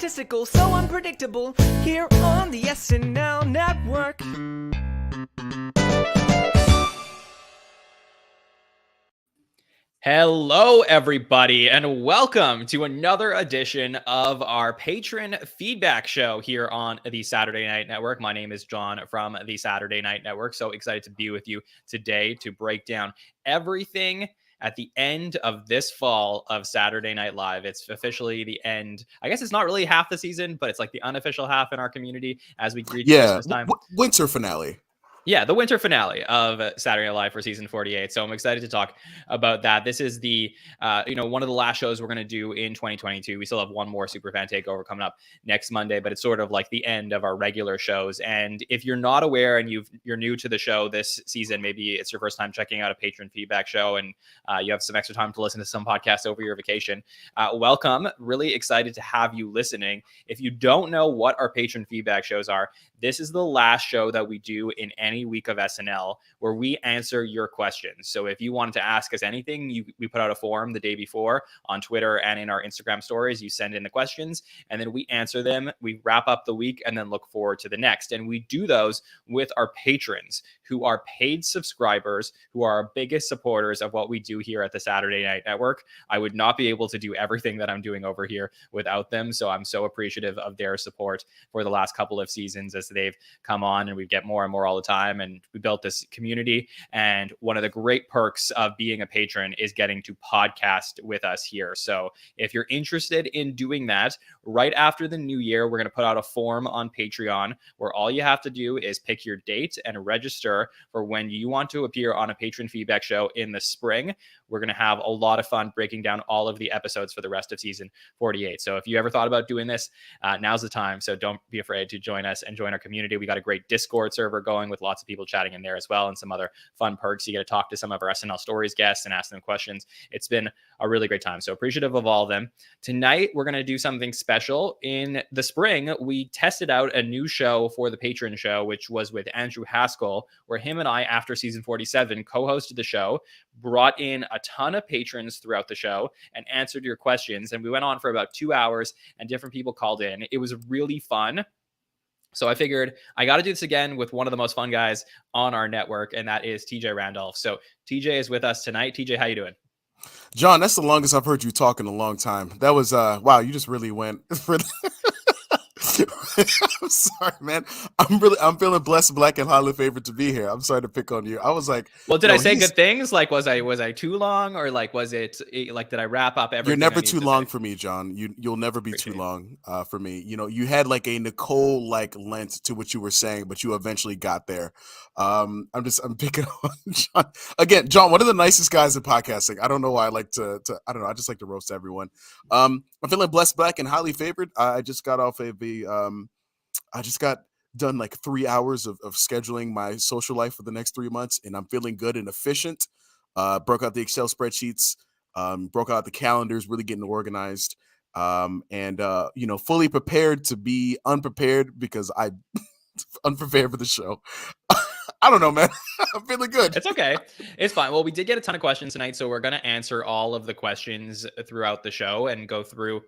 egotistical, so unpredictable, here on the SNL network. Hello, everybody, and welcome to another edition of our Patron Feedback Show here on the Saturday Night Network. My name is John from the Saturday Night Network. So excited to be with you today to break down everything at the end of this fall of Saturday Night Live. It's officially the end. I guess it's not really half the season, but it's like the unofficial half in our community as we reach Christmas time. Winter finale. Yeah, the winter finale of Saturday Night Live for season 48. So I'm excited to talk about that. This is the, one of the last shows we're going to do in 2022. We still have one more Superfan Takeover coming up next Monday, but it's sort of like the end of our regular shows. And if you're not aware and you're new to the show this season, maybe it's your first time checking out a Patron Feedback Show and you have some extra time to listen to some podcasts over your vacation. Welcome. Really excited to have you listening. If you don't know what our Patron Feedback shows are, this is the last show that we do in any week of SNL where we answer your questions. So if you wanted to ask us anything, we put out a form the day before on Twitter and in our Instagram stories. You send in the questions and then we answer them. We wrap up the week and then look forward to the next. And we do those with our patrons who are paid subscribers, who are our biggest supporters of what we do here at the Saturday Night Network. I would not be able to do everything that I'm doing over here without them. So I'm so appreciative of their support for the last couple of seasons as they've come on, and we get more and more all the time. And we built this community. And one of the great perks of being a patron is getting to podcast with us here. So if you're interested in doing that, right after the new year, we're going to put out a form on Patreon where all you have to do is pick your date and register for when you want to appear on a Patron Feedback Show in the spring. We're going to have a lot of fun breaking down all of the episodes for the rest of season 48. So if you ever thought about doing this, now's the time. So don't be afraid to join us and join our community. We got a great Discord server going with lots of people chatting in there as well, and some other fun perks. You get to talk to some of our SNL Stories guests and ask them questions. It's been a really great time. So appreciative of all of them. Tonight, we're going to do something special. In the spring, we tested out a new show for the Patron Show, which was with Andrew Haskell, where him and I, after season 47, co-hosted the show, brought in a ton of patrons throughout the show and answered your questions. And we went on for about 2 hours and different people called in. It was really fun. So I figured I got to do this again with one of the most fun guys on our network, and that is TJ Randolph. So TJ is with us tonight. TJ, how you doing? John, that's the longest I've heard you talk in a long time. That was wow, you just really went for I'm sorry, man. I'm feeling blessed, black, and highly favored to be here. I'm sorry to pick on you. I was like, well, did I say good things? Like, was I too long, or like, was it like, did I wrap up everything? You're never too long for me, John. You'll never be too long for me. You know, you had like a Nicole like length to what you were saying, but you eventually got there. I'm picking on John again. John, one of the nicest guys in podcasting. I don't know why I like to I don't know. I just like to roast everyone. I'm feeling blessed, black, and highly favored. I just got off of I just got done like 3 hours of scheduling my social life for the next 3 months, and I'm feeling good and efficient. Broke out the Excel spreadsheets, broke out the calendars, really getting organized, and fully prepared to be unprepared because I'm unprepared for the show. I don't know, man. I'm feeling good. It's okay. It's fine. Well, we did get a ton of questions tonight, so we're going to answer all of the questions throughout the show and go through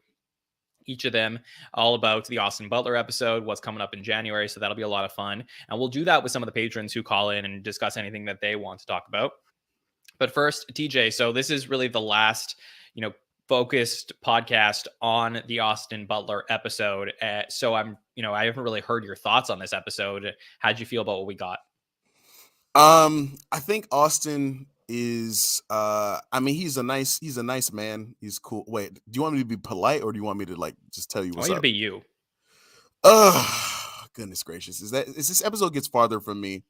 each of them, all about the Austin Butler episode, what's coming up in January. So that'll be a lot of fun. And we'll do that with some of the patrons who call in and discuss anything that they want to talk about. But first, TJ, so this is really the last, focused podcast on the Austin Butler episode. So I haven't really heard your thoughts on this episode. How'd you feel about what we got? I think Austin is he's a nice man. He's cool. Wait, do you want me to be polite or do you want me to like just tell you what's up? I want you to be you. Goodness gracious. As this episode gets farther from me,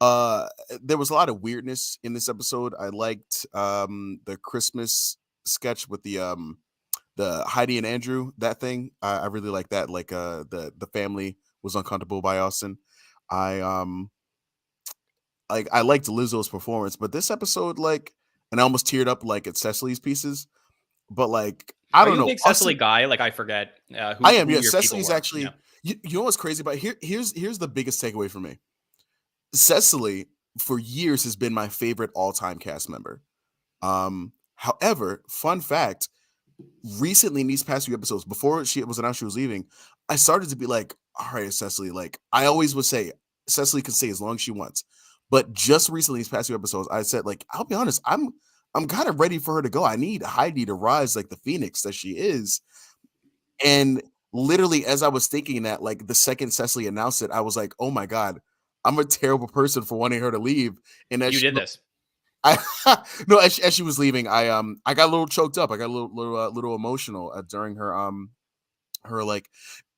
there was a lot of weirdness in this episode. I liked the Christmas sketch with the Heidi and Andrew, that thing. I really like that. Like the family was uncomfortable by Austin. I liked Lizzo's performance, but this episode, and I almost teared up at Cecily's pieces. But I don't know. Are you a big Cecily guy? I forget. I am. Yeah, Cecily's actually. Yeah. You know what's crazy about it? Here's the biggest takeaway for me. Cecily for years has been my favorite all-time cast member. However, fun fact, recently in these past few episodes, before she was announced she was leaving, I started to be like, all right, Cecily, like I always would say, Cecily can stay as long as she wants. But just recently, these past few episodes, I said, like, I'll be honest, I'm kind of ready for her to go. I need Heidi to rise like the phoenix that she is. And literally, as I was thinking that, like the second Cecily announced it, I was like, oh my God, I'm a terrible person for wanting her to leave. And as You she, did this. I no, as she was leaving, I got a little choked up. I got a little emotional during her like.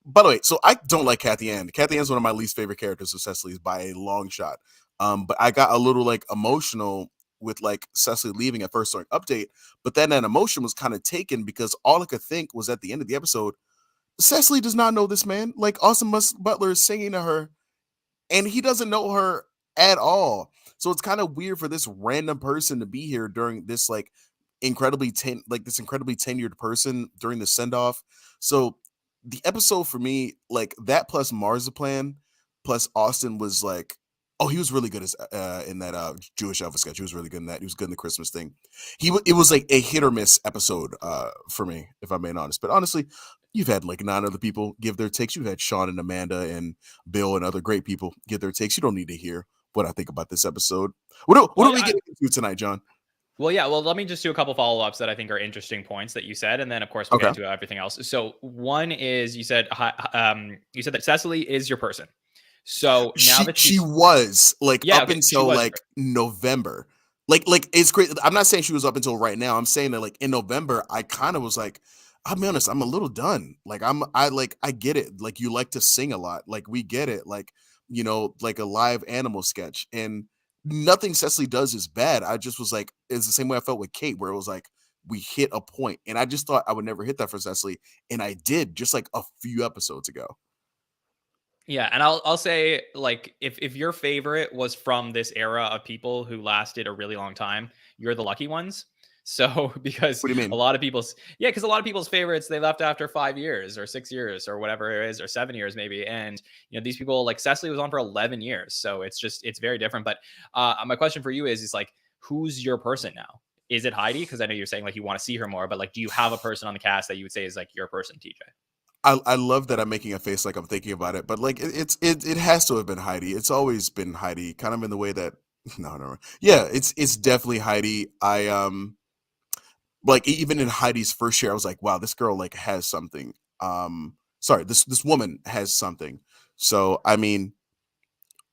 By the way, so I don't like Kathy Ann. Kathy Ann's one of my least favorite characters of Cecily's by a long shot. But I got a little like emotional with like Cecily leaving at first during update, but then that emotion was kind of taken because all I could think was at the end of the episode, Cecily does not know this man. Like Austin Butler is singing to her and he doesn't know her at all. So it's kind of weird for this random person to be here during this like this incredibly tenured person during the send off. So the episode for me, like that plus Marziplan plus Austin was like, oh, he was really good as in that Jewish Elvis sketch. He was really good in that. He was good in the Christmas thing. It was like a hit or miss episode for me, if I'm being honest. But honestly, you've had like 9 other people give their takes. You've had Sean and Amanda and Bill and other great people give their takes. You don't need to hear what I think about this episode. What are we getting into tonight, John? Well, yeah. Well, let me just do a couple follow-ups that I think are interesting points that you said, and then of course we'll Okay. get into everything else. So one is you said that Cecily is your person. So now that she was like yeah, up okay, until like November. Like it's great. I'm not saying she was up until right now. I'm saying that like in November, I kind of was like, I'll be honest, I'm a little done. Like I get it. Like you like to sing a lot. Like we get it. Like, like a live animal sketch. And nothing Cecily does is bad. I just was like, it's the same way I felt with Kate, where it was like we hit a point. And I just thought I would never hit that for Cecily. And I did just like a few episodes ago. Yeah, and I'll say like if your favorite was from this era of people who lasted a really long time, you're the lucky ones. So because What do you a mean? lot of people's because a lot of people's favorites they left after 5 years or 6 years or whatever it is or 7 years maybe, and these people like Cecily was on for 11 years, so it's very different. But my question for you is like who's your person now? Is it Heidi? Because I know you're saying like you want to see her more, but like do you have a person on the cast that you would say is like your person, TJ? I love that I'm making a face like I'm thinking about it, but like it has to have been Heidi. It's always been Heidi, kind of in the way that no. Yeah, it's definitely Heidi. I like even in Heidi's first year, I was like, wow, this girl like has something. Sorry, this woman has something. So I mean,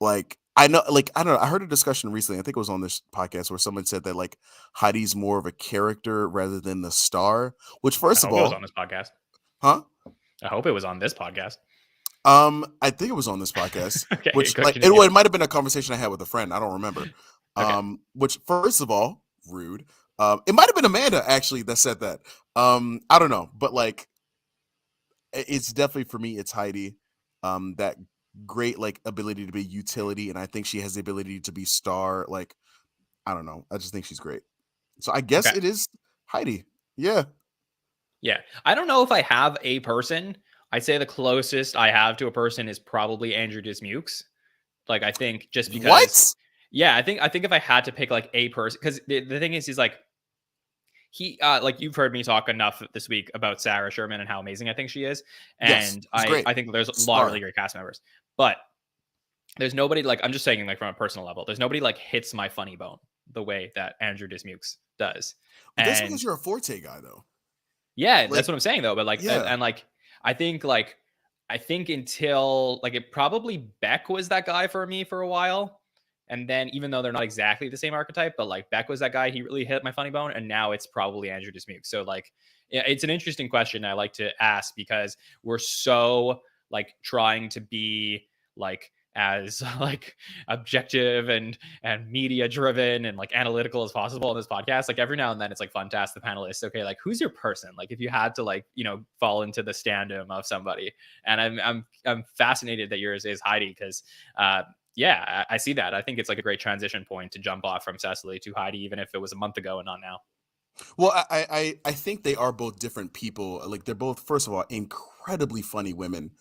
like I know, like I don't know. I heard a discussion recently. I think it was on this podcast where someone said that like Heidi's more of a character rather than the star. Which, I first of hope it was all, on this podcast. huh? I hope it was on this podcast. I think it was on this podcast, Okay, which good, like continue. it might have been a conversation I had with a friend. I don't remember. Okay. Which first of all, rude. It might have been Amanda actually that said that. I don't know, but like, it's definitely for me. It's Heidi. That great like ability to be utility, and I think she has the ability to be star. Like, I don't know. I just think she's great. So I guess Okay. it is Heidi. Yeah. Yeah. I don't know if I have a person. I'd say the closest I have to a person is probably Andrew Dismukes. Like I think just because What? yeah, I think if I had to pick like a person, because the thing is he's like he like you've heard me talk enough this week about Sarah Sherman and how amazing I think she is. Yes. And It's great. I think there's a lot of Star. really great cast members. But there's nobody like I'm just saying like from a personal level, there's nobody like hits my funny bone the way that Andrew Dismukes does. But that's And because you're a Forte guy, though. yeah, Like, that's what I'm saying though. But like, yeah. and like, I think like, I think until like it probably Beck was that guy for me for a while, and then even though they're not exactly the same archetype, but like Beck was that guy, he really hit my funny bone, and now it's probably Andrew Dismuke. So like, yeah, it's an interesting question I like to ask because we're so like trying to be like as like objective and media driven and like analytical as possible on this podcast. Like every now and then it's like fun to ask the panelists, okay, like who's your person? Like if you had to like, fall into the stand-in of somebody. And I'm fascinated that yours is Heidi because yeah, I see that. I think it's like a great transition point to jump off from Cecily to Heidi, even if it was a month ago and not now. Well, I think they are both different people. Like they're both, first of all, incredibly funny women.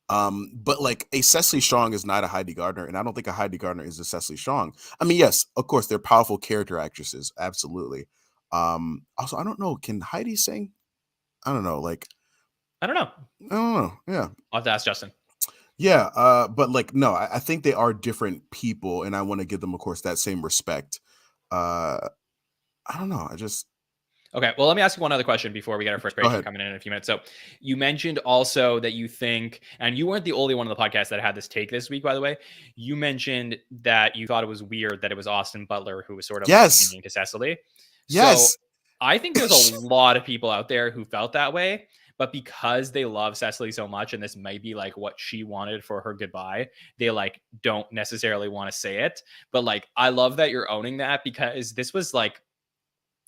But like a Cecily Strong is not a Heidi Gardner, and I don't think a Heidi Gardner is a Cecily Strong. I mean, yes, of course, they're powerful character actresses, absolutely. Also, I don't know, can Heidi sing? I don't know. Like, I don't know. I don't know. Yeah. I'll have to ask Justin. Yeah. But like, no, I think they are different people, and I want to give them, of course, that same respect. I don't know. I just Okay, well, let me ask you one other question before we get our first go patron ahead. coming in a few minutes. So, you mentioned also that you think, and you weren't the only one on the podcast that had this take this week, by the way. You mentioned that you thought it was weird that it was Austin Butler who was sort of like Yes. singing to Cecily. So, Yes. I think there's a lot of people out there who felt that way, but because they love Cecily so much, and this might be like what she wanted for her goodbye, they like don't necessarily want to say it. But like, I love that you're owning that because this was like,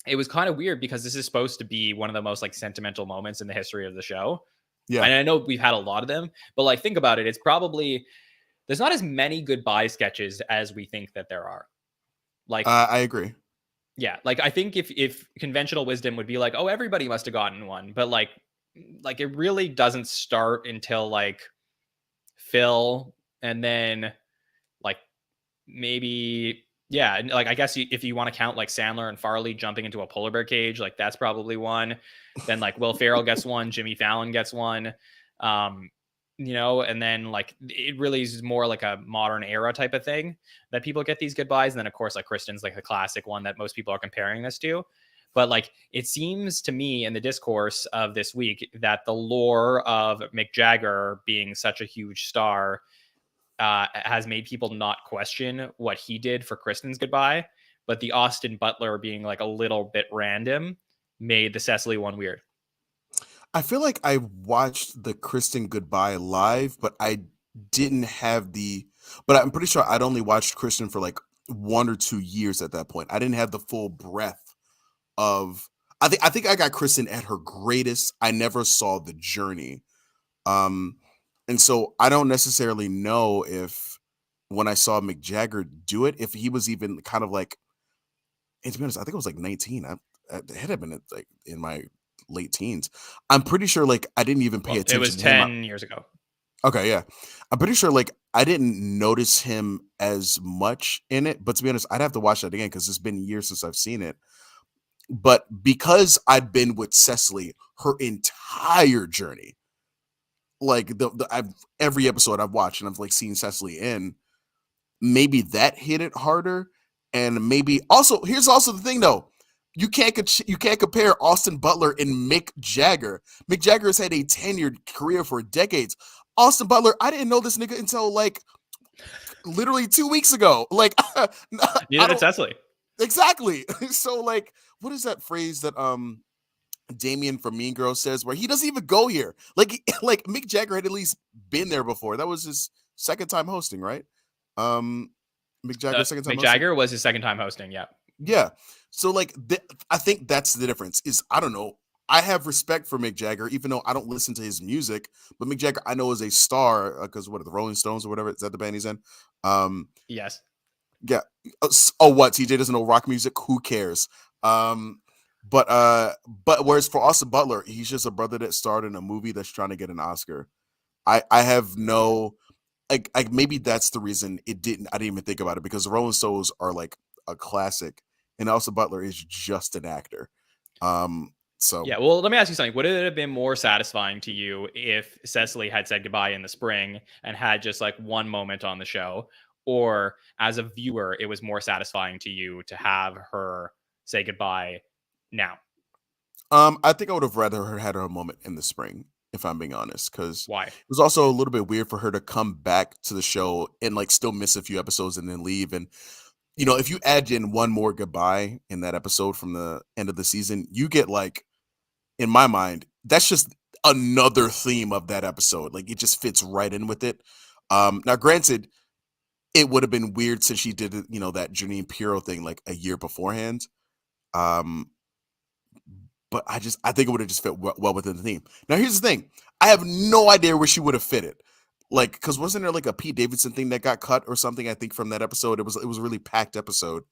it was kind of weird because this is supposed to be one of the most like sentimental moments in the history of the show. Yeah. And I know we've had a lot of them, but like think about it, it's probably there's not as many goodbye sketches as we think that there are. Like I agree. yeah, like I think if conventional wisdom would be like, oh, everybody must have gotten one, but like it really doesn't start until like Phil and then like maybe yeah, and like I guess if you want to count like Sandler and Farley jumping into a polar bear cage, like that's probably one. Then like Will Ferrell gets one, Jimmy Fallon gets one, um, and then like it really is more like a modern era type of thing that people get these goodbyes. And then of course like Kristen's like the classic one that most people are comparing this to. But like it seems to me in the discourse of this week that the lore of Mick Jagger being such a huge star has made people not question what he did for Kristen's goodbye, but the Austin Butler being like a little bit random made the Cecily one weird. I feel like I watched the Kristen goodbye live, but I didn't have the. But I'm pretty sure I'd only watched Kristen for like 1 or 2 years at that point. I didn't have the full breadth of. I think I got Kristen at her greatest. I never saw the journey, um, and so I don't necessarily know if when I saw Mick Jagger do it, if he was even kind of like. And to be honest, I think I was like 19. It had to been like in my late teens. I'm pretty sure like I didn't even pay Well, it was attention to him. 10 years ago. Okay, yeah. I'm pretty sure like I didn't notice him as much in it, but to be honest, I'd have to watch that again because it's been years since I've seen it. But because I've been with Cecily her entire journey, like I've every episode I've watched and I've like seen Cecily in, maybe that hit it harder. And maybe also here's also the thing though. You can't compare Austin Butler and Mick Jagger. Mick Jagger has had a tenured career for decades. Austin Butler, I didn't know this nigga until like literally 2 weeks ago. Like Neither did Cecily. Exactly. So like what is that phrase that Damien from Mean Girls says where he doesn't even go here? Like Mick Jagger had at least been there before. That was his second time hosting, right? Mick Jagger second time Mick hosting? Jagger was his second time hosting. Yeah. Yeah. So like I think that's the difference is I don't know. I have respect for Mick Jagger, even though I don't listen to his music, but Mick Jagger I know is a star because what are the Rolling Stones or whatever? Is that the band he's in? Yes. Yeah. Oh, what? TJ doesn't know rock music? Who cares? But whereas for Austin Butler, he's just a brother that starred in a movie that's trying to get an Oscar. I have no like maybe that's the reason I didn't even think about it because the Rolling Stones are like a classic and Austin Butler is just an actor. So yeah, well, let me ask you something. Would it have been more satisfying to you if Cecily had said goodbye in the spring and had just like one moment on the show, or as a viewer, it was more satisfying to you to have her say goodbye now? I think I would have rather her had her moment in the spring, if I'm being honest, because Why? it was also a little bit weird for her to come back to the show and like still miss a few episodes and then leave. And if you add in one more goodbye in that episode from the end of the season, you get like, in my mind, that's just another theme of that episode. Like it just fits right in with it. Now, granted, it would have been weird since she did, that Janine Pirro thing like a year beforehand. But I think it would have just fit well within the theme. Now, here's the thing: I have no idea where she would have fit it. Like, because wasn't there like a Pete Davidson thing that got cut or something? I think from that episode, it was a really packed episode.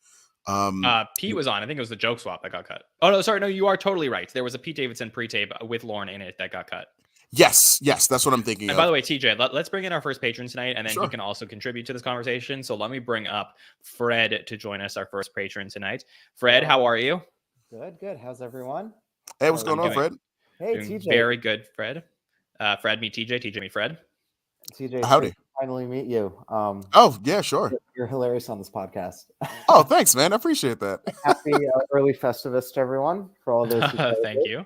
Pete was on. I think it was the joke swap that got cut. Oh no, sorry, no, you are totally right. There was a Pete Davidson pre-tape with Lauren in it that got cut. Yes, that's what I'm thinking. And by the way, TJ, let's bring in our first patron tonight, and then Sure. you can also contribute to this conversation. So let me bring up Fred to join us, our first patron tonight. Fred, how are you? Good. How's everyone? Hey, what's How are going you on, doing? Fred? Hey, Doing TJ. very good, Fred. Fred, meet TJ. TJ, meet Fred. TJ, it's Howdy. great to finally meet you. Oh, yeah, sure. You're hilarious on this podcast. Oh, thanks, man. I appreciate that. Happy early Festivus to everyone for all those who Thank celebrate. you.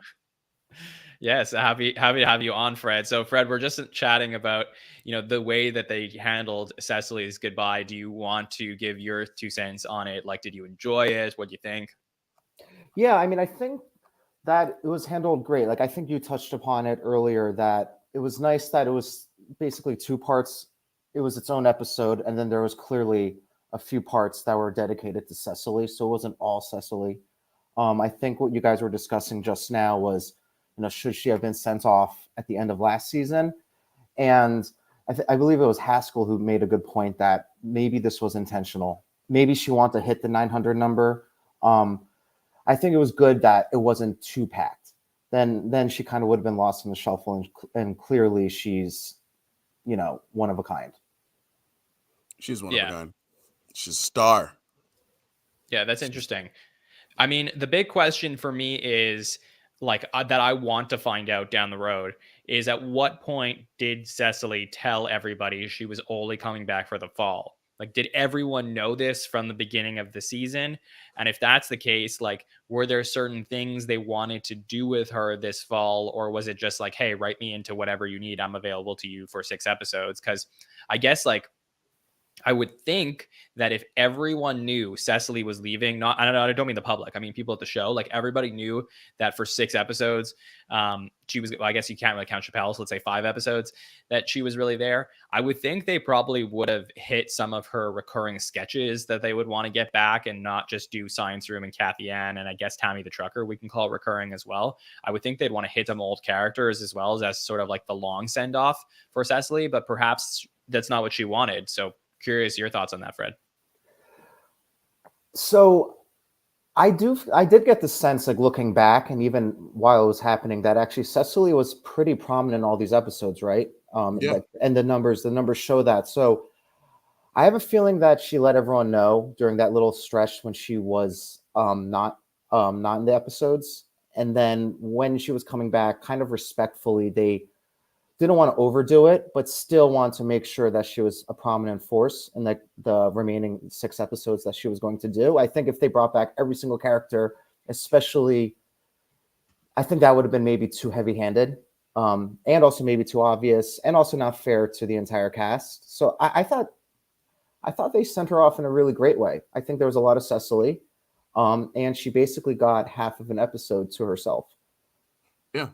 Yes, happy to have you on, Fred. So, Fred, we're just chatting about the way that they handled Cecily's goodbye. Do you want to give your 2 cents on it? Like, did you enjoy it? What do you think? Yeah, I mean, I think that it was handled great. Like, I think you touched upon it earlier that it was nice that it was basically 2 parts. It was its own episode, and then there was clearly a few parts that were dedicated to Cecily, so it wasn't all Cecily. I think what you guys were discussing just now was, should she have been sent off at the end of last season? And I believe it was Haskell who made a good point that maybe this was intentional. Maybe she wanted to hit the 900 number. I think it was good that it wasn't too packed. Then she kind of would have been lost in the shuffle, and clearly she's, one of a kind. She's one of a kind. She's a star. Yeah, that's interesting. I mean, the big question for me is that I want to find out down the road is at what point did Cecily tell everybody she was only coming back for the fall? Like, did everyone know this from the beginning of the season? And if that's the case, were there certain things they wanted to do with her this fall? Or was it just like, hey, write me into whatever you need. I'm available to you for 6 episodes. Because I guess I would think that if everyone knew Cecily was leaving, I don't mean the public, I mean people at the show, everybody knew that for 6 episodes, she was, I guess you can't really count Chappelle, so let's say 5 episodes, that she was really there. I would think they probably would have hit some of her recurring sketches that they would want to get back and not just do Science Room and Kathy Ann and I guess Tammy the Trucker, we can call recurring as well. I would think they'd want to hit some old characters as well as sort of the long send off for Cecily, but perhaps that's not what she wanted. So curious your thoughts on that, Fred. So I did get the sense, looking back and even while it was happening, that actually Cecily was pretty prominent in all these episodes, right? Yeah. And the numbers show that. So I have a feeling that she let everyone know during that little stretch when she was not in the episodes. And then when she was coming back, kind of respectfully, they didn't want to overdo it, but still want to make sure that she was a prominent force in the remaining 6 episodes that she was going to do. I think if they brought back every single character, especially, I think that would have been maybe too heavy-handed, and also maybe too obvious, and also not fair to the entire cast. So I thought they sent her off in a really great way. I think there was a lot of Cecily, and she basically got half of an episode to herself. Yeah.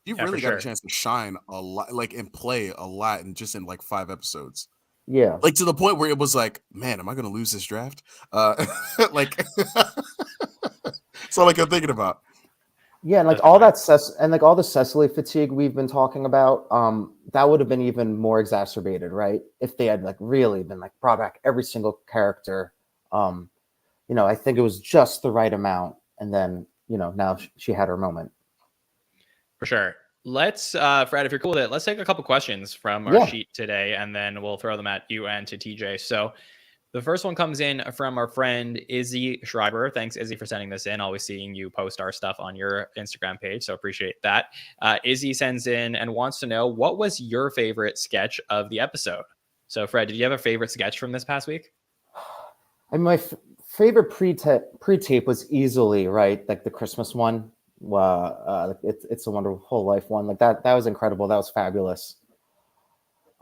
You really got a chance to shine a lot, and play a lot, and just in 5 episodes. Yeah. To the point where it was man, am I going to lose this draft? That's all I'm thinking about. Yeah, and all that all the Cecily fatigue we've been talking about, that would have been even more exacerbated, right? If they had really been brought back every single character. I think it was just the right amount, and then now she had her moment. For sure. Let's, Fred, if you're cool with it, let's take a couple questions from our sheet today, and then we'll throw them at you and to TJ. So the first one comes in from our friend Izzy Schreiber. Thanks, Izzy, for sending this in. Always seeing you post our stuff on your Instagram page, so appreciate that. Izzy sends in and wants to know, what was your favorite sketch of the episode? So, Fred, did you have a favorite sketch from this past week? I mean, my favorite pre-tape was easily, right, the Christmas one. It's a Wonderful Life one. That was incredible. That was fabulous.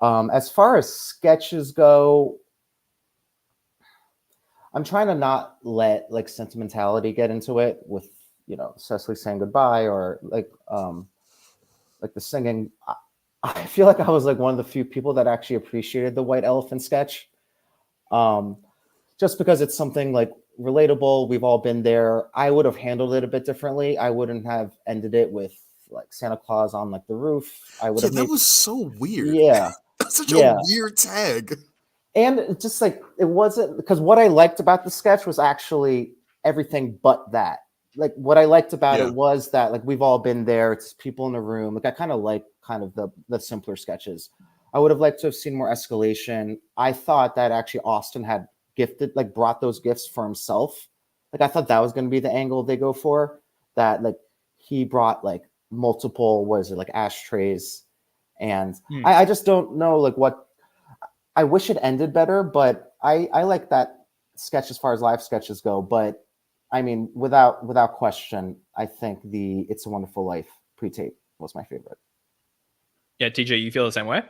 As far as sketches go, I'm trying to not let sentimentality get into it with Cecily saying goodbye or the singing. I feel like I was one of the few people that actually appreciated the White Elephant sketch, just because it's something relatable. We've all been there. I would have handled it a bit differently. I wouldn't have ended it with Santa Claus on the roof. I would have. That was so weird. Yeah, that's such a weird tag. And it just it wasn't, because what I liked about the sketch was actually everything but that. What I liked about it was that we've all been there. It's people in the room. I kind of like the simpler sketches. I would have liked to have seen more escalation. I thought that actually Austin had brought those gifts for himself. I thought that was going to be the angle they go for, that he brought multiple, what is it, like ashtrays, and Hmm. I just don't know like what. I wish it ended better, but I like that sketch as far as live sketches go. But I mean, without question, I think the "It's a Wonderful Life" pre-tape was my favorite. Yeah, TJ, you feel the same way?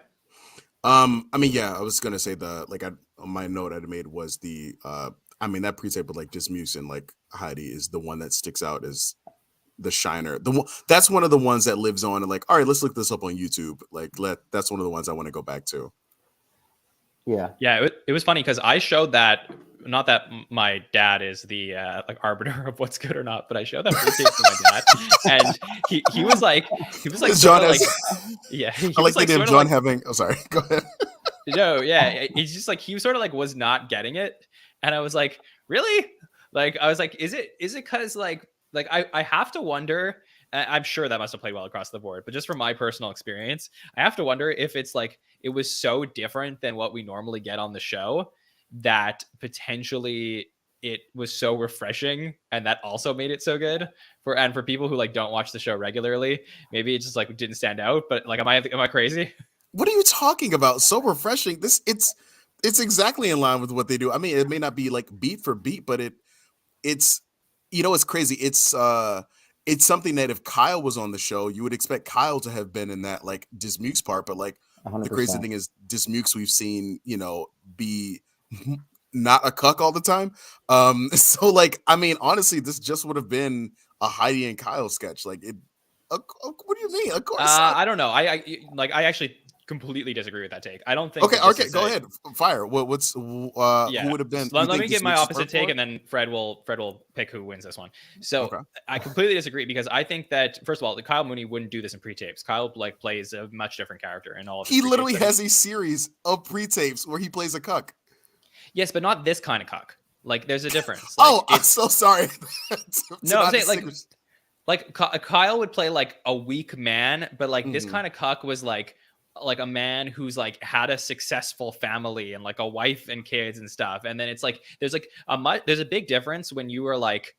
I mean, yeah, I was gonna say on my note I'd made was I mean, that pre-tape with like Dismukes and like Heidi is the one that sticks out as the shiner. That's one of the ones that lives on, and like, all right, let's look this up on YouTube. That's one of the ones I want to go back to. Yeah. Yeah, it was funny because I showed that. Not that my dad is the like arbiter of what's good or not, but I showed that pre-tape to my dad, and he was like John sort of has, like yeah, he I like was the like name sort of John like having. Oh, sorry. Go ahead. no, yeah, he's just like he sort of like was not getting it, and I was like, really? Like I was like, is it because like I have to wonder. I'm sure that must have played well across the board, but just from my personal experience, I have to wonder if it's like it was so different than what we normally get on the show that potentially it was so refreshing and that also made it so good for people who like don't watch the show regularly. Maybe it just like didn't stand out, but like am I crazy? What are you talking about? So refreshing. It's exactly in line with what they do. I mean, it may not be like beat for beat, but it's it's crazy. It's something that if Kyle was on the show, you would expect Kyle to have been in that like Dismukes part, but like the crazy 100%. thing is Dismukes we've seen, be not a cuck all the time. So like I mean, honestly, this just would have been a Heidi and Kyle sketch. Like it what do you mean? Of course not. I don't know. I actually completely disagree with that take. I don't think Okay, that this okay, is go ahead. Fire. Who yeah. would have been? So You let think me give my Dismukes is opposite perfect take, for it? and then Fred will pick who wins this one. So Okay. I completely disagree because I think that first of all, Kyle Mooney wouldn't do this in pre-tapes. Kyle like plays a much different character in all of his He pre-tapes. literally has a series of pre-tapes where he plays a cuck. Yes, but not this kind of cuck. Like there's a difference. Like Oh, I'm so sorry. no, I'm saying like Kyle would play like a weak man, but like this Mhm. kind of cuck was like a man who's like had a successful family and like a wife and kids and stuff. And then it's like there's like there's a big difference when you are like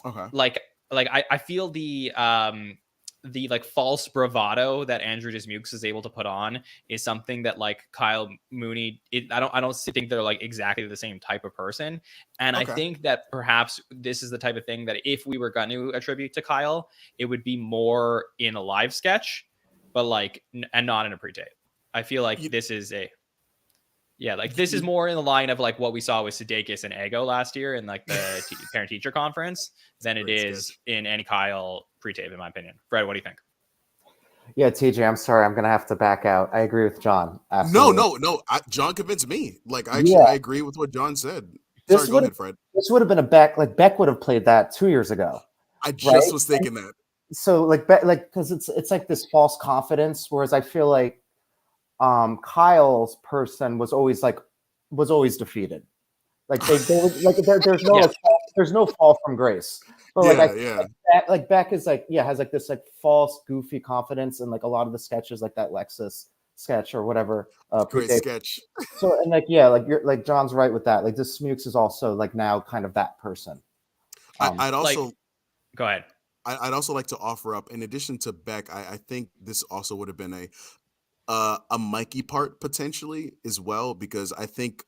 Okay. I feel the like false bravado that Andrew Dismukes is able to put on is something that like Kyle Mooney I don't think they're like exactly the same type of person, and I Okay. think that perhaps this is the type of thing that if we were going to attribute to Kyle, it would be more in a live sketch, but like and not in a pre-tape. I feel like this is this is more in the line of like what we saw with Sudeikis and Ego last year in like the parent-teacher conference than it is sketch. in any Kyle pre-tape, in my opinion. Fred, what do you think? Yeah, TJ, I'm sorry, I'm gonna have to back out. I agree with John. Absolutely. No. John convinced me. Like Yeah, I agree with what John said. Sorry, this go would ahead, Fred. have been a Beck. Like Beck would have played that 2 years ago, I right? just was thinking that. So like because it's like this false confidence, whereas I feel like Kyle's person was always defeated. Like they would, like there's no Yeah. like, there's no fall from grace. But like I Yeah. like Beck is like has like this like false goofy confidence in like a lot of the sketches, like that Lexus sketch or whatever. Great pre-tape. sketch. So and like like you're like John's right with that. Like this Smukes is also like now kind of that person. I'd also like, go ahead. I'd also like to offer up, in addition to Beck, I think this also would have been a Mikey part potentially as well, because I think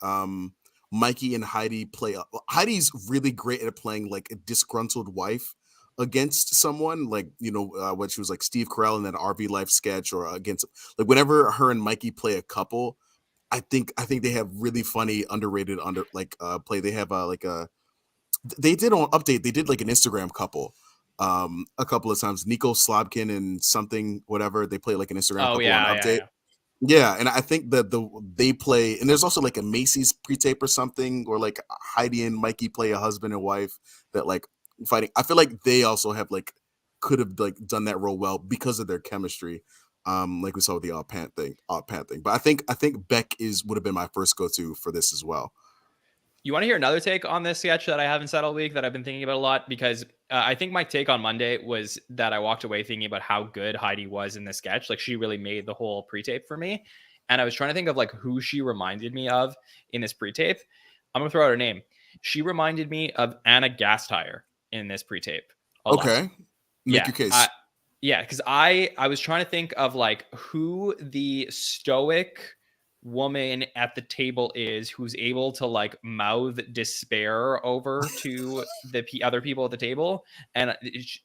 Mikey and Heidi play. Heidi's really great at playing like a disgruntled wife against someone, like when she was like Steve Carell in that RV Life sketch, or against like whenever her and Mikey play a couple. I think they have really funny underrated play. They have they did on Update. They did like an Instagram couple a couple of times. Nico Slobkin and something whatever. They play like an Instagram couple on Update. Yeah, and I think that they play, and there's also like a Macy's pre-tape or something, or like Heidi and Mikey play a husband and wife that like fighting. I feel like they also have like could have like done that role well because of their chemistry, like we saw with the odd pant thing. But I think Beck would have been my first go-to for this as well. You want to hear another take on this sketch that I haven't said all week that I've been thinking about a lot? Because I think my take on Monday was that I walked away thinking about how good Heidi was in this sketch. Like she really made the whole pre-tape for me. And I was trying to think of like who she reminded me of in this pre-tape. I'm going to throw out her name. She reminded me of Anna Gastire in this pre-tape. Okay. Make your case. Yeah, because I was trying to think of like who the stoic woman at the table is who's able to like mouth despair over to the other people at the table, and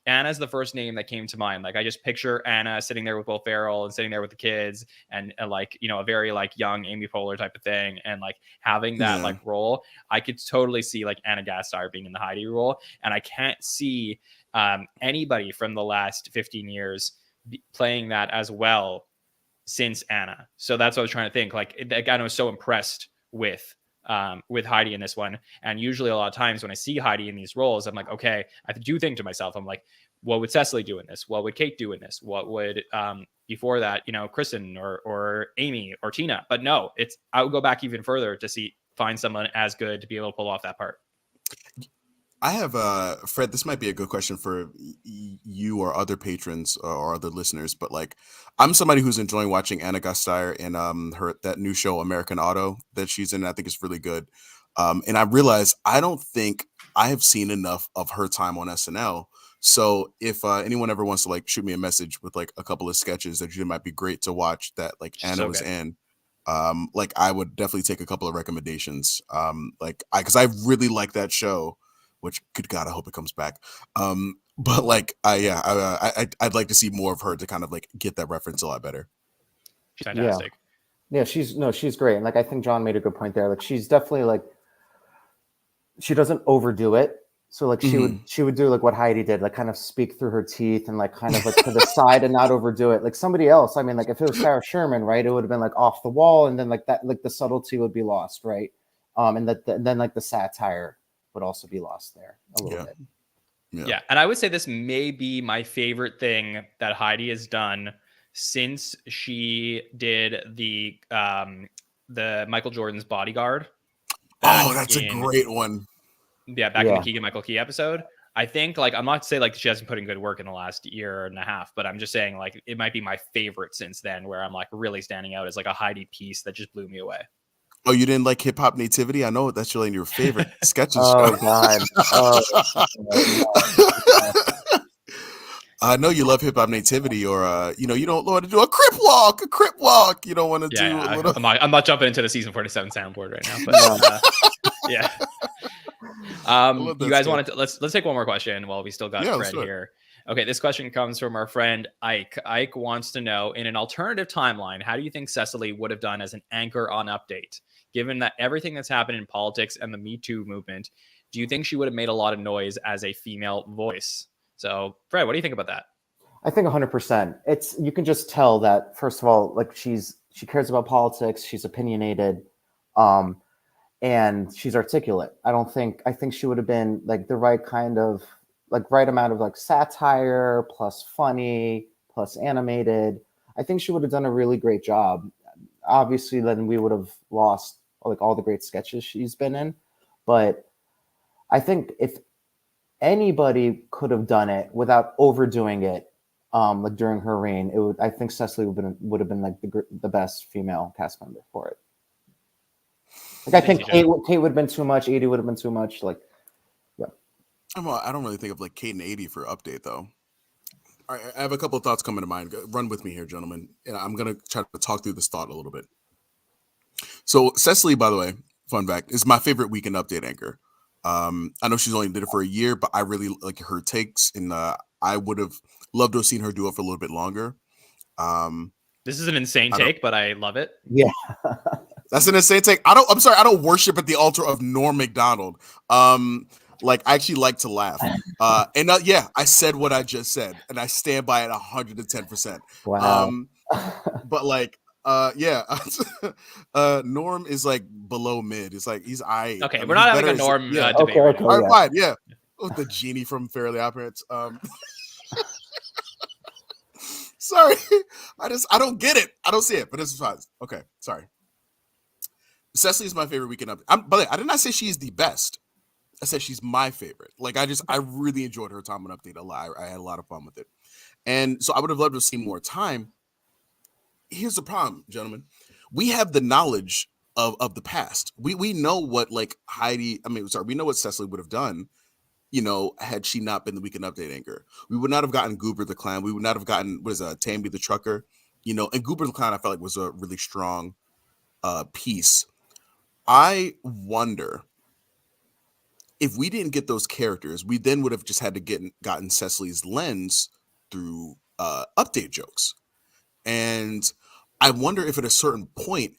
Anna's the first name that came to mind. Like I just picture Anna sitting there with Will Ferrell and sitting there with the kids, and like a very like young Amy Poehler type of thing, and like having that like role. I could totally see like Anna Gasteyer being in the Heidi role, and I can't see anybody from the last 15 years playing that as well since Anna. So that's what I was trying to think. Like I was so impressed with Heidi in this one. And usually a lot of times when I see Heidi in these roles, I'm like, okay, I do think to myself, I'm like, what would Cecily do in this? What would Kate do in this? What would before that, Kristen or Amy or Tina? But no, I would go back even further to find someone as good to be able to pull off that part. I have Fred, this might be a good question for you or other patrons or other listeners, but like I'm somebody who's enjoying watching Anna Gasteyer in that new show American Auto that she's in. I think it's really good. And I realize I don't think I have seen enough of her time on SNL. So if anyone ever wants to like shoot me a message with like a couple of sketches that you might be great to watch that like Anna was in, like I would definitely take a couple of recommendations. Because I really like that show. Which, good God, I hope it comes back. But like, I'd like to see more of her to kind of like get that reference a lot better. She's fantastic. Yeah, she's great. And like, I think John made a good point there. Like, she's definitely like, she doesn't overdo it. So like, she would do like what Heidi did, like kind of speak through her teeth and like kind of like to the side and not overdo it. Like somebody else, I mean, like if it was Sarah Sherman, right, it would have been like off the wall, and then like that, like the subtlety would be lost, right? And then like the satire would also be lost there a little bit. Yeah. And I would say this may be my favorite thing that Heidi has done since she did the Michael Jordan's Bodyguard. Oh, that's a great one. Yeah, back in the Keegan-Michael Key episode. I think like I'm not to say like she hasn't put in good work in the last year and a half, but I'm just saying like it might be my favorite since then, where I'm like really standing out as like a Heidi piece that just blew me away. Oh, you didn't like Hip Hop Nativity? I know that's really your favorite sketches. Oh God! I know you love Hip Hop Nativity, or you don't want to do a crip walk. You don't want to do a little. I'm not jumping into the season 47 soundboard right now, but yeah. You guys wanted to let's take one more question while we still got Fred here. Okay, this question comes from our friend Ike. Ike wants to know, in an alternative timeline, how do you think Cecily would have done as an anchor on Update? Given that everything that's happened in politics and the Me Too movement, do you think she would have made a lot of noise as a female voice? So, Fred, what do you think about that? I think 100%. You can just tell that, first of all, like she cares about politics, she's opinionated, and she's articulate. I think she would have been like the right kind of like right amount of like satire plus funny plus animated. I think she would have done a really great job. Obviously, then we would have lost like all the great sketches she's been in. But I think if anybody could have done it without overdoing it, like during her reign, I think Cecily would have been like the best female cast member for it. Like I think Kate would have been too much. Edie would have been too much. Like, yeah. I don't really think of like Kate and Edie for Update though. All right, I have a couple of thoughts coming to mind. Run with me here, gentlemen. And I'm gonna try to talk through this thought a little bit. So Cecily, by the way, fun fact, is my favorite Weekend Update anchor. I know she's only did it for a year, but I really like her takes, and I would have loved to have seen her do it for a little bit longer. This is an insane take, but I love it. Yeah. That's an insane take. I'm sorry, I don't worship at the altar of Norm Macdonald. Like I actually like to laugh. Yeah, I said what I just said, and I stand by it 110%. Wow. But like, yeah, Norm is like below mid. It's like he's Okay, we're not having a Norm debate. Okay, right all right, fine, yeah. Oh, the genie from Fairly Odd Parents. Sorry, I don't get it. I don't see it, but it's fine. Okay, sorry. Cecily is my favorite Weekend Update. But I did not say she's the best. I said she's my favorite. Like I really enjoyed her time on Update a lot. I had a lot of fun with it, and so I would have loved to see more time. Here's the problem, gentlemen. We have the knowledge of the past. We know what like we know what Cecily would have done. had she not been the Weekend Update anchor. We would not have gotten Goober the Clown. We would not have gotten Tammy the Trucker. And Goober the Clown I felt like was a really strong piece. I wonder if we didn't get those characters, we then would have just had to gotten Cecily's lens through update jokes. And I wonder if at a certain point,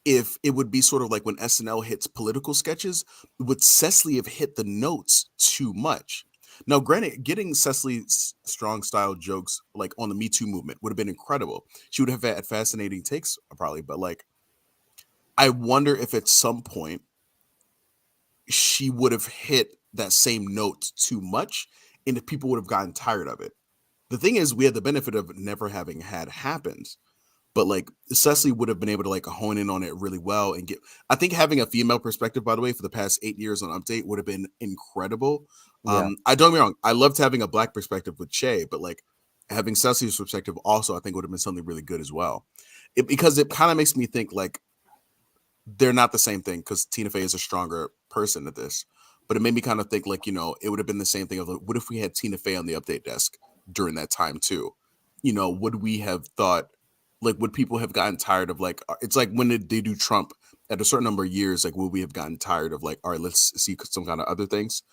if it would be sort of like when SNL hits political sketches, would Cecily have hit the notes too much? Now, granted, getting Cecily's strong style jokes like on the Me Too movement would have been incredible. She would have had fascinating takes probably, but like, I wonder if at some point she would have hit that same note too much and if people would have gotten tired of it. The thing is, we had the benefit of never having had happened, but like Cecily would have been able to like hone in on it really well and I think having a female perspective, by the way, for the past 8 years on Update would have been incredible. Yeah. I don't get me wrong. I loved having a Black perspective with Che, but like having Cecily's perspective also, I think would have been something really good as well. Because it kind of makes me think like they're not the same thing because Tina Fey is a stronger person at this, but it made me kind of think like, it would have been the same thing of like, what if we had Tina Fey on the Update desk during that time too? Would we have thought, like, would people have gotten tired of like, it's like when they do Trump at a certain number of years, like, would we have gotten tired of like, all right, let's see some kind of other things?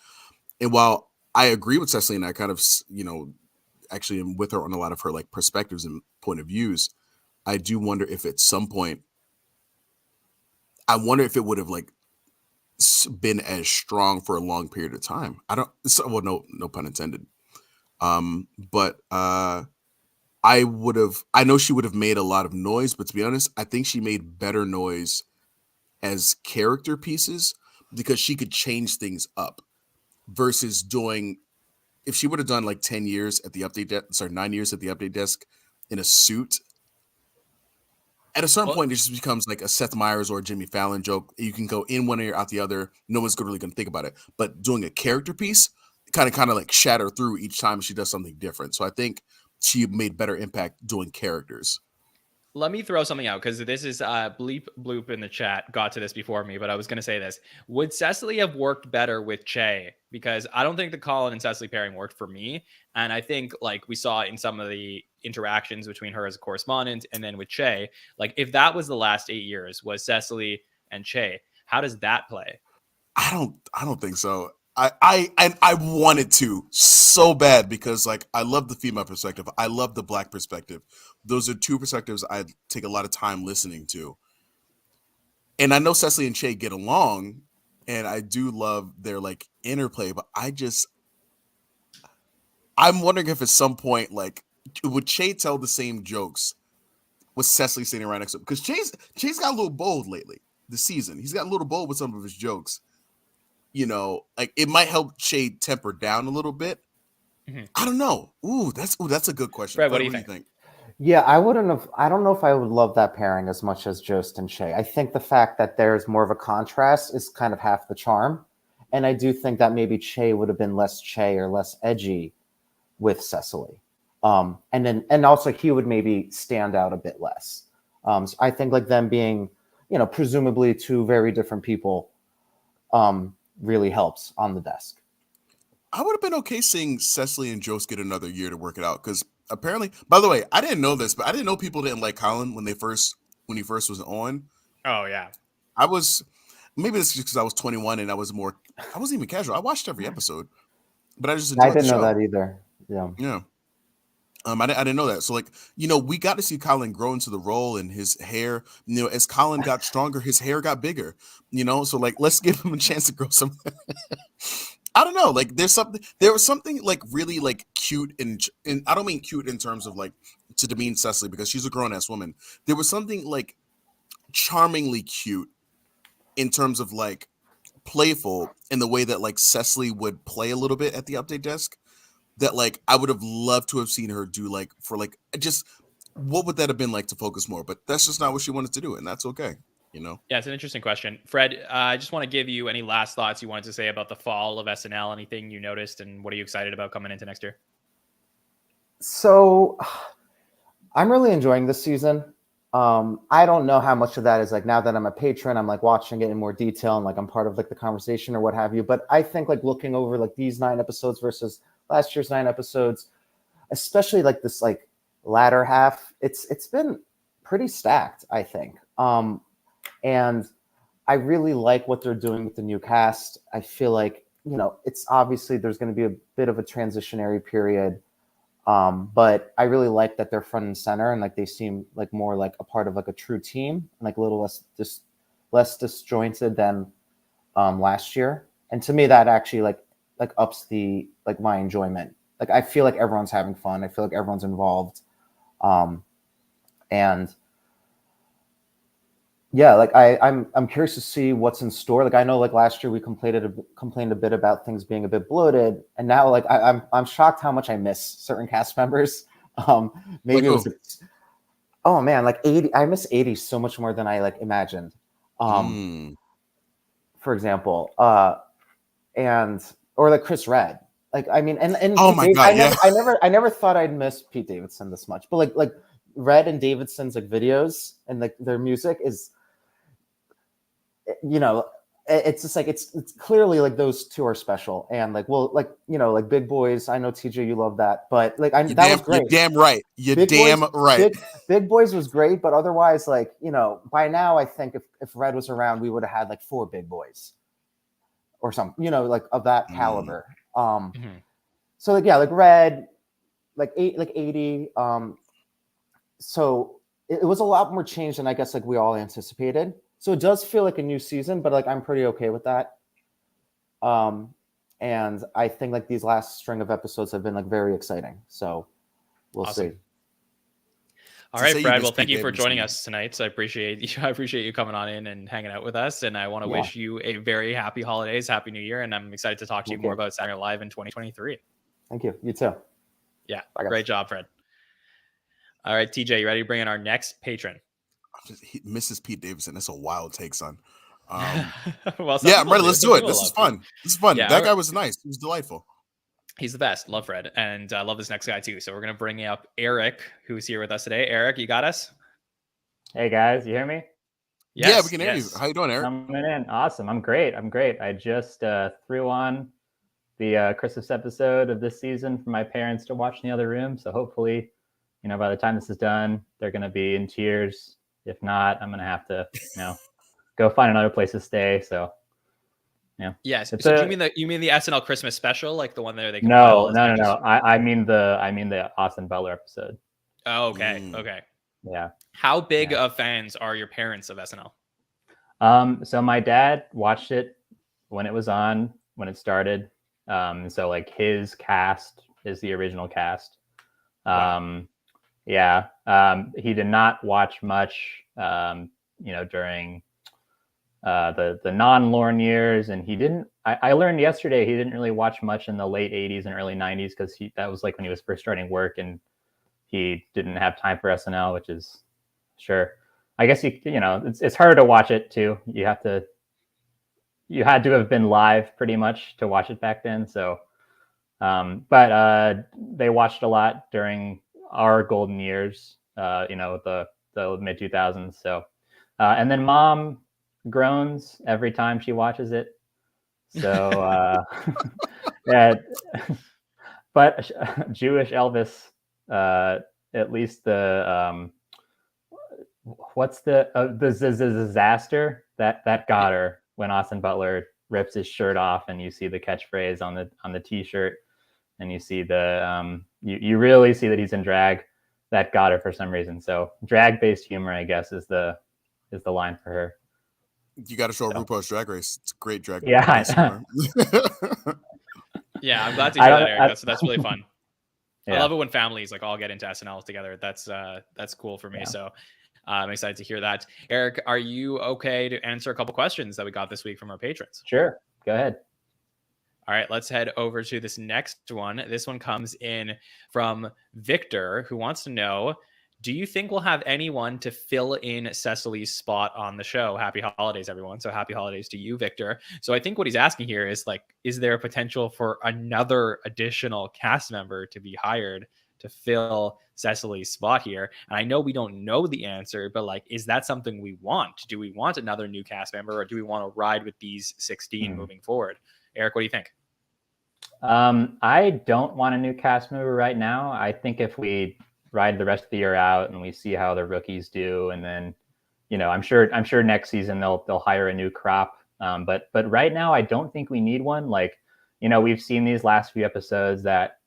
And while I agree with Cecily and I kind of, actually am with her on a lot of her like perspectives and point of views, I do wonder if at some point, I wonder if it would have like been as strong for a long period of time. No pun intended. But I know she would have made a lot of noise, but to be honest, I think she made better noise as character pieces because she could change things up versus doing, if she would have done like 10 years at the update desk, 9 years at the update desk in a suit, at a certain point, it just becomes like a Seth Meyers or a Jimmy Fallon joke. You can go in one ear, out the other. No one's really going to think about it. But doing a character piece kind of like shatter through each time she does something different. So I think she made better impact doing characters. Let me throw something out because this is Bleep Bloop in the chat got to this before me, but I was going to say this. Would Cecily have worked better with Che? Because I don't think the Colin and Cecily pairing worked for me. And I think like we saw in some of the interactions between her as a correspondent and then with Che, like if that was the last 8 years was Cecily and Che, how does that play? I don't think so. I wanted to so bad because like I love the female perspective. I love the Black perspective. Those are two perspectives I take a lot of time listening to. And I know Cecily and Che get along and I do love their like interplay, but I'm wondering if at some point, like, would Che tell the same jokes with Cecily sitting right next to him? Because Che's got a little bold lately this season. He's got a little bold with some of his jokes. Like it might help Che temper down a little bit. Mm-hmm. I don't know. That's a good question. Fred, what do you think? Yeah, I don't know if I would love that pairing as much as Jost and Che. I think the fact that there's more of a contrast is kind of half the charm. And I do think that maybe Che would have been less Che or less edgy with Cecily. And also he would maybe stand out a bit less. So I think like them being, presumably two very different people, really helps on the desk. I would have been okay seeing Cecily and Jost get another year to work it out because apparently, by the way, I didn't know this, but I didn't know people didn't like Colin when he first was on. Oh yeah, maybe it's just because I was 21 and I wasn't even casual. I watched every episode, but I just I didn't know that either. Yeah. I didn't know that. So like, we got to see Colin grow into the role and his hair, as Colin got stronger, his hair got bigger, so like, let's give him a chance to grow some. I don't know. Like there was something like really like cute and I don't mean cute in terms of like to demean Cecily because she's a grown ass woman. There was something like charmingly cute in terms of like playful in the way that like Cecily would play a little bit at the update desk. That like I would have loved to have seen her do like for like just what would that have been like to focus more? But that's just not what she wanted to do, and that's okay. Yeah, it's an interesting question. Fred, I just want to give you any last thoughts you wanted to say about the fall of SNL, anything you noticed, and what are you excited about coming into next year? So I'm really enjoying this season. I don't know how much of that is like now that I'm a patron, I'm like watching it in more detail and like I'm part of like the conversation or what have you. But I think like looking over like these 9 episodes versus last year's 9 episodes, especially like this like latter half, it's been pretty stacked, I think. And I really like what they're doing with the new cast. I feel like, you know, it's obviously there's going to be a bit of a transitionary period. But I really like that they're front and center and like they seem like more like a part of like a true team and like a little less disjointed than last year. And to me, that actually like ups the like my enjoyment. Like I feel like everyone's having fun. I feel like everyone's involved. And yeah, like I'm curious to see what's in store. Like I know like last year we complained a bit about things being a bit bloated, and now like I'm shocked how much I miss certain cast members. Maybe it was oh man, like 80. I miss 80 so much more than I like imagined. For example, and or like Chris Redd. Like I mean, and oh my god, I never thought I'd miss Pete Davidson this much, but like Redd and Davidson's like videos and like their music is, you know, it's just like it's clearly like those two are special. And like, well, like, you know, like Big Boys, I know TJ, you love that, but like that was great. You're damn right. Big Boys was great, but otherwise, like, you know, by now I think if Redd was around, we would have had like 4 Big Boys or something, you know, like of that caliber. So like yeah, like Redd, like 80. So it was a lot more change than I guess like we all anticipated. So it does feel like a new season, but like I'm pretty okay with that. And I think like these last string of episodes have been like very exciting. So we'll see. All right, Fred. Well, thank you for joining us tonight. So I appreciate you coming on in and hanging out with us. And I want to wish you a very happy holidays, happy New Year, and I'm excited to talk to you more about Saturday Night Live in 2023. Thank you. You too. Yeah, great job, Fred. All right, TJ, you ready to bring in our next patron? Mrs. Pete Davidson. That's a wild take, son. Well, yeah, I'm ready. Let's do it. This is fun. Yeah, that guy was nice. He was delightful. He's the best. Love Fred. And I love this next guy too. So we're going to bring up Eric, who's here with us today. Eric, you got us? Hey guys, you hear me? Yes, yeah, we can hear you. How you doing, Eric? Coming in. Awesome. I'm great. I just threw on the Christmas episode of this season for my parents to watch in the other room. So hopefully, you know, by the time this is done, they're going to be in tears. If not, I'm going to have to, you know, go find another place to stay. So, yeah. Yes. So you mean the SNL Christmas special, like the one there? No. I mean the Austin Butler episode. Oh, okay. Okay. Yeah. How big of fans are your parents of SNL? So my dad watched it when it was on, when it started. So like his cast is the original cast. Wow. Yeah. He did not watch much, you know, during the non-Lorne years, and he didn't. I learned yesterday he didn't really watch much in the late 80s and early 90s because that was like when he was first starting work, and he didn't have time for SNL, which is sure. I guess you know it's harder to watch it too. You had to have been live pretty much to watch it back then. So, but they watched a lot during our golden years, you know, the mid 2000s. So, and then mom groans every time she watches it. So, yeah, but Jewish Elvis, at least the, what's the disaster that got her when Austin Butler rips his shirt off and you see the catchphrase on the t-shirt and you see the, you really see that he's in drag. That got her for some reason. So drag-based humor, I guess, is the line for her. You got to show RuPaul's Drag Race. It's great drag. Yeah. Yeah, I'm glad to hear that, Eric. That's really fun. Yeah. I love it when families like all get into SNL together. That's cool for me. Yeah. So I'm excited to hear that. Eric, are you okay to answer a couple questions that we got this week from our patrons? Sure. Go ahead. All right, let's head over to this next one. This one comes in from Victor, who wants to know, do you think we'll have anyone to fill in Cecily's spot on the show? Happy holidays, everyone. So happy holidays to you, Victor. So I think what he's asking here is like, is there a potential for another additional cast member to be hired to fill Cecily's spot here. And I know we don't know the answer, but like, is that something we want? Do we want another new cast member, or do we want to ride with these 16 moving forward? Eric, what do you think? I don't want a new cast member right now. I think if we ride the rest of the year out and we see how the rookies do, and then, you know, I'm sure next season they'll hire a new crop. But right now I don't think we need one. Like, you know, we've seen these last few episodes that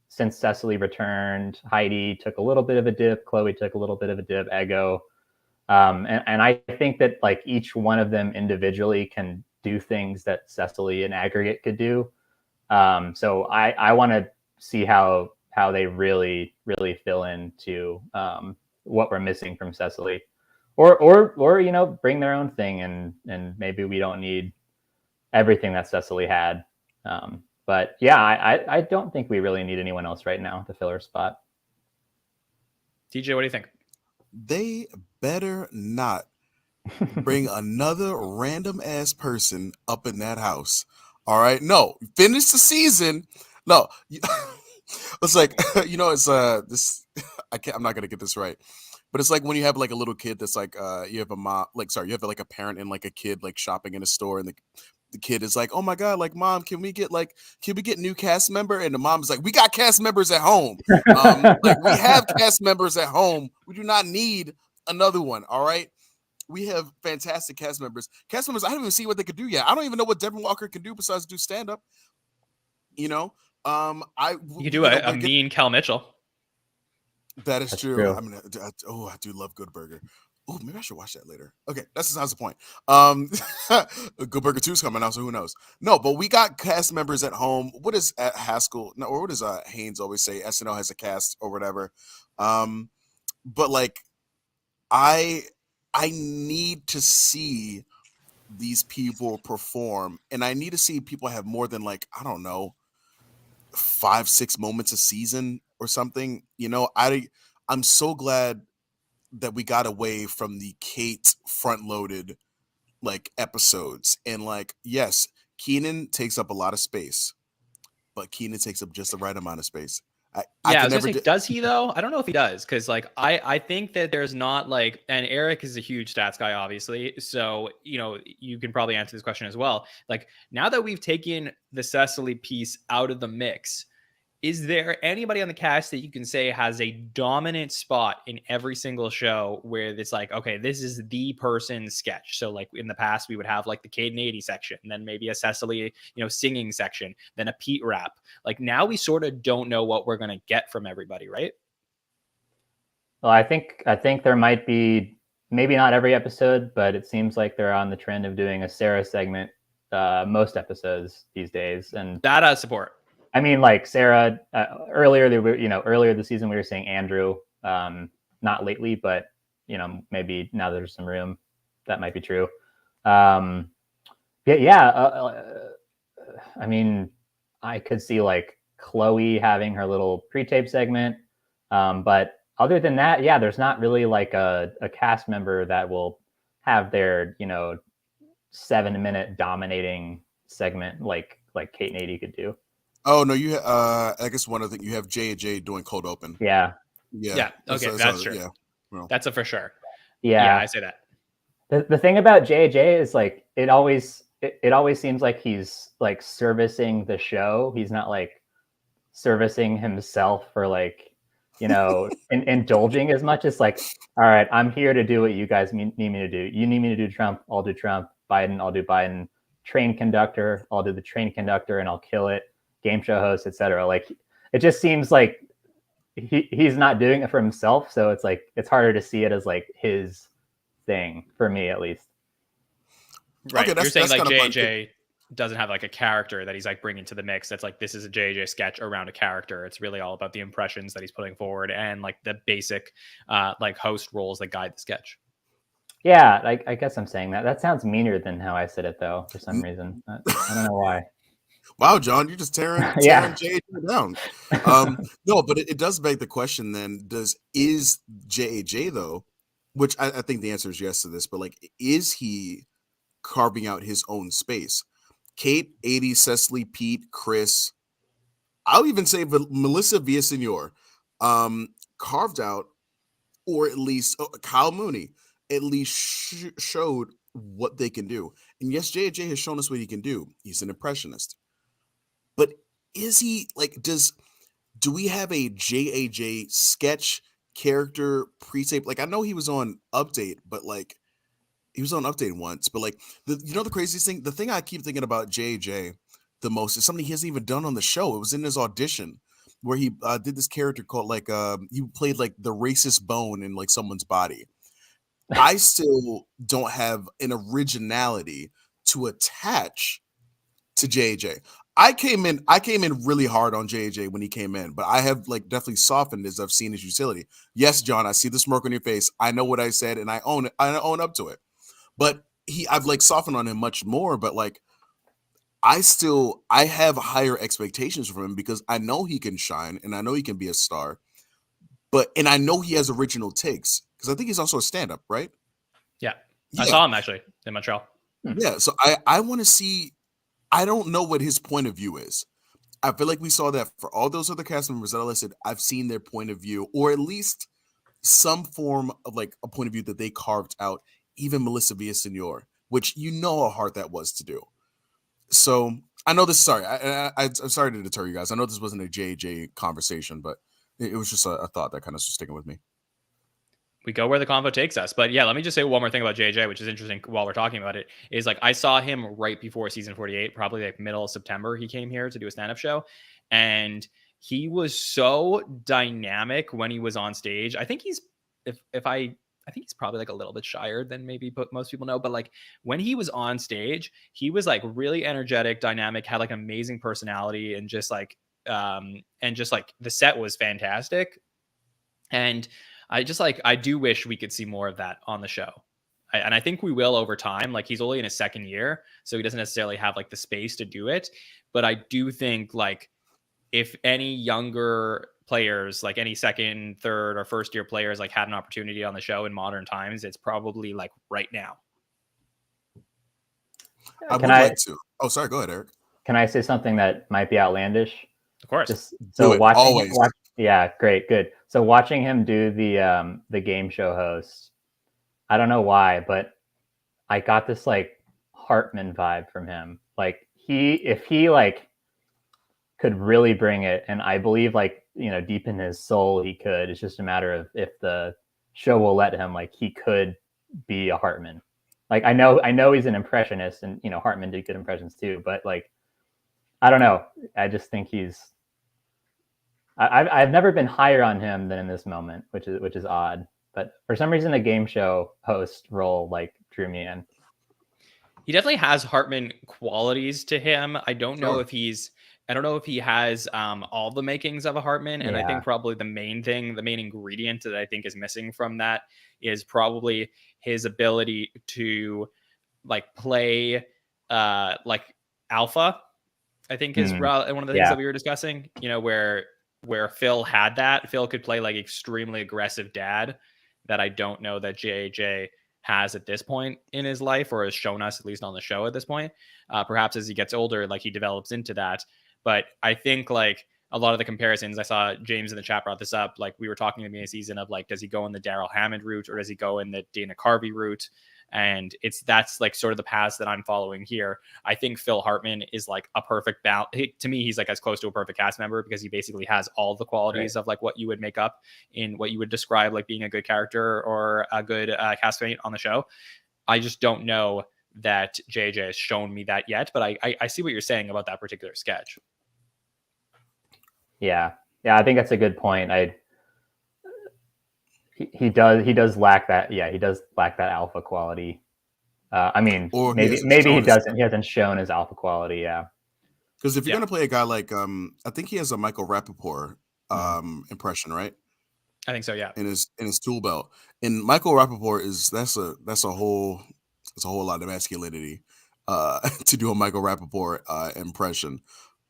since Cecily returned, Heidi took a little bit of a dip, Chloe took a little bit of a dip, Ego. And I think that like each one of them individually can do things that Cecily in aggregate could do. So I want to see how they really fill into what we're missing from Cecily, or you know, bring their own thing, and maybe we don't need everything that Cecily had. But yeah, I don't think we really need anyone else right now to fill her spot. TJ, what do you think? They better not bring another random ass person up in that house. All right, no, finish the season. No, it's like, you know, it's this. I'm not gonna get this right, but it's like when you have like a little kid that's like, you have a mom, like, sorry, you have like a parent and like a kid like shopping in a store, and the kid is like, oh my god, like, mom, can we get new cast member? And the mom's like, we got cast members at home. Like, we have cast members at home. We do not need another one. All right. We have fantastic cast members. Cast members, I haven't even seen what they could do yet. I don't even know what Devin Walker can do besides do stand up. You know, You could do a mean Kel Mitchell. That is That's true. true. I mean, I do love Good Burger. Oh, maybe I should watch that later. Okay, that's besides the point. Good Burger 2 is coming out, so who knows? No, but we got cast members at home. What does Haskell? No, or what does Haynes always say? SNL has a cast or whatever. But like, I need to see these people perform, and I need to see people have more than like, I don't know, 5-6 moments a season or something. You know, I'm so glad that we got away from the Kate front-loaded like episodes, and like, yes, Keenan takes up a lot of space, but Keenan takes up just the right amount of space. I was gonna say, does he though? I don't know if he does, because like I think that there's not like, and Eric is a huge stats guy, obviously. So, you know, you can probably answer this question as well. Like, now that we've taken the Cecily piece out of the mix, is there anybody on the cast that you can say has a dominant spot in every single show where it's like, okay, this is the person's sketch? So like in the past, we would have like the Kate and 80 section, and then maybe a Cecily, you know, singing section, then a Pete rap. Like, now we sort of don't know what we're going to get from everybody, right? Well, I think there might be, maybe not every episode, but it seems like they're on the trend of doing a Sarah segment most episodes these days, and that I support. I mean, like Sarah, earlier this season we were saying Andrew, not lately, but you know, maybe now there's some room. That might be true. I mean, I could see like Chloe having her little pre-tape segment, but other than that, yeah, there's not really like a cast member that will have their, you know, 7-minute dominating segment like Kate and 80 could do. Oh no, you. I guess one other thing, you have J doing cold open. Yeah. Okay, that's true. Yeah, well, that's a for sure. Yeah, I say that. The thing about JJ is like it always seems like he's like servicing the show. He's not like servicing himself for like, you know, indulging as much as like, all right, I'm here to do what you guys need me to do. You need me to do Trump, I'll do Trump. Biden, I'll do Biden. Train conductor, I'll do the train conductor and I'll kill it. Game show host, etc. Like, it just seems like he's not doing it for himself, so it's like it's harder to see it as like his thing, for me at least. Right. Okay, you're saying like JJ doesn't have like a character that he's like bringing to the mix. That's like, this is a JJ sketch around a character. It's really all about the impressions that he's putting forward and like the basic like host roles that guide the sketch. Yeah, I guess I'm saying that. That sounds meaner than how I said it though, for some reason. I don't know why. Wow, John, you're just tearing JJ down. No, but it does beg the question then, is JJ though, which I think the answer is yes to this, but like, is he carving out his own space? Kate, 80, Cecily, Pete, Chris, I'll even say Melissa Villasenor. carved out, or at least Kyle Mooney at least showed what they can do. And yes, J.J. has shown us what he can do. He's an impressionist. But is he like, do we have a J.A.J. sketch character pre-tape? Like, I know he was on Update, but like, he was on Update once, but like, the craziest thing, the thing I keep thinking about J.J. the most is something he hasn't even done on the show. It was in his audition where he did this character called like, he played like the racist bone in like someone's body. I still don't have an originality to attach to JJ. I came in really hard on JJ when he came in, but I have like definitely softened as I've seen his utility. Yes, John, I see the smirk on your face. I know what I said and I own it. I own up to it. But I've like softened on him much more, but like I have higher expectations from him because I know he can shine and I know he can be a star. And I know he has original takes because I think he's also a stand-up, right? Yeah. I saw him actually in Montreal. Yeah, so I want to see. I don't know what his point of view is. I feel like we saw that for all those other cast members that I listed. I've seen their point of view, or at least some form of like a point of view that they carved out. Even Melissa Villaseñor, which you know how hard that was to do. So I know this. Sorry, I'm sorry to deter you guys. I know this wasn't a JJ conversation, but it was just a thought that kind of was sticking with me. We go where the convo takes us. But yeah, let me just say one more thing about JJ, which is interesting while we're talking about it, is like I saw him right before season 48, probably like middle of September. He came here to do a stand-up show. And he was so dynamic when he was on stage. I think he's I think he's probably like a little bit shyer than maybe most people know. But like when he was on stage, he was like really energetic, dynamic, had like an amazing personality, and just like the set was fantastic. And I do wish we could see more of that on the show. And I think we will over time. Like he's only in his second year, so he doesn't necessarily have like the space to do it. But I do think like if any younger players, like any second, third, or first year players, like had an opportunity on the show in modern times, it's probably like right now. I would like to. Oh, sorry. Go ahead, Eric. Can I say something that might be outlandish? Of course. Yeah, great, good. So watching him do the game show host, I don't know why, but I got this like Hartman vibe from him. Like if he like could really bring it, and I believe like, you know, deep in his soul he could. It's just a matter of if the show will let him. Like he could be a Hartman. Like I know he's an impressionist, and you know Hartman did good impressions too. But like I don't know. I just think I've never been higher on him than in this moment, which is odd. But for some reason, the game show host role like drew me in. He definitely has Hartman qualities to him. I don't know if he has all the makings of a Hartman. And I think probably the main ingredient that I think is missing from that is probably his ability to like play like alpha, I think is one of the things that we were discussing, you know, where Phil had that. Phil could play like extremely aggressive dad that I don't know that JJ has at this point in his life, or has shown us at least on the show at this point. Perhaps as he gets older, like he develops into that. But I think like a lot of the comparisons, I saw James in the chat brought this up. Like we were talking at the beginning of the season of like, does he go in the Daryl Hammond route or does he go in the Dana Carvey route? And that's like sort of the paths that I'm following here. I think Phil Hartman is like a perfect balance. To me, he's like as close to a perfect cast member because he basically has all the qualities of like what you would make up in what you would describe like being a good character or a good castmate on the show. I just don't know that JJ has shown me that yet, but I see what you're saying about that particular sketch. Yeah, I think that's a good point. He does lack that. Yeah, he does lack that alpha quality. I mean, maybe he doesn't. He hasn't shown his alpha quality. Yeah. Because if you're gonna play a guy like I think he has a Michael Rappaport impression, right? I think so. Yeah. In his tool belt, and Michael Rappaport that's a whole lot of masculinity to do a Michael Rappaport impression.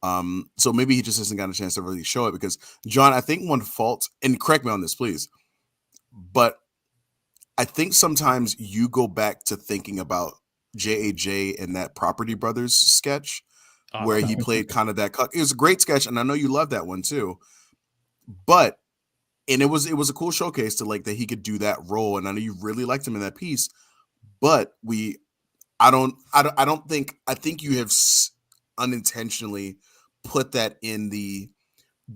So maybe he just hasn't gotten a chance to really show it because John, I think one fault, and correct me on this, please, but I think sometimes you go back to thinking about J.A.J. in that Property Brothers sketch where he played kind of that. It was a great sketch, and I know you love that one too. But and it was a cool showcase to like that he could do that role. And I know you really liked him in that piece, but I think you have unintentionally put that in the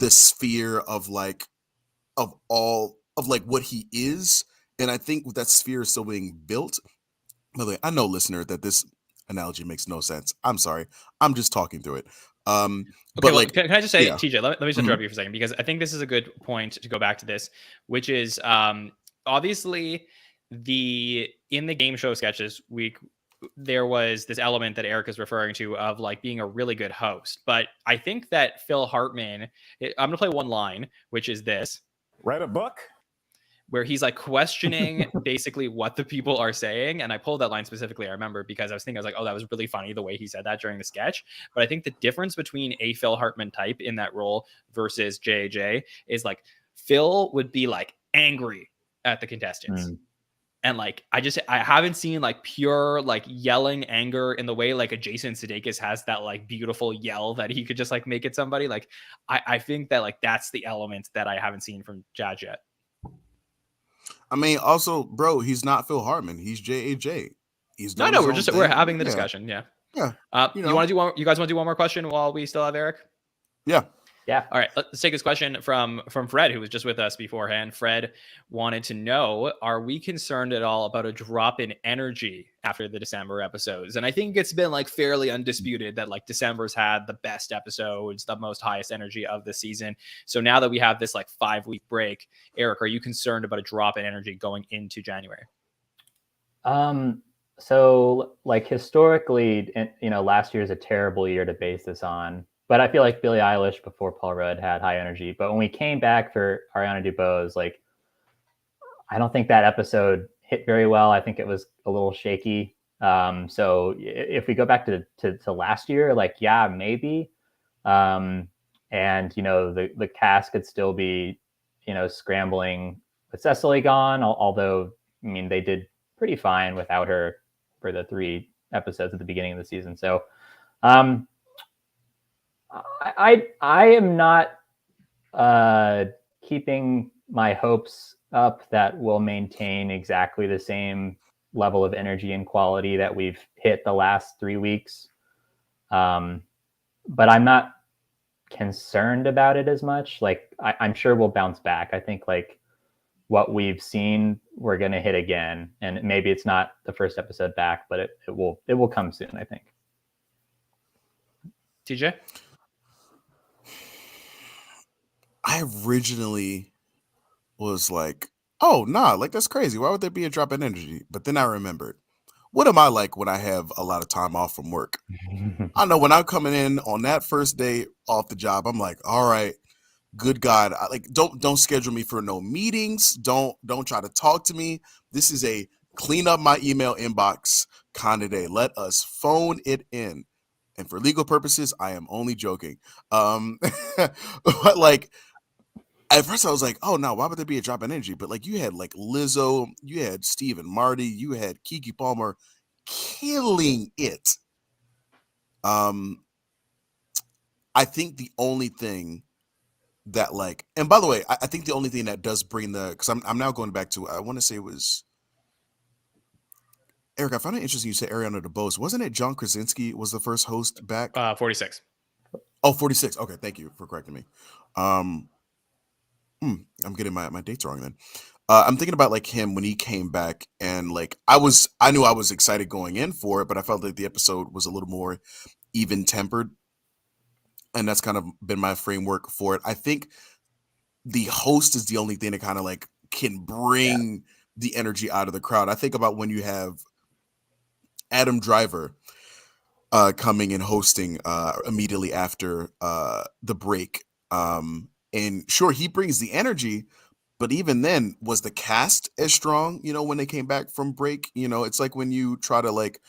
sphere of like of all of like what he is, and I think that sphere is still being built. By the way, I know, listener, that this analogy makes no sense. I'm sorry, I'm just talking through it. Okay, But well, like, can I just say, yeah, TJ, let me just interrupt you for a second, because I think this is a good point to go back to this, which is obviously in the game show sketches, there was this element that Eric is referring to of like being a really good host. But I think that Phil Hartman, I'm going to play one line, which is this. Write a book? Where he's like questioning basically what the people are saying. And I pulled that line specifically, I remember, because I was like, oh, that was really funny the way he said that during the sketch. But I think the difference between a Phil Hartman type in that role versus JJ is like Phil would be like angry at the contestants. And like, I haven't seen like pure like yelling anger in the way like a Jason Sudeikis has that like beautiful yell that he could just like make at somebody. Like, I think that like that's the element that I haven't seen from Jaj yet. I mean, also, bro, he's not Phil Hartman. He's JAJ. He's no, we're having the discussion. Yeah. Yeah. You guys want to do one more question while we still have Eric? Yeah. Yeah. All right. Let's take this question from Fred, who was just with us beforehand. Fred wanted to know, are we concerned at all about a drop in energy after the December episodes? And I think it's been like fairly undisputed that like December's had the best episodes, the most highest energy of the season. So now that we have this like 5-week break, Eric, are you concerned about a drop in energy going into January? So like historically, last year is a terrible year to base this on. But I feel like Billie Eilish before Paul Rudd had high energy. But when we came back for Ariana DeBose, like, I don't think that episode hit very well. I think it was a little shaky. So if we go back to last year, like, yeah, maybe. And, the cast could still be, scrambling with Cecily gone. Although, I mean, they did pretty fine without her for the 3 episodes at the beginning of the season. So, I am not keeping my hopes up that we'll maintain exactly the same level of energy and quality that we've hit the last 3 weeks. But I'm not concerned about it as much. Like, I'm sure we'll bounce back. I think like what we've seen, we're going to hit again. And maybe it's not the first episode back, but it will come soon, I think. TJ? I originally was like, oh, nah, like that's crazy. Why would there be a drop in energy? But then I remembered, what am I like when I have a lot of time off from work? I know when I'm coming in on that first day off the job, I'm like, all right, good God, don't schedule me for no meetings. Don't try to talk to me. This is a clean up my email inbox kind of day. Let us phone it in. And for legal purposes, I am only joking. But like, at first I was like, oh no, why would there be a drop in energy? But like, you had like Lizzo, you had Steve and Marty, you had Keke Palmer killing it. I think the only thing that like, and by the way, I think the only thing that does bring because I'm now going back to, I want to say it was Eric. I found it interesting you said Ariana DeBose. Wasn't it John Krasinski was the first host back? 46. Oh, 46. Okay, thank you for correcting me. I'm getting my dates wrong then. I'm thinking about like him when he came back, and like I knew I was excited going in for it, but I felt like the episode was a little more even tempered, and that's kind of been my framework for it. I think the host is the only thing that kind of like can bring the energy out of the crowd. I think about when you have Adam Driver coming and hosting immediately after the break. And sure, he brings the energy, but even then, was the cast as strong, when they came back from break? It's like when you try to like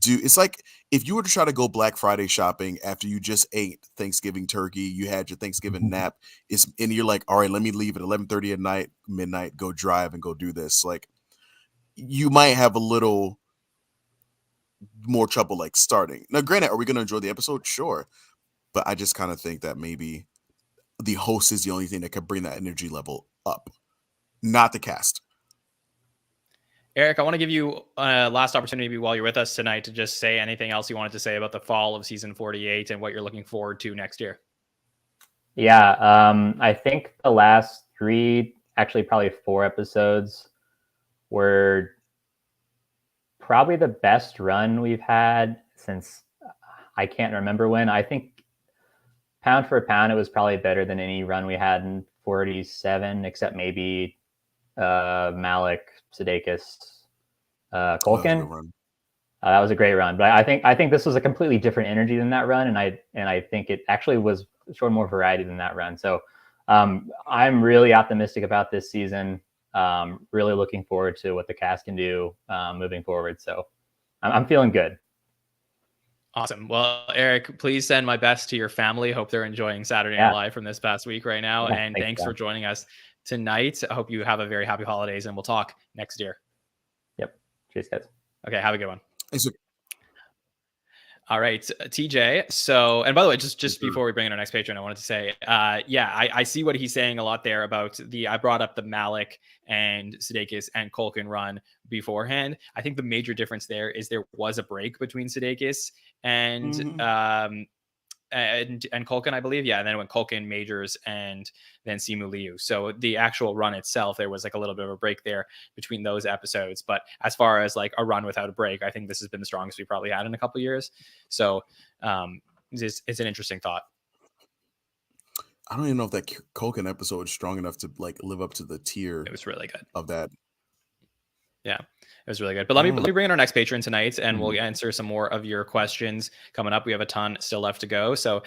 it's like if you were to try to go Black Friday shopping after you just ate Thanksgiving turkey, you had your Thanksgiving nap, and you're like, all right, let me leave at 11:30 at night, midnight, go drive and go do this. Like, you might have a little more trouble like starting. Now, granted, are we going to enjoy the episode? Sure. But I just kind of think that maybe the host is the only thing that could bring that energy level up, not the cast. Eric, I want to give you a last opportunity while you're with us tonight to just say anything else you wanted to say about the fall of season 48 and what you're looking forward to next year. Yeah, I think the last 3, actually probably 4 episodes were probably the best run we've had since I can't remember when. I think pound for pound, it was probably better than any run we had in 47, except maybe Malik, Sudeikis, Culkin. That was a great run, but I think this was a completely different energy than that run, and I think it actually showed more variety than that run. So I'm really optimistic about this season. Really looking forward to what the cast can do moving forward. So I'm feeling good. Awesome. Well, Eric, please send my best to your family. Hope they're enjoying Saturday Night Live from this past week right now. Yeah, and thanks for joining us tonight. I hope you have a very happy holidays, and we'll talk next year. Yep. Cheers, guys. Okay, have a good one. All right, TJ. So, and by the way, just before we bring in our next patron, I wanted to say, I see what he's saying a lot there about I brought up the Malik and Sudeikis and Culkin run beforehand. I think the major difference there is there was a break between Sudeikis and Culkin, I believe. Yeah. And then when Culkin, Majors, and then Simu Liu. So the actual run itself, there was like a little bit of a break there between those episodes. But as far as like a run without a break, I think this has been the strongest we probably had in a couple of years. So it's an interesting thought. I don't even know if that Culkin episode is strong enough to like live up to the tier. It was really good of that. Yeah, it was really good. But let me bring in our next patron tonight, and we'll answer some more of your questions coming up. We have a ton still left to go. So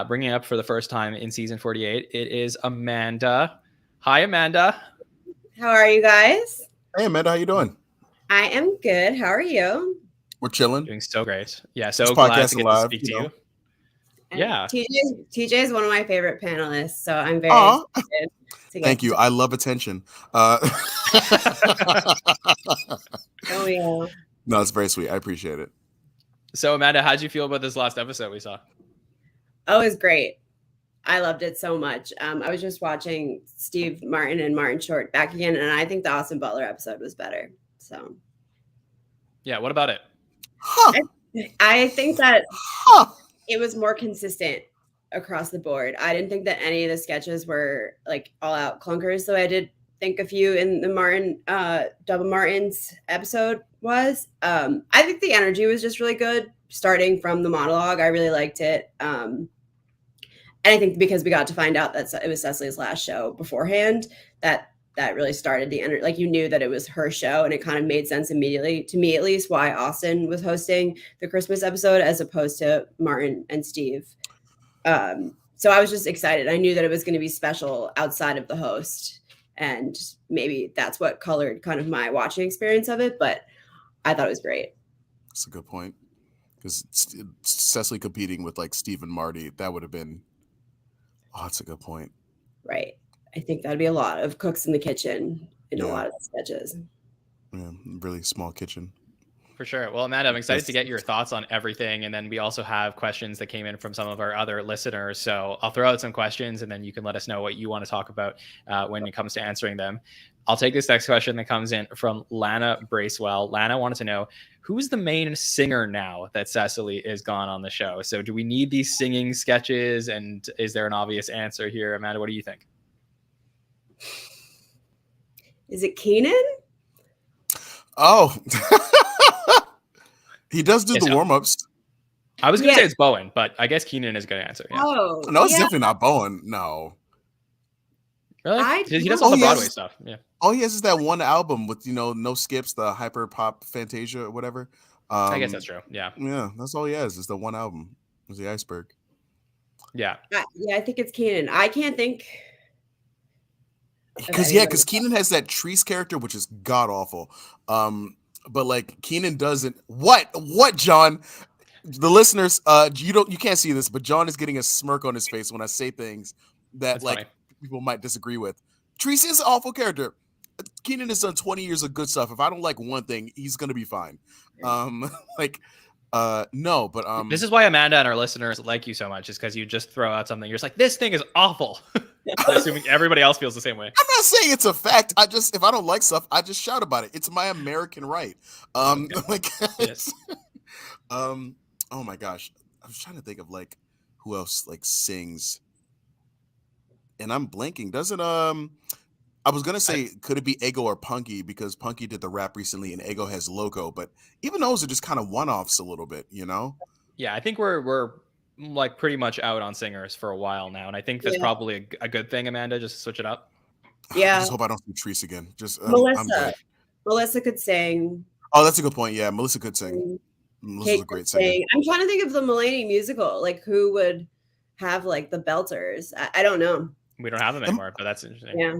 bringing up for the first time in season 48, it is Amanda. Hi, Amanda. How are you guys? Hey, Amanda, how you doing? I am good. How are you? We're chilling. Doing so great. Yeah, so glad to get to speak to you. And Yeah. TJ is one of my favorite panelists, so I'm very excited. Thank you. I love attention. Oh, yeah. No, it's very sweet. I appreciate it. So, Amanda, how'd you feel about this last episode we saw? Oh, it was great. I loved it so much. I was just watching Steve Martin and Martin Short back again, and I think the Austin Butler episode was better. So, yeah, what about it? I think that it was more consistent across the board. I didn't think that any of the sketches were like all out clunkers, though I did think a few in the Martin, Double Martin's episode was. I think the energy was just really good starting from the monologue. I really liked it. And I think because we got to find out that it was Cecily's last show beforehand, that really started the energy. Like, you knew that it was her show, and it kind of made sense immediately, to me at least, why Austin was hosting the Christmas episode as opposed to Martin and Steve. So I was just excited. I knew that it was going to be special outside of the host, and maybe that's what colored kind of my watching experience of it, but I thought it was great. That's a good point. Because Cecily competing with like Steve and Marty, that would have been, that's a good point. Right. I think that'd be a lot of cooks in the kitchen in a lot of the sketches. Yeah, really small kitchen. For sure. Well, Amanda, I'm excited to get your thoughts on everything. And then we also have questions that came in from some of our other listeners. So I'll throw out some questions, and then you can let us know what you want to talk about when it comes to answering them. I'll take this next question that comes in from Lana Bracewell. Lana wanted to know, who's the main singer now that Cecily is gone on the show? So do we need these singing sketches? And is there an obvious answer here? Amanda, what do you think? Is it Keenan? Oh, he does do the warm-ups. I was going to say it's Bowen, but I guess Keenan is a good answer. Yeah. Oh, no, it's definitely not Bowen. No. Really? He does all the Broadway stuff. Yeah. All he has is that one album with, no skips, the hyper pop Fantasia or whatever. I guess that's true. Yeah. Yeah, that's all he has is the one album. It's the Iceberg. Yeah. I think it's Keenan. I can't think. Because Keenan has that Treese character, which is god awful. But like Keenan doesn't. What, John? The listeners, you can't see this, but John is getting a smirk on his face when I say things that funny. People might disagree with. Treese is an awful character. Keenan has done 20 years of good stuff. If I don't like one thing, he's gonna be fine. No, but this is why Amanda and our listeners like you so much, is because you just throw out something. You're just like, this thing is awful. I'm assuming everybody else feels the same way. I'm not saying it's a fact. If I don't like stuff, I just shout about it. It's my American right. Like, Yes. oh my gosh, I was trying to think of like who else like sings, and I'm blanking. Doesn't I was gonna say, could it be Ego or Punky, because Punky did the rap recently and Ego has Loco, but even those are just kind of one-offs a little bit, you know? Yeah, I think we're like pretty much out on singers for a while now, and I think that's probably a good thing, Amanda. Just switch it up. I Yeah. just hope I don't see Treese again. Just I'm Melissa. good. Melissa could sing. Oh, that's a good point. Yeah, Melissa could sing. Melissa's Kate a great could singer. sing. I'm trying to think of the Mulaney musical. Like, who would have like the belters? I don't know. We don't have them anymore, but that's interesting. Yeah.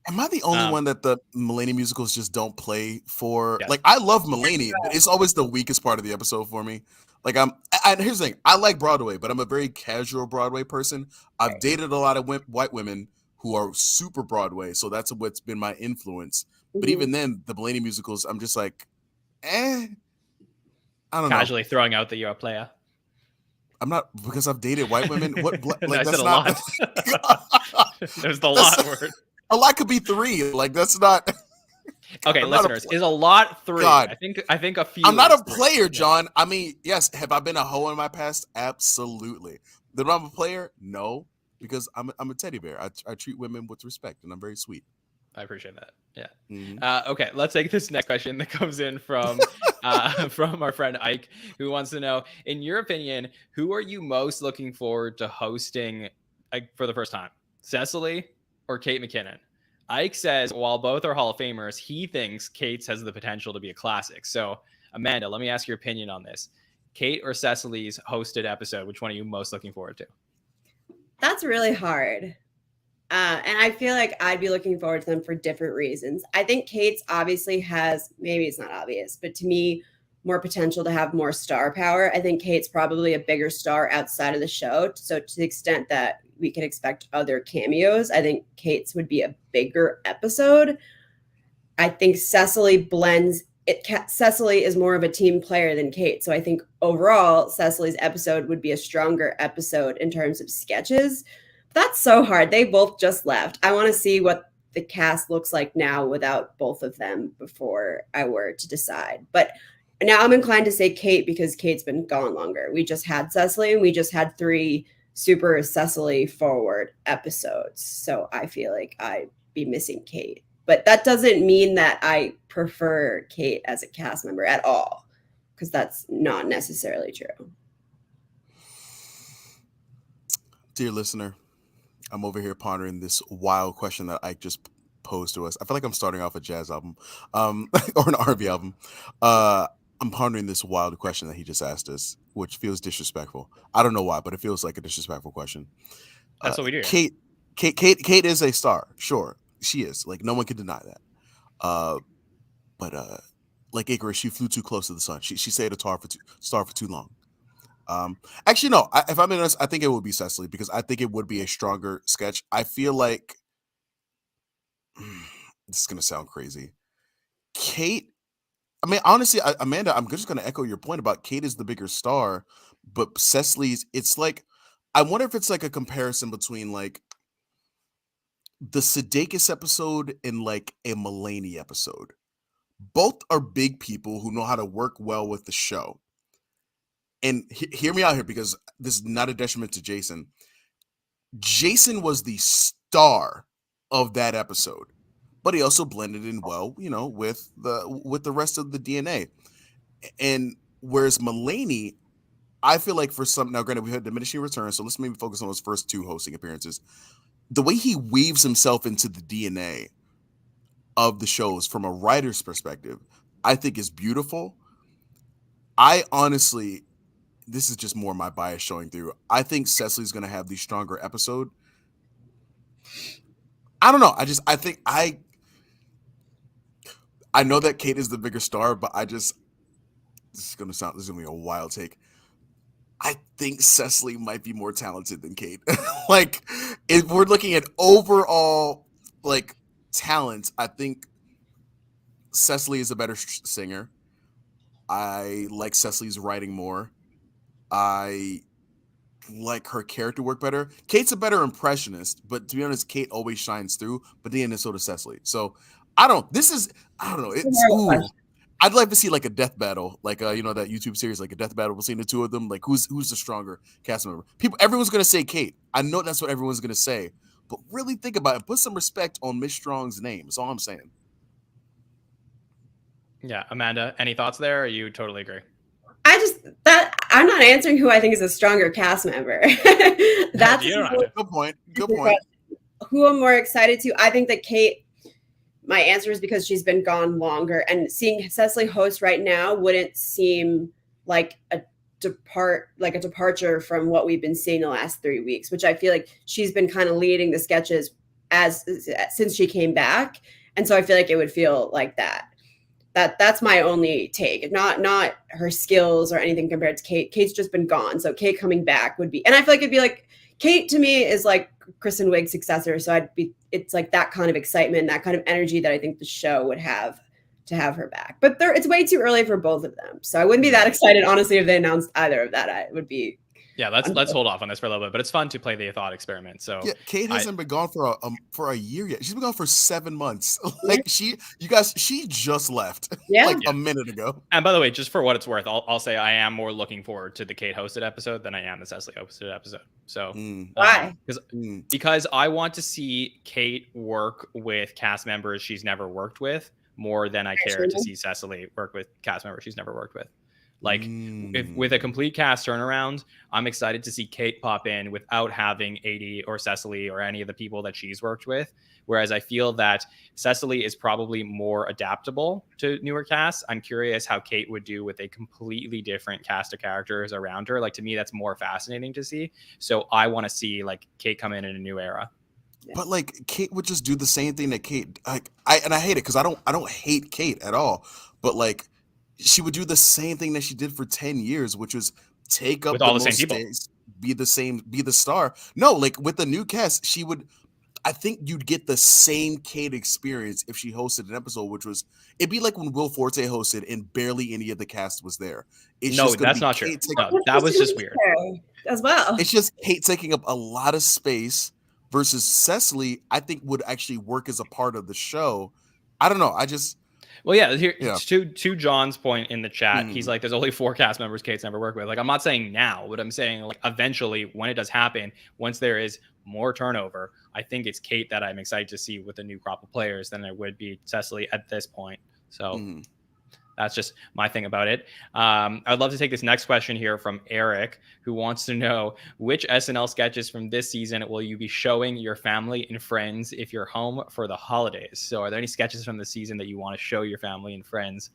Am I the only one that the Mulaney musicals just don't play for? Yes. Like, I love Mulaney, but it's always the weakest part of the episode for me. Like, here's the thing. I like Broadway, but I'm a very casual Broadway person. I've dated a lot of white women who are super Broadway, so that's what's been my influence. But even then, the Mulaney musicals, I'm just like, I don't know. Casually throwing out that you're a player. I'm not, because I've dated white women. What? Like, No, I that's said a not. lot. There's the lot word. A lot could be 3. Like, that's not. Okay, I'm not listeners, is a lot 3? God. I think a few. I'm not is a 3. player, John. I mean, yes. Have I been a hoe in my past? Absolutely. That I'm a player? No, because I'm a teddy bear. I treat women with respect, and I'm very sweet. I appreciate that. Yeah. Mhm. Okay, let's take this next question that comes in from from our friend Ike, who wants to know, in your opinion, who are you most looking forward to hosting for the first time, Cecily or Kate McKinnon? Ike says, while both are Hall of Famers, he thinks Kate's has the potential to be a classic. So, Amanda, let me ask your opinion on this. Kate or Cecily's hosted episode, which one are you most looking forward to? That's really hard. And I feel like I'd be looking forward to them for different reasons. I think Kate's obviously has, maybe it's not obvious, but to me, more potential to have more star power. I think Kate's probably a bigger star outside of the show. So to the extent that we can expect other cameos, I think Kate's would be a bigger episode. I think Cecily blends it. Cecily is more of a team player than Kate. So I think overall, Cecily's episode would be a stronger episode in terms of sketches. That's so hard. They both just left. I want to see what the cast looks like now without both of them before I were to decide. But now I'm inclined to say Kate because Kate's been gone longer. We just had Cecily and we just had 3 super Cecily forward episodes. So I feel like I'd be missing Kate. But that doesn't mean that I prefer Kate as a cast member at all, because that's not necessarily true. Dear listener, I'm over here pondering this wild question that Ike just posed to us. I feel like I'm starting off a jazz album, or an R&B album. I'm pondering this wild question that he just asked us, which feels disrespectful. I don't know why, but it feels like a disrespectful question. That's what we do. Kate is a star. Sure, she is. Like, no one can deny that. But like Icarus, she flew too close to the sun. She stayed a star for too long. Actually, no. If I'm being honest, I think it would be Cecily, because I think it would be a stronger sketch. I feel like this is gonna sound crazy. Kate, I mean, honestly, Amanda, I'm just gonna echo your point about Kate is the bigger star, but Cecily's. It's like, I wonder if it's like a comparison between like the Sudeikis episode and like a Mulaney episode. Both are big people who know how to work well with the show. And hear me out here, because this is not a detriment to Jason. Jason was the star of that episode, but he also blended in well, you know, with the rest of the DNA. And whereas Mulaney, I feel like for some, now granted we had diminishing returns, so let's maybe focus on those first 2 hosting appearances. The way he weaves himself into the DNA of the shows from a writer's perspective, I think is beautiful. I honestly, this is just more my bias showing through. I think Cecily's going to have the stronger episode. I don't know. I know that Kate is the bigger star, but this is going to be a wild take. I think Cecily might be more talented than Kate. Like, if we're looking at overall like talent, I think Cecily is a better singer. I like Cecily's writing more. I like her character work better. Kate's a better impressionist, but to be honest, Kate always shines through. But then so does Cecily. So I don't know. It's I'd like to see like a death battle, like that YouTube series, like a death battle between the two of them. Like who's the stronger cast member? Everyone's gonna say Kate. I know that's what everyone's gonna say, but really think about it. Put some respect on Miss Strong's name. That's all I'm saying. Yeah, Amanda, any thoughts there? Or you totally agree? I'm not answering who I think is a stronger cast member. That's good point. Good point. Who I'm more excited to? I think that Kate. My answer is because she's been gone longer, and seeing Cecily host right now wouldn't seem like a departure from what we've been seeing the last 3 weeks, which I feel like she's been kind of leading the sketches since she came back, and so I feel like it would feel like that. That's my only take. Not her skills or anything compared to Kate. Kate's just been gone, so Kate coming back would be, and I feel like it'd be like Kate to me is like Kristen Wiig's successor. So it's like that kind of excitement, that kind of energy that I think the show would have to have her back. But it's way too early for both of them. So I wouldn't be that excited, honestly, if they announced either of that. I would be. Yeah, let's hold off on this for a little bit, but it's fun to play the thought experiment. So yeah, Kate hasn't been gone for a year yet. She's been gone for 7 months. Like she just left a minute ago. And by the way, just for what it's worth, I'll say I am more looking forward to the Kate hosted episode than I am the Cecily hosted episode. So why? Because I want to see Kate work with cast members she's never worked with more than I care to see Cecily work with cast members she's never worked with. Like with a complete cast turnaround, I'm excited to see Kate pop in without having Adie or Cecily or any of the people that she's worked with. Whereas I feel that Cecily is probably more adaptable to newer casts. I'm curious how Kate would do with a completely different cast of characters around her. Like to me, that's more fascinating to see. So I want to see like Kate come in a new era. But like Kate would just do the same thing that Kate I hate it because I don't hate Kate at all. But like she would do the same thing that she did for 10 years, which was take up with all the same people, be the star. No, like with the new cast, I think you'd get the same Kate experience if she hosted an episode, it'd be like when Will Forte hosted and barely any of the cast was there. That's not true. No, that was just weird as well. It's just Kate taking up a lot of space versus Cecily, I think would actually work as a part of the show. I don't know. Well, yeah. To John's point in the chat, he's like, "There's only 4 cast members Kate's never worked with." Like, I'm not saying now, but I'm saying like eventually, when it does happen, once there is more turnover, I think it's Kate that I'm excited to see with a new crop of players than it would be Cecily at this point. So that's just my thing about it. I'd love to take this next question here from Eric, who wants to know which SNL sketches from this season will you be showing your family and friends if you're home for the holidays? So are there any sketches from the season that you want to show your family and friends?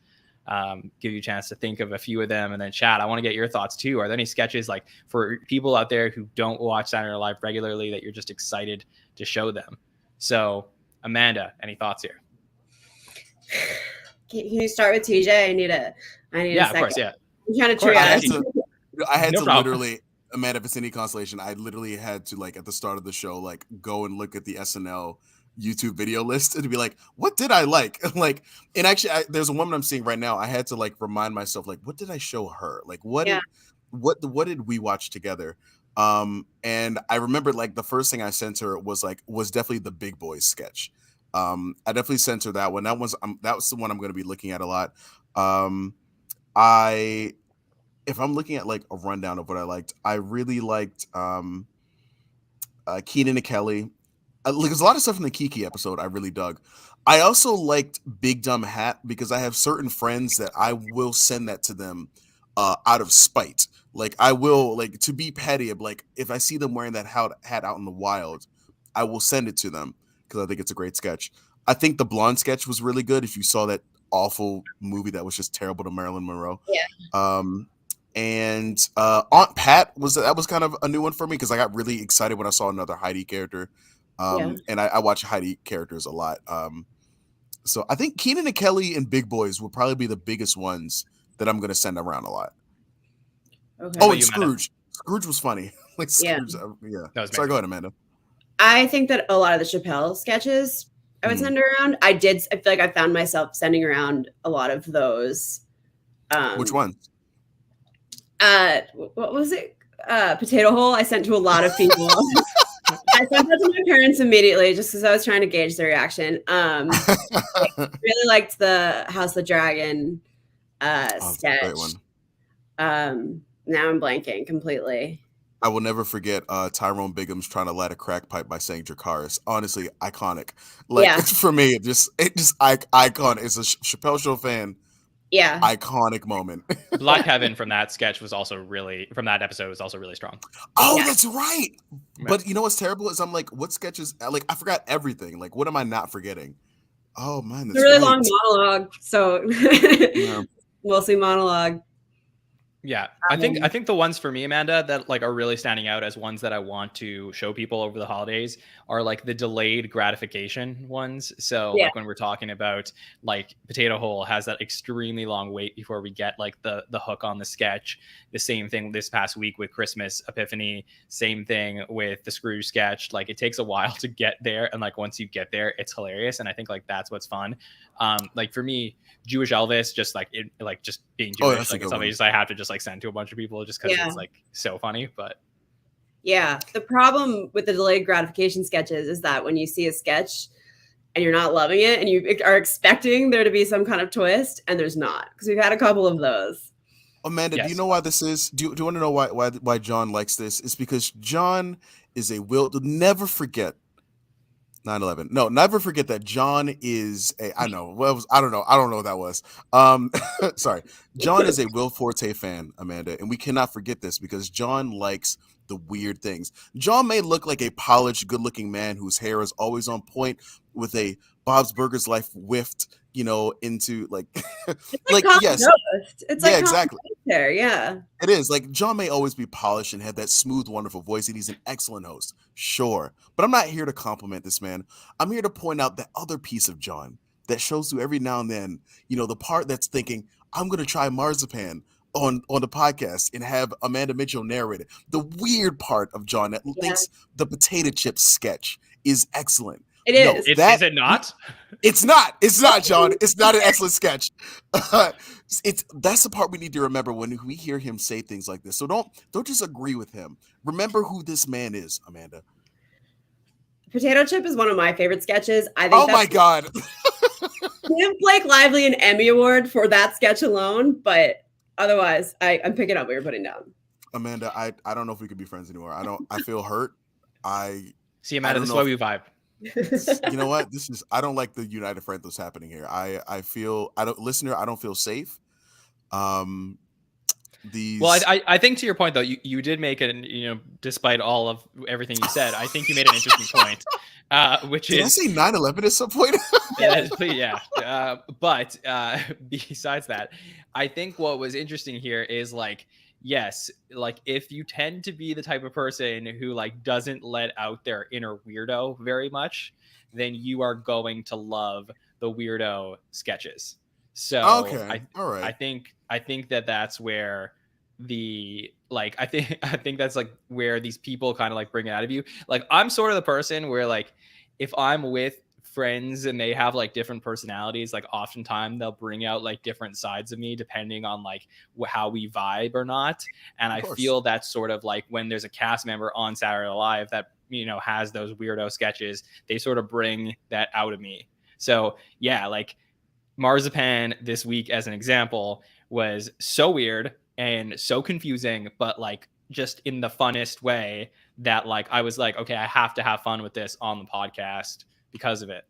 Give you a chance to think of a few of them, and then chat. I want to get your thoughts too. Are there any sketches like for people out there who don't watch Saturday Night Live regularly that you're just excited to show them? So Amanda, any thoughts here? Can you start with TJ? I need a of course, yeah. I'm trying to triage. I had to literally, Amanda, if it's any consolation, I literally had to like at the start of the show, like go and look at the SNL YouTube video list and to be like, what did I like? Like, and actually, there's a woman I'm seeing right now. I had to like remind myself, like, what did I show her? Like, what did we watch together? And I remember like the first thing I sent her was definitely the Big Boys sketch. I definitely sent her that one. That was the one I'm going to be looking at a lot. If I'm looking at like a rundown of what I liked, I really liked Keenan and Kelly. There's a lot of stuff in the Kiki episode I really dug. I also liked Big Dumb Hat because I have certain friends that I will send that to them out of spite. Like I will, like, to be petty, like if I see them wearing that hat out in the wild, I will send it to them because I think it's a great sketch. I think the blonde sketch was really good. If you saw that awful movie that was just terrible to Marilyn Monroe. Yeah. And Aunt Pat was kind of a new one for me because I got really excited when I saw another Heidi character. And I watch Heidi characters a lot. So I think Keenan and Kelly and Big Boys will probably be the biggest ones that I'm going to send around a lot. Okay. Oh, and Scrooge. Scrooge was funny. Like Scrooge, yeah. Sorry, go ahead, Amanda. I think that a lot of the Chappelle sketches I would send around. I feel like I found myself sending around a lot of those. Which one? What was it? potato hole I sent to a lot of people. I sent that to my parents immediately just because I was trying to gauge their reaction. Really liked the House of the Dragon sketch. Great one. Now I'm blanking completely. I will never forget Tyrone Biggums trying to light a crack pipe by saying Dracarys. Honestly, iconic. Like for me, it just iconic. It's a Chappelle Show fan. Yeah. Iconic moment. Black Heaven from that sketch was also from that episode was also really strong. Oh, that's right. But you know what's terrible is I'm like, what sketches? Like I forgot everything. Like what am I not forgetting? Oh man, that's a really right. long monologue. So mostly monologue. Yeah, I think the ones for me, Amanda, that like are really standing out as ones that I want to show people over the holidays are like the delayed gratification ones. So like when we're talking about like Potato Hole has that extremely long wait before we get like the hook on the sketch. The same thing this past week with Christmas Epiphany. Same thing with the Scrooge sketch. Like it takes a while to get there, and like once you get there, it's hilarious. And I think like that's what's fun. Like for me, Jewish Elvis, just like it, like just being Jewish, like it's something just I have to just like send to a bunch of people just because it's like so funny. But yeah, the problem with the delayed gratification sketches is that when you see a sketch and you're not loving it and you are expecting there to be some kind of twist, and there's not, because we've had a couple of those. Amanda, do you know why this is? Do you want to know why John likes this? It's because John is never forget 9/11. No, never forget that John is I don't know what that was. Sorry. John is a Will Forte fan, Amanda, and we cannot forget this because John likes the weird things. John may look like a polished, good-looking man whose hair is always on point with a Bob's Burgers Life whiffed, into like like yes. It's like exactly. There, yeah. It is. Like John may always be polished and have that smooth, wonderful voice, and he's an excellent host. Sure. But I'm not here to compliment this man. I'm here to point out that other piece of John that shows through every now and then, the part that's thinking, I'm going to try marzipan on the podcast and have Amanda Mitchell narrate it. The weird part of John that thinks the potato chip sketch is excellent. It is. Is it not? It's not. It's not, John. It's not an excellent sketch. That's the part we need to remember when we hear him say things like this. So don't just agree with him. Remember who this man is, Amanda. Potato Chip is one of my favorite sketches. I think. Oh my God! Give Blake Lively an Emmy Award for that sketch alone, but otherwise, I'm picking up what you're putting down. Amanda, I don't know if we could be friends anymore. I feel hurt. See, Amanda, this is why we vibe. You know what? I don't like the United Front that's happening here. I don't feel safe. Well, I think to your point though, you did make it, despite all of everything you said, I think you made an interesting point, which did is. Did I say 9/11 at some point? But besides that, I think what was interesting here is like, yes, like if you tend to be the type of person who like doesn't let out their inner weirdo very much, then you are going to love the weirdo sketches. So okay, all right. I think that's where I think that's like where these people kind of like bring it out of you. Like I'm sort of the person where like if I'm with friends and they have like different personalities, like oftentimes they'll bring out like different sides of me depending on like how we vibe or not. And I feel that's sort of like when there's a cast member on Saturday Night Live that has those weirdo sketches, they sort of bring that out of me. So yeah, like Marzipan this week as an example was so weird and so confusing, but like just in the funnest way that like I was like, okay, I have to have fun with this on the podcast because of it.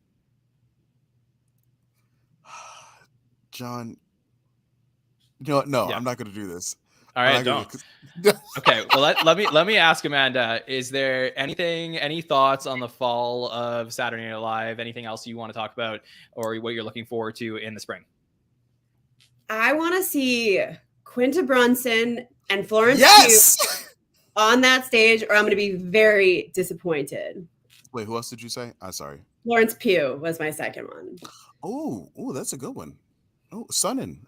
John, no, I'm not going to do this. All right, don't. Okay, well let me ask Amanda, is there any thoughts on the fall of Saturday Night Live? Anything else you want to talk about or what you're looking forward to in the spring? I want to see Quinta Brunson and Florence Pugh on that stage, or I'm going to be very disappointed. Wait, who else did you say? I'm sorry. Florence Pugh was my second one. Oh, that's a good one. Oh, Sonnen.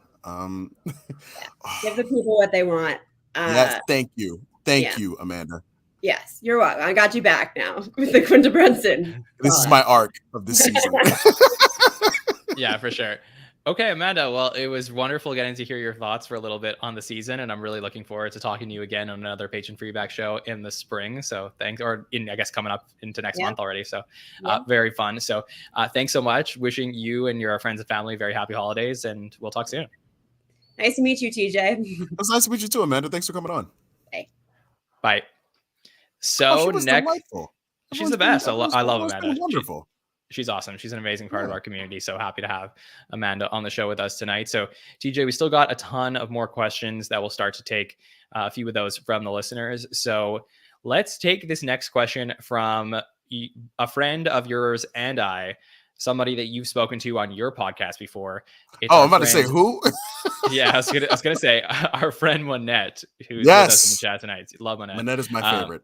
Give the people what they want. Yes, thank you. Thank you, Amanda. Yes, you're welcome. I got you back now with the Quinta Brunson. This is my arc of this season. Yeah, for sure. Okay, Amanda. Well, it was wonderful getting to hear your thoughts for a little bit on the season, and I'm really looking forward to talking to you again on another Patron Feedback show in the spring. So thanks, or I guess coming up into next Yeah. month already. So Yeah. very fun. So thanks so much. Wishing you and your friends and family very happy holidays, and we'll talk soon. Nice to meet you, TJ. It was nice to meet you too, Amanda. Thanks for coming on. Bye. Oh, So she was next, delightful. she's the Everyone's best. been- I love everyone's been Amanda. wonderful. She's awesome. She's an amazing part of Yeah. our community. So happy to have Amanda on the show with us tonight. So TJ, we still got a ton of more questions that we'll start to take a few of those from the listeners. So let's take this next question from a friend of yours and I, somebody that you've spoken to on your podcast before. It's Oh, our I'm about to say friend- who? Yeah, I was gonna say our friend Manette, who's with us in the chat tonight. Love Manette. Manette is my favorite.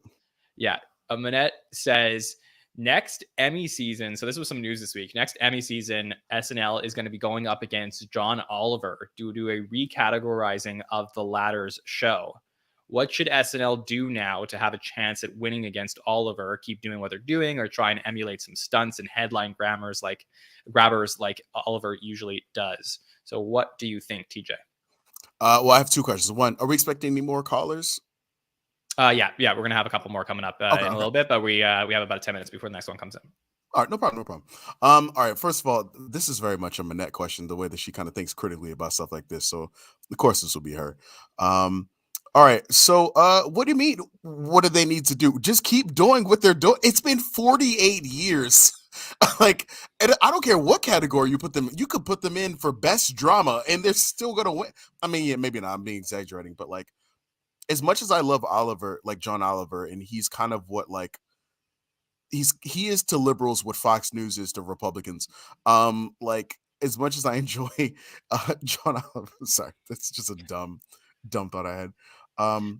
Yeah. Manette says next Emmy season. So this was some news this week. Next Emmy season, SNL is going to be going up against John Oliver due to a recategorizing of the latter's show. What should SNL do now to have a chance at winning against Oliver? Keep doing what they're doing, or try and emulate some stunts and headline grabbers like Oliver usually does. So what do you think, TJ? Well, I have two questions. One, are we expecting any more callers? Yeah, we're gonna have a couple more coming up in a little bit, but we have about 10 minutes before the next one comes in. All right, no problem. All right, first of all, this is very much a Manette question, the way that she kind of thinks critically about stuff like this. So, of course, this will be her. All right, so what do you mean? What do they need to do? Just keep doing what they're doing. It's been 48 years. Like, and I don't care what category you put them. You could put them in for best drama, and they're still gonna win. I mean, yeah, maybe not. I'm being exaggerating, but like, as much as I love Oliver, like John Oliver, and he's kind of what like he is to liberals what Fox News is to Republicans. Like as much as I enjoy John Oliver, sorry, that's just a dumb thought I had.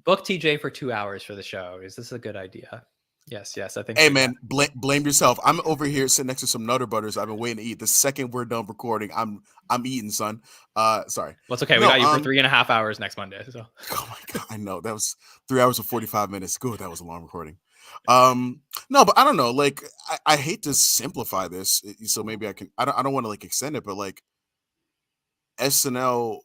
Book TJ for 2 hours for the show. Is this a good idea? Yes, I think. Hey man, blame yourself. I'm over here sitting next to some Nutter Butters. I've been waiting to eat. The second we're done recording, I'm eating, son. Sorry. Well, it's okay. We got you for 3.5 hours next Monday. So. Oh my god, I know that was 3 hours and 45 minutes. Good, that was a long recording. No, but I don't know. Like, I hate to simplify this, so maybe I can. I don't want to like extend it, but like SNL.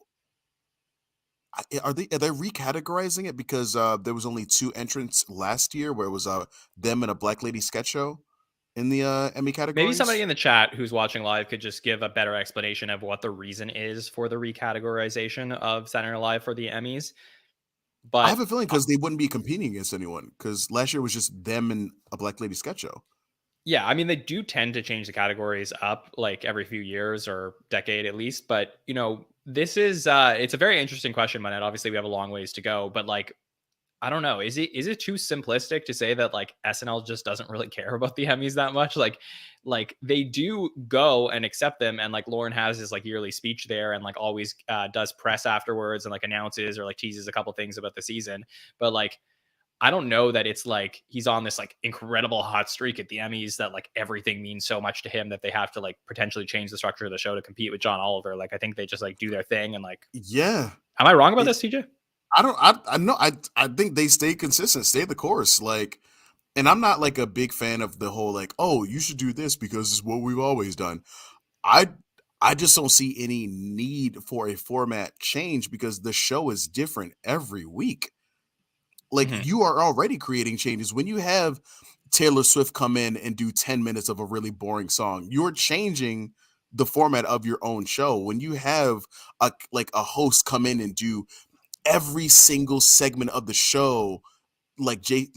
Are they recategorizing it because there was only 2 entrants last year where it was them and a black lady sketch show in the Emmy category? Maybe somebody in the chat who's watching live could just give a better explanation of what the reason is for the recategorization of Saturday Night Live for the Emmys. But I have a feeling because they wouldn't be competing against anyone because last year was just them and a black lady sketch show. Yeah, I mean, they do tend to change the categories up like every few years or decade at least. But, you know, this is it's a very interesting question, Manette. Obviously, we have a long ways to go, but like, I don't know. Is it too simplistic to say that like SNL just doesn't really care about the Emmys that much? Like they do go and accept them, and like Lauren has his like yearly speech there, and like always does press afterwards and like announces or like teases a couple things about the season. But like, I don't know that it's like he's on this like incredible hot streak at the Emmys that like everything means so much to him that they have to like potentially change the structure of the show to compete with John Oliver. Like I think they just like do their thing and like. Yeah. Am I wrong about this, TJ? I know. I think they stay consistent, stay the course. Like, and I'm not like a big fan of the whole like, oh, you should do this because it's what we've always done. I just don't see any need for a format change because the show is different every week. Like you are already creating changes when you have Taylor Swift come in and do 10 minutes of a really boring song. You're changing the format of your own show. When you have a host come in and do every single segment of the show, like Jason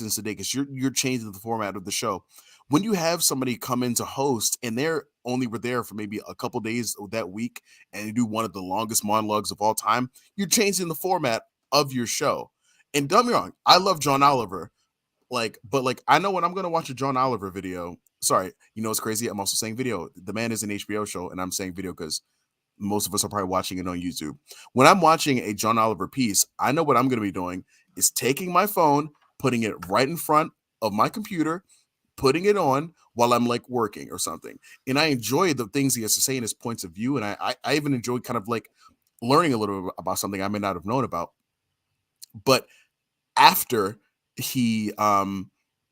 Sudeikis, you're changing the format of the show. When you have somebody come in to host and they're only were there for maybe a couple days that week and you do one of the longest monologues of all time, you're changing the format of your show. And don't get me wrong, I love John Oliver, but I know when I'm gonna watch a John Oliver video. Sorry, you know it's crazy. I'm also saying video. The man is an HBO show, and I'm saying video because most of us are probably watching it on YouTube. When I'm watching a John Oliver piece, I know what I'm going to be doing is taking my phone, putting it right in front of my computer, putting it on while I'm like working or something. And I enjoy the things he has to say in his points of view. And I even enjoy kind of like learning a little bit about something I may not have known about. But after he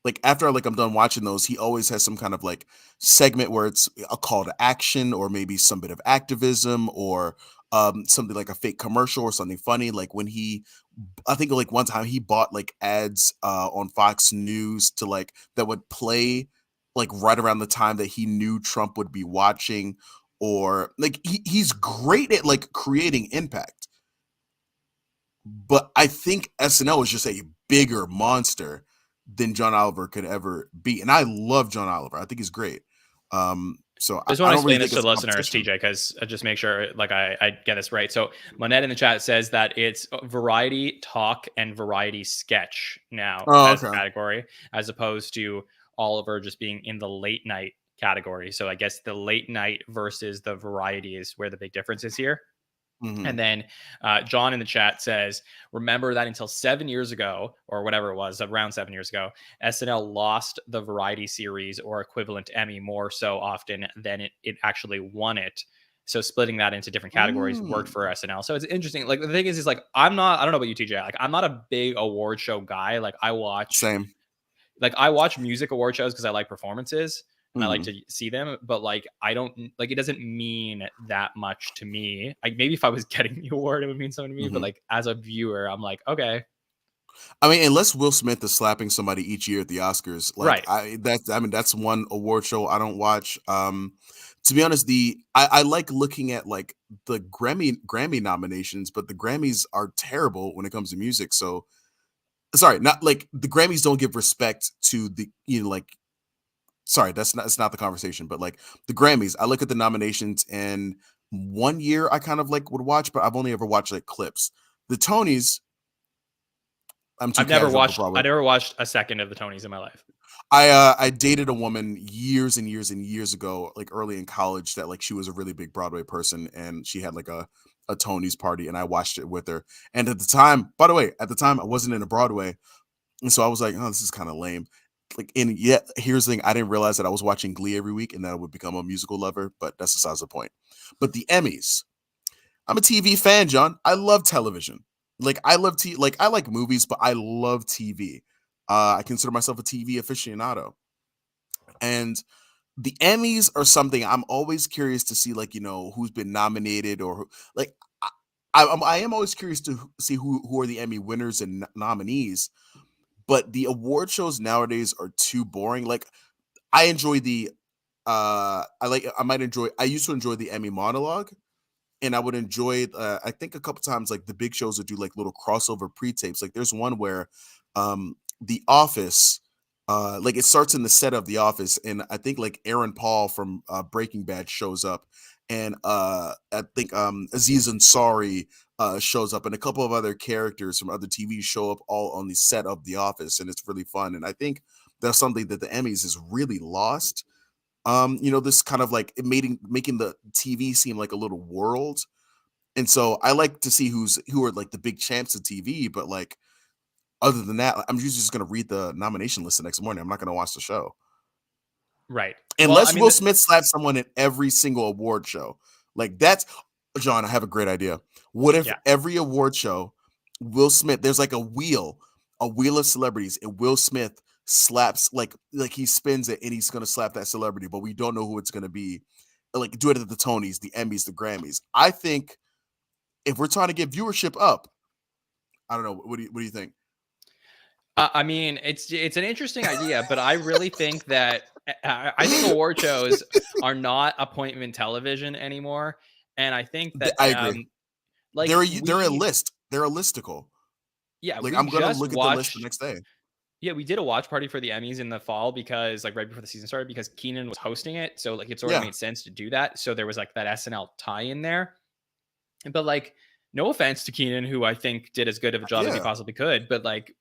like after like I'm done watching those, he always has some kind of like segment where it's a call to action or maybe some bit of activism or something like a fake commercial or something funny. Like when I think like one time he bought like ads on Fox News to like that would play like right around the time that he knew Trump would be watching, or like he's great at like creating impact. But I think SNL is just a bigger monster than John Oliver could ever be. And I love John Oliver. I think he's great. So I just I want to don't really explain this think to it's the a listeners, competition. TJ, because just make sure like I get this right. So Monette in the chat says that it's variety talk and variety sketch now Oh, as a okay. category, as opposed to Oliver just being in the late night category. So I guess the late night versus the variety is where the big difference is here. Mhm. And then John in the chat says, remember that until 7 years ago, or whatever it was, around 7 years ago, SNL lost the variety series or equivalent Emmy more so often than it actually won it. So splitting that into different categories worked for Mm. SNL. So it's interesting. Like the thing is like I don't know about you, TJ. Like I'm not a big award show guy. Same. I watch music award shows because I like performances and I like Mhm. to see them, but like I don't like it doesn't mean that much to me. Like maybe if I was getting the award, it would mean something to me. But Mhm. like as a viewer, I'm like, okay, I mean, unless Will Smith is slapping somebody each year at the Oscars, like right. that's one award show I don't watch. To be honest, I like looking at like the Grammy nominations, but the Grammys are terrible when it comes to music. So sorry, not like the Grammys don't give respect to the like sorry, it's not the conversation, but like the Grammys, I look at the nominations and one year I kind of like would watch, but I've only ever watched like clips. The Tonys, I'm too casual for I probably. never watched a second of the Tonys in my life. I dated a woman years and years and years ago, like early in college, that like she was a really big Broadway person and she had like a Tony's party and I watched it with her. And at the time, by the way, at the time I wasn't into Broadway. And so I was like, oh, this is kind of lame. Like, and yet here's the thing, I didn't realize that I was watching Glee every week and that I would become a musical lover, but that's besides the point. But the Emmys, I'm a TV fan, John. I love television. Like I love like I like movies, but I love TV. I consider myself a TV aficionado. And the Emmys are something I'm always curious to see, like, who's been nominated like, I am always curious to see who are the Emmy winners and nominees, but the award shows nowadays are too boring. Like, I enjoy I used to enjoy the Emmy monologue, and I would enjoy I think a couple times like the big shows would do like little crossover pre-tapes. Like there's one where The Office like it starts in the set of The Office and I think like Aaron Paul from Breaking Bad shows up and I think Aziz Ansari shows up and a couple of other characters from other TVs show up all on the set of The Office and it's really fun and I think that's something that the Emmys has really lost. This kind of like making the TV seem like a little world. And so I like to see who are like the big champs of TV, but like other than that, I'm usually just gonna read the nomination list the next morning. I'm not gonna watch the show. Right. Well, I Unless mean, Will Smith slaps someone at every single award show. Like that's John, I have a great idea. What if yeah. every award show, Will Smith, there's like a wheel of celebrities, and Will Smith slaps like he spins it and he's gonna slap that celebrity, but we don't know who it's gonna be. Like do it at the Tonys, the Emmys, the Grammys. I think if we're trying to get viewership up, I don't know. What do you think? I mean, it's an interesting idea, but I really think that I think award shows are not appointment television anymore, and I think that I agree. like They're a list. They're a listicle. yeah, Like we I'm gonna just look at the list the watched next day. Yeah, we did a watch party for the Emmys in the fall because like right before the season started because Keenan was hosting it. So like it sort of Yeah. made sense to do that. So there was like that SNL tie in there. But like no offense to Keenan, who I think did as good of a job as he Yeah. possibly could. But like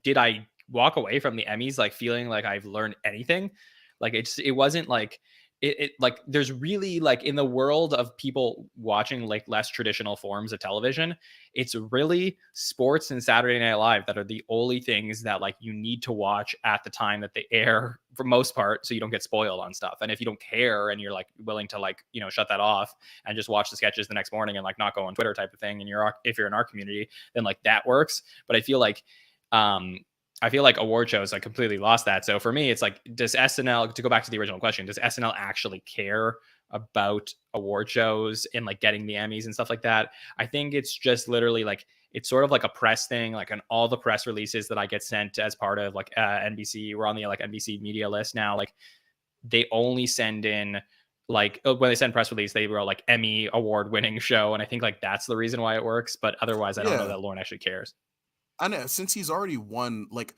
did I walk away from the Emmys like feeling like I've learned anything? Like it wasn't like it like there's really like in the world of people watching like less traditional forms of television, it's really sports and Saturday Night Live that are the only things that like you need to watch at the time that they air for most part so you don't get spoiled on stuff. And if you don't care and you're like willing to like shut that off and just watch the sketches the next morning and like not go on Twitter type of thing and if you're in our community, then like that works. But I feel like I feel like award shows like completely lost that. So for me, it's like, does SNL, to go back to the original question, does SNL actually care about award shows and like getting the Emmys and stuff like that? I think it's just literally like, it's sort of like a press thing, like on all the press releases that I get sent as part of like NBC. We're on the like NBC media list now. Like they only send in like when they send press release, they wrote like Emmy award winning show. And I think like that's the reason why it works. But otherwise, I don't know that Lorne actually cares. I know, since he's already won like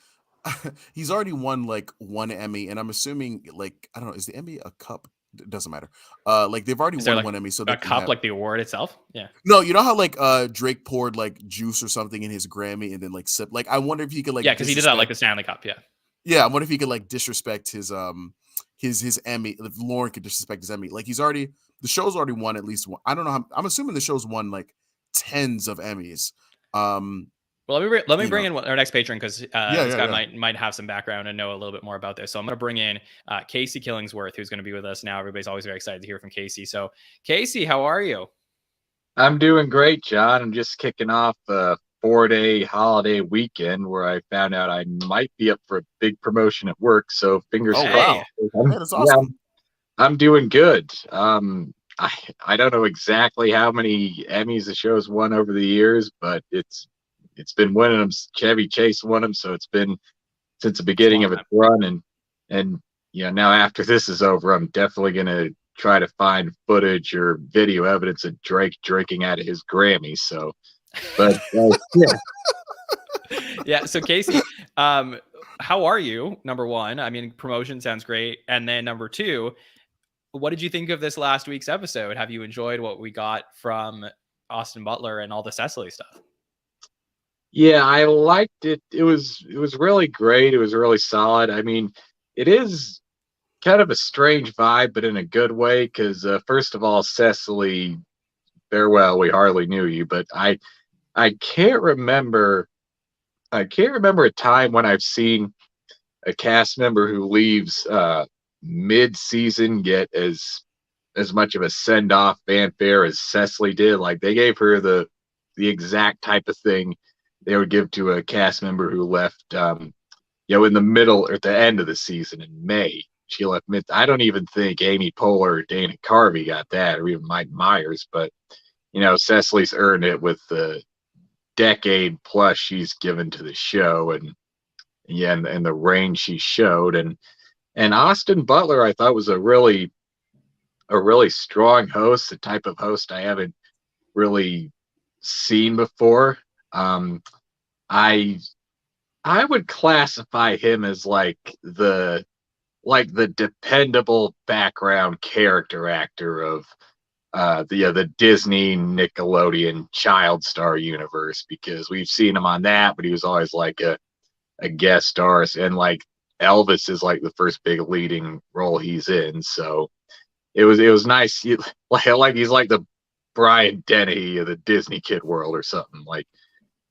he's already won like one Emmy, and I'm assuming like I don't know, is the Emmy a cup? It doesn't matter. Like they've already won like one Emmy, so a cup like the award itself. Yeah. No, you know how like Drake poured like juice or something in his Grammy and then like sip. Like I wonder if he could like because he did that like the Stanley Cup. Yeah. Yeah, I wonder if he could like disrespect his Emmy. If Lorne could disrespect his Emmy, like the show's already won at least one. I don't know. I'm assuming the show's won like tens of Emmys. Well, let me bring in our next patron because this guy might have some background and know a little bit more about this. So I'm going to bring in Casey Killingsworth, who's going to be with us now. Everybody's always very excited to hear from Casey. So Casey, how are you? I'm doing great, John. I'm just kicking off a 4-day holiday weekend where I found out I might be up for a big promotion at work. So fingers crossed. Wow. That's awesome. Yeah, I'm doing good. I don't know exactly how many Emmys the show's won over the years, but it's been winning them. Chevy Chase won them, so it's been since the beginning of its run. And now after this is over, I'm definitely gonna try to find footage or video evidence of Drake drinking out of his Grammy. So, but yeah. So Casey, how are you? Number one, I mean, promotion sounds great, and then number two, what did you think of this last week's episode? Have you enjoyed what we got from Austin Butler and all the Cecily stuff? Yeah, I liked it. It was really great. It was really solid. I mean, it is kind of a strange vibe, but in a good way. Because first of all, Cecily, farewell. We hardly knew you, but I can't remember. I can't remember a time when I've seen a cast member who leaves mid-season get as much of a send-off fanfare as Cecily did. Like they gave her the exact type of thing they would give to a cast member who left, in the middle or at the end of the season in May. She left mid. I don't even think Amy Poehler or Dana Carvey got that, or even Mike Myers. But Cecily's earned it with the decade plus she's given to the show, and the range she showed. And Austin Butler, I thought, was a really strong host, the type of host I haven't really seen before. I would classify him as like the dependable background character actor of the Disney Nickelodeon child star universe, because we've seen him on that, but he was always like a guest star, and like Elvis is like the first big leading role he's in. So it was nice. Like he's like the Brian Dennehy of the Disney kid world or something like.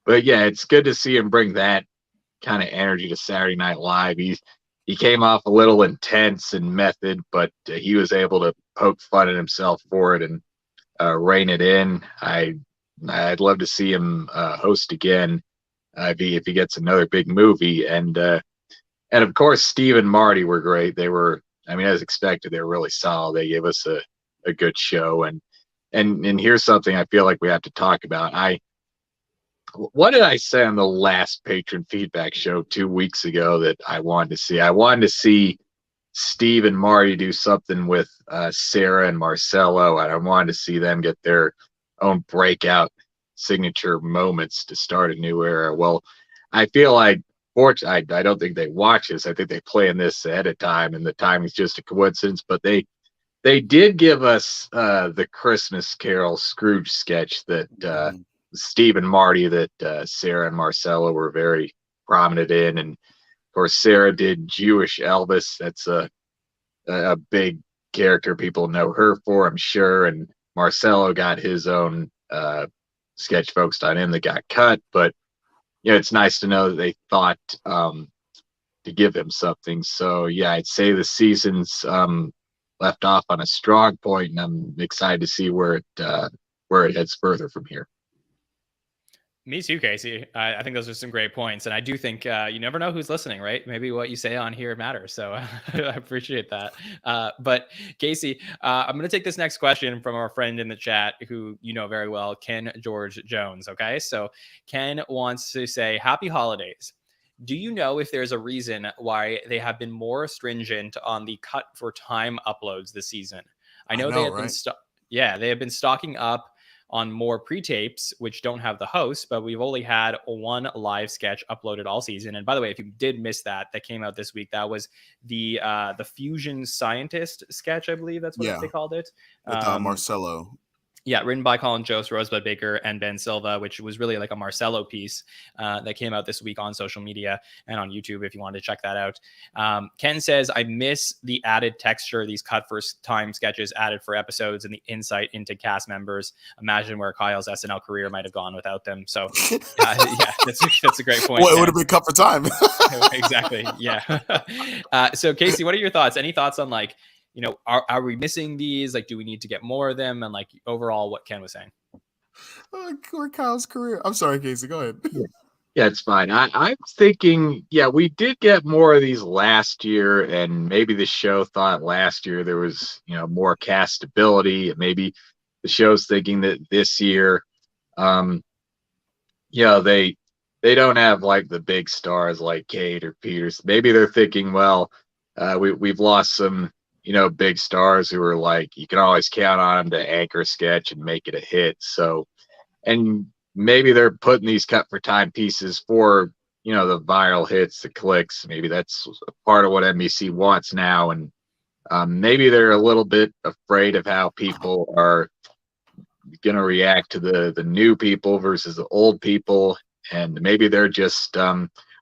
But yeah, it's good to see him bring that kind of energy to Saturday Night Live. He came off a little intense and method, but he was able to poke fun at himself for it and rein it in. I'd love to see him host again if he gets another big movie. And of course, Steve and Marty were great. They were, I mean, as expected, they were really solid. They gave us a good show. And here's something I feel like we have to talk about. What did I say on the last patron feedback show 2 weeks ago that I wanted to see? I wanted to see Steve and Marty do something with Sarah and Marcelo, and I wanted to see them get their own breakout signature moments to start a new era. Well, I feel like, I don't think they watch this. I think they plan this ahead of time, and the timing's just a coincidence. But they did give us the Christmas Carol Scrooge sketch that Steve and Marty, that Sarah and Marcella were very prominent in. And of course, Sarah did Jewish Elvis. That's a big character people know her for, I'm sure. And Marcelo got his own sketch focused on him that got cut. But it's nice to know that they thought to give him something. So yeah, I'd say the season's left off on a strong point, and I'm excited to see where it heads further from here. Me too, Casey. I think those are some great points. And I do think you never know who's listening, right? Maybe what you say on here matters. So I appreciate that. But Casey, I'm going to take this next question from our friend in the chat who you know very well, Ken George Jones. Okay. So Ken wants to say, happy holidays. Do you know if there's a reason why they have been more stringent on the cut for time uploads this season? I know they have right? they have been stocking up on more pre-tapes, which don't have the host, but we've only had one live sketch uploaded all season. And by the way, if you did miss that came out this week. That was the fusion scientist sketch, I believe that's what they called it. With Marcelo. Yeah, written by Colin Jost, Rosebud Baker, and Ben Silva, which was really like a Marcelo piece that came out this week on social media and on YouTube if you wanted to check that out. Ken says, I miss the added texture these cut first time sketches added for episodes and the insight into cast members. Imagine where Kyle's SNL career might have gone without them. So, yeah, that's a great point. Well, it would have been cut for time. Exactly, yeah. So, Casey, what are your thoughts? Any thoughts on like, you know, are we missing these? Like, do we need to get more of them? And like overall, what Ken was saying. Or Kyle's career. I'm sorry, Casey. Go ahead. Yeah, it's fine. I'm thinking, we did get more of these last year, and maybe the show thought last year there was, more castability. Maybe the show's thinking that this year, they don't have like the big stars like Kate or Peters. Maybe they're thinking, well, we've lost some big stars who are like, you can always count on them to anchor sketch and make it a hit. So, and maybe they're putting these cut for time pieces for, the viral hits, the clicks. Maybe that's part of what NBC wants now. And maybe they're a little bit afraid of how people are going to react to the new people versus the old people. And maybe they're just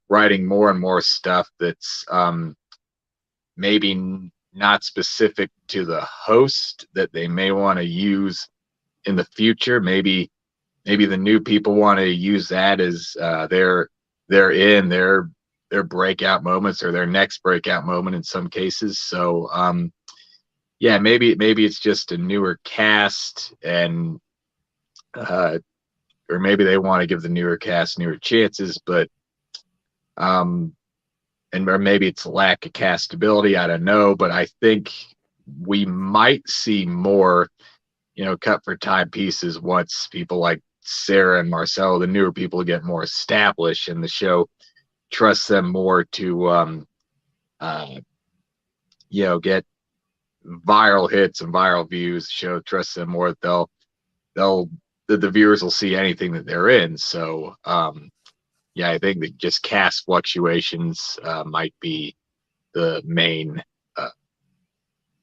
writing more and more stuff that's maybe not specific to the host that they may want to use in the future. Maybe the new people want to use that as their breakout moments or their next breakout moment in some cases. So maybe it's just a newer cast and or maybe they want to give the newer cast newer chances, but or maybe it's lack of castability. I don't know, but I think we might see more, cut for time pieces once people like Sarah and Marcelo, the newer people, get more established and the show trusts them more to, get viral hits and viral views. The show trusts them more that the viewers will see anything that they're in. So, I think that just cast fluctuations might be the main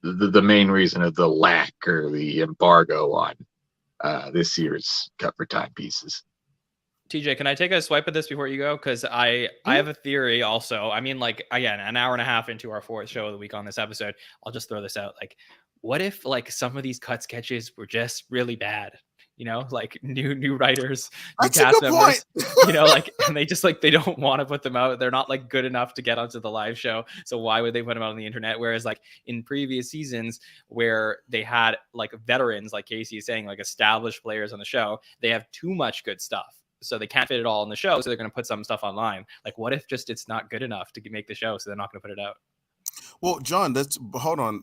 the main reason of the lack or the embargo on this year's cut for time pieces. TJ, can I take a swipe at this before you go? Because I have a theory also. I mean, like, again, an hour and a half into our fourth show of the week on this episode, I'll just throw this out. Like, what if like some of these cut sketches were just really bad? Like new writers, new cast members, like, and they just like, they don't want to put them out. They're not like good enough to get onto the live show. So why would they put them out on the internet? Whereas like in previous seasons where they had like veterans, like Casey is saying, like established players on the show, they have too much good stuff. So they can't fit it all in the show. So they're going to put some stuff online. Like, what if just it's not good enough to make the show? So they're not going to put it out. Well, John, hold on.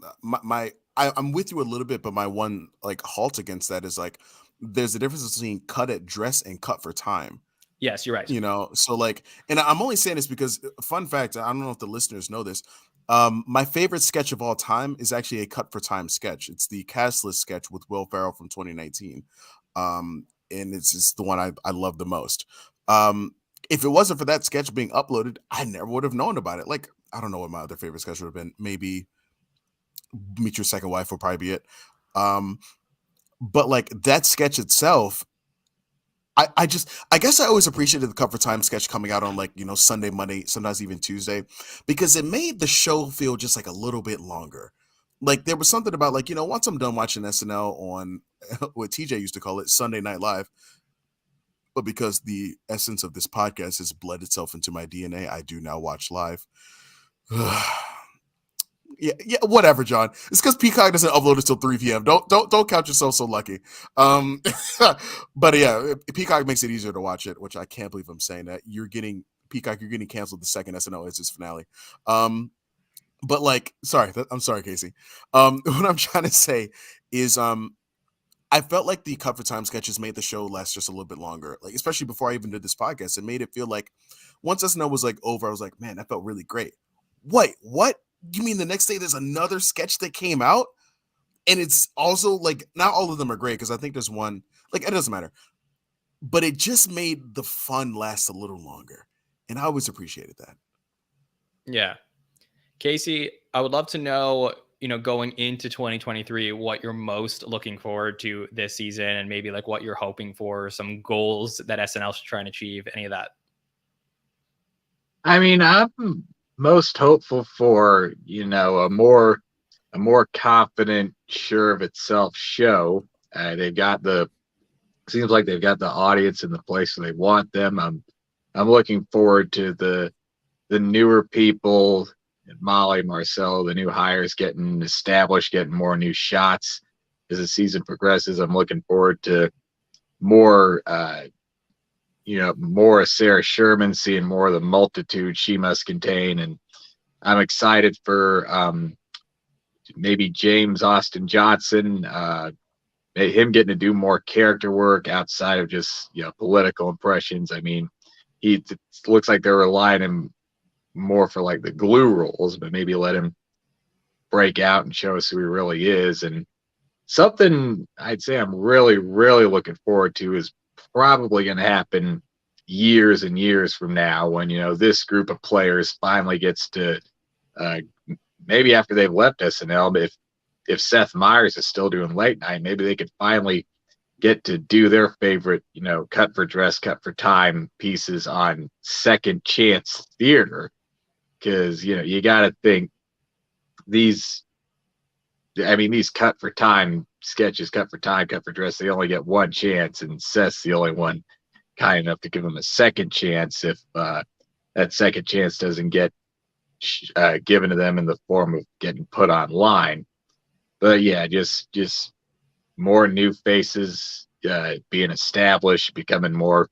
I'm with you a little bit, but my one like halt against that is like, there's a difference between cut at dress and cut for time. Yes, you're right. So like, and I'm only saying this because fun fact, I don't know if the listeners know this. My favorite sketch of all time is actually a cut for time sketch. It's the cast list sketch with Will Ferrell from 2019. And it's just the one I love the most. If it wasn't for that sketch being uploaded, I never would have known about it. Like, I don't know what my other favorite sketch would have been. Maybe Meet Your Second Wife will probably be it. But like that sketch itself, I guess I always appreciated the cut for time sketch coming out on like, Sunday, Monday, sometimes even Tuesday, because it made the show feel just like a little bit longer. Like there was something about like, once I'm done watching SNL on what TJ used to call it Sunday Night Live, but because the essence of this podcast has bled itself into my DNA, I do now watch live. Yeah, whatever, John. It's because Peacock doesn't upload until 3 p.m. Don't count yourself so lucky. But yeah, Peacock makes it easier to watch it, which I can't believe I'm saying that. Peacock, you're getting canceled the second SNL is its finale. But like, I'm sorry, Casey. What I'm trying to say is, I felt like the Cut for Time sketches made the show last just a little bit longer. Like, especially before I even did this podcast, it made it feel like once SNL was like over, I was like, man, that felt really great. Wait, what? You mean the next day there's another sketch that came out? And it's also like, not all of them are great because I think there's one, like, it doesn't matter. But it just made the fun last a little longer. And I always appreciated that. Yeah. Casey, I would love to know, going into 2023, what you're most looking forward to this season and maybe like what you're hoping for, some goals that SNL should try and achieve, any of that. I mean, I'm most hopeful for, a more confident, sure of itself show. Seems like they've got the audience in the place where they want them. I'm looking forward to the newer people, Molly, Marcel, the new hires getting established, getting more new shots as the season progresses. I'm looking forward to more, more of Sarah Sherman, seeing more of the multitude she must contain. And I'm excited for maybe James Austin Johnson, him getting to do more character work outside of just, political impressions. I mean, it looks like they're relying on him more for like the glue roles, but maybe let him break out and show us who he really is. And something I'd say I'm really, really looking forward to is probably going to happen years and years from now when, this group of players finally gets to, maybe after they've left SNL, if Seth Meyers is still doing late night, maybe they could finally get to do their favorite, cut for dress, cut for time pieces on second chance theater. Because, you got to think these cut for time sketches, cut for time, cut for dress, they only get one chance. And Seth's the only one kind enough to give them a second chance if that second chance doesn't get given to them in the form of getting put online. But yeah, just more new faces being established, becoming more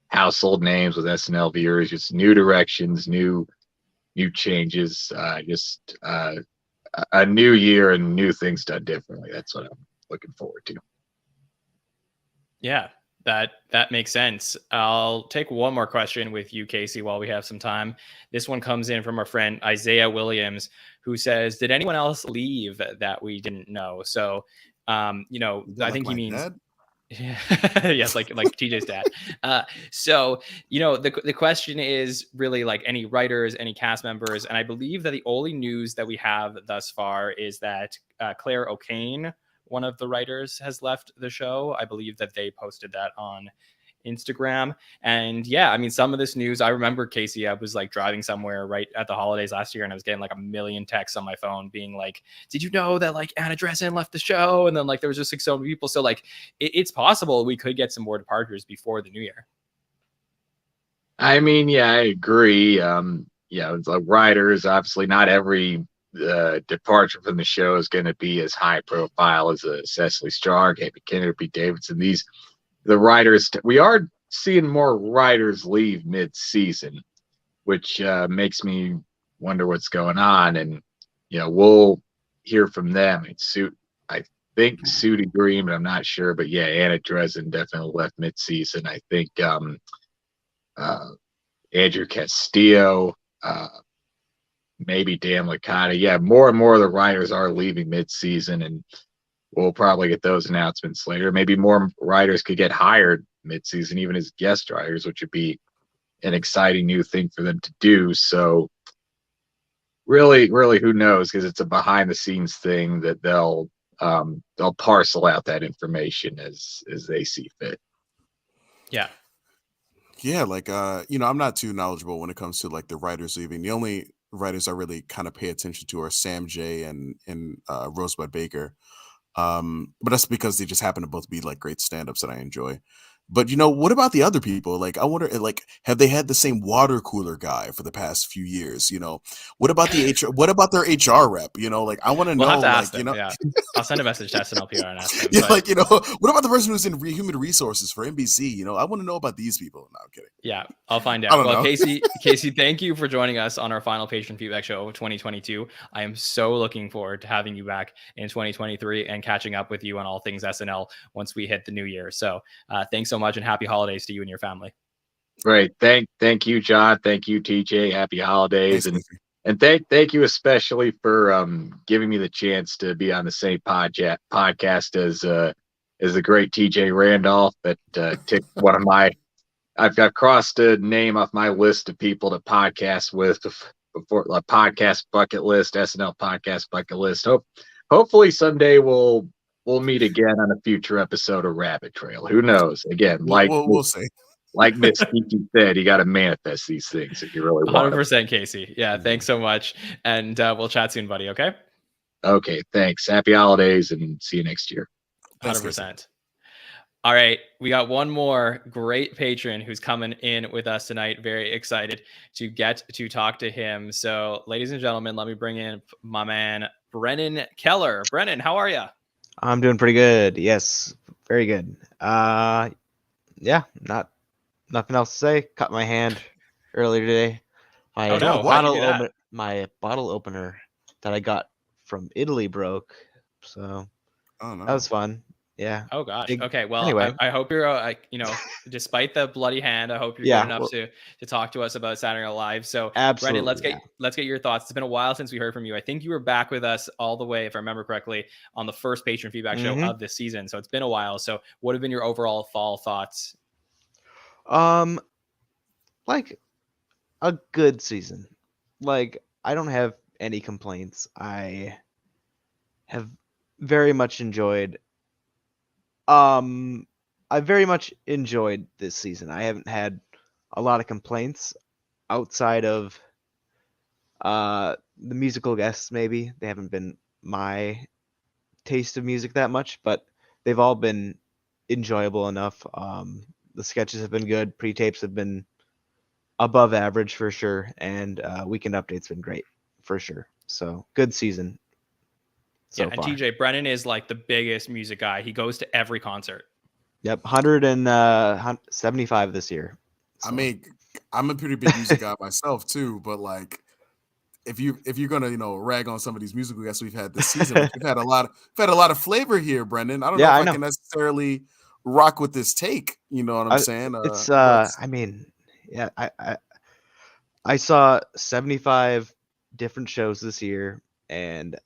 household names with SNL viewers, just new directions, new changes, a new year and new things done differently. That's what I'm looking forward to. Yeah, that makes sense. I'll take one more question with you, Casey, while we have some time. This one comes in from our friend Isaiah Williams, who says, did anyone else leave that we didn't know? So, I think he means dad? Yeah. Yes, like TJ's dad. So, the question is really like any writers, any cast members. And I believe that the only news that we have thus far is that Claire O'Kane, one of the writers, has left the show. I believe that they posted that on Instagram. And yeah, I mean, some of this news, I remember, Casey, I was like driving somewhere right at the holidays last year and I was getting like a million texts on my phone being like, did you know that like Anna Dressen left the show? And then like there was just like so many people. So like it's possible we could get some more departures before the new year. I mean, yeah, I agree. It's like writers, obviously not every departure from the show is going to be as high profile as Cecily Strong, Amy Kennedy, Pete Davidson. The writers, we are seeing more writers leave mid-season, which makes me wonder what's going on. And, we'll hear from them. I think Sudi Green, but I'm not sure. But yeah, Anna Dresden definitely left mid-season. I think Andrew Castillo, maybe Dan Licata. Yeah, more and more of the writers are leaving mid-season, and we'll probably get those announcements later. Maybe more writers could get hired mid-season, even as guest writers, which would be an exciting new thing for them to do. So really, really, who knows? Because it's a behind-the-scenes thing that they'll parcel out that information as they see fit. Yeah. Yeah, like I'm not too knowledgeable when it comes to like the writers leaving. The only writers I really kind of pay attention to are Sam J and Rosebud Baker. But that's because they just happen to both be like great stand-ups that I enjoy. But what about the other people? Like, I wonder, like, have they had the same water cooler guy for the past few years? What about the HR? What about their HR rep? Like, I want to We'll know, have to ask like, them. Yeah, I'll send a message to SNLPR and ask them. yeah, but- like, what about the person who's in human resources for NBC? I want to know about these people. No, I'm kidding. Yeah, I'll find I out. don't Well, know. Casey, thank you for joining us on our final patron feedback show of 2022. I am so looking forward to having you back in 2023 and catching up with you on all things SNL once we hit the new year. So thanks so much and happy holidays to you and your family. Right. Thank you, John. Thank you, TJ. Happy holidays. Thanks, And thank you especially for giving me the chance to be on the same podcast as the great TJ Randolph. That ticked one of my. I've crossed a name off my list of people to podcast with before, like, podcast bucket list, SNL podcast bucket list. Hopefully someday we'll meet again on a future episode of Rabbit Trail. Who knows? Again, We'll see. like Miss Kiki said, you got to manifest these things if you really want 100%, Casey. Yeah, thanks so much. And we'll chat soon, buddy. Okay? Okay, thanks. Happy holidays and see you next year. 100%. All right, we got one more great patron who's coming in with us tonight. Very excited to get to talk to him. So, ladies and gentlemen, let me bring in my man, Brennan Keller. Brennan, how are you? I'm doing pretty good. Yes, very good. Yeah, nothing else to say. Cut my hand earlier today. My Oh, no. Why'd you do that? my bottle opener that I got from Italy broke. So Oh no. that was fun. Yeah. Oh gosh. Big- Okay. Well, anyway. I hope you're, despite the bloody hand, I hope you're Yeah, good enough to talk to us about Saturday Night Live. So, Absolutely. Brendan, let's get your thoughts. It's been a while since we heard from you. I think you were back with us all the way, if I remember correctly, on the first patron feedback show of this season. So it's been a while. So, what have been your overall fall thoughts? Like a good season. Like, I don't have any complaints. I have very much enjoyed I very much enjoyed this season. I haven't had a lot of complaints outside of the musical guests. Maybe they haven't been my taste of music that much, but they've all been enjoyable enough. The sketches have been good. Pre-tapes have been above average for sure, and weekend updates been great for sure. So good season. So and far. TJ, Brennan is like the biggest music guy. He goes to every concert. Yep, 175 this year. I So, mean, I'm a pretty big music guy myself too, but like, if you're gonna rag on some of these musical guests we've had this season, like, we've had a lot of flavor here, Brendan. I don't know Yeah, if I I can necessarily rock with this take. You know what I'm saying? it's but- I mean, yeah, I saw 75 different shows this year, and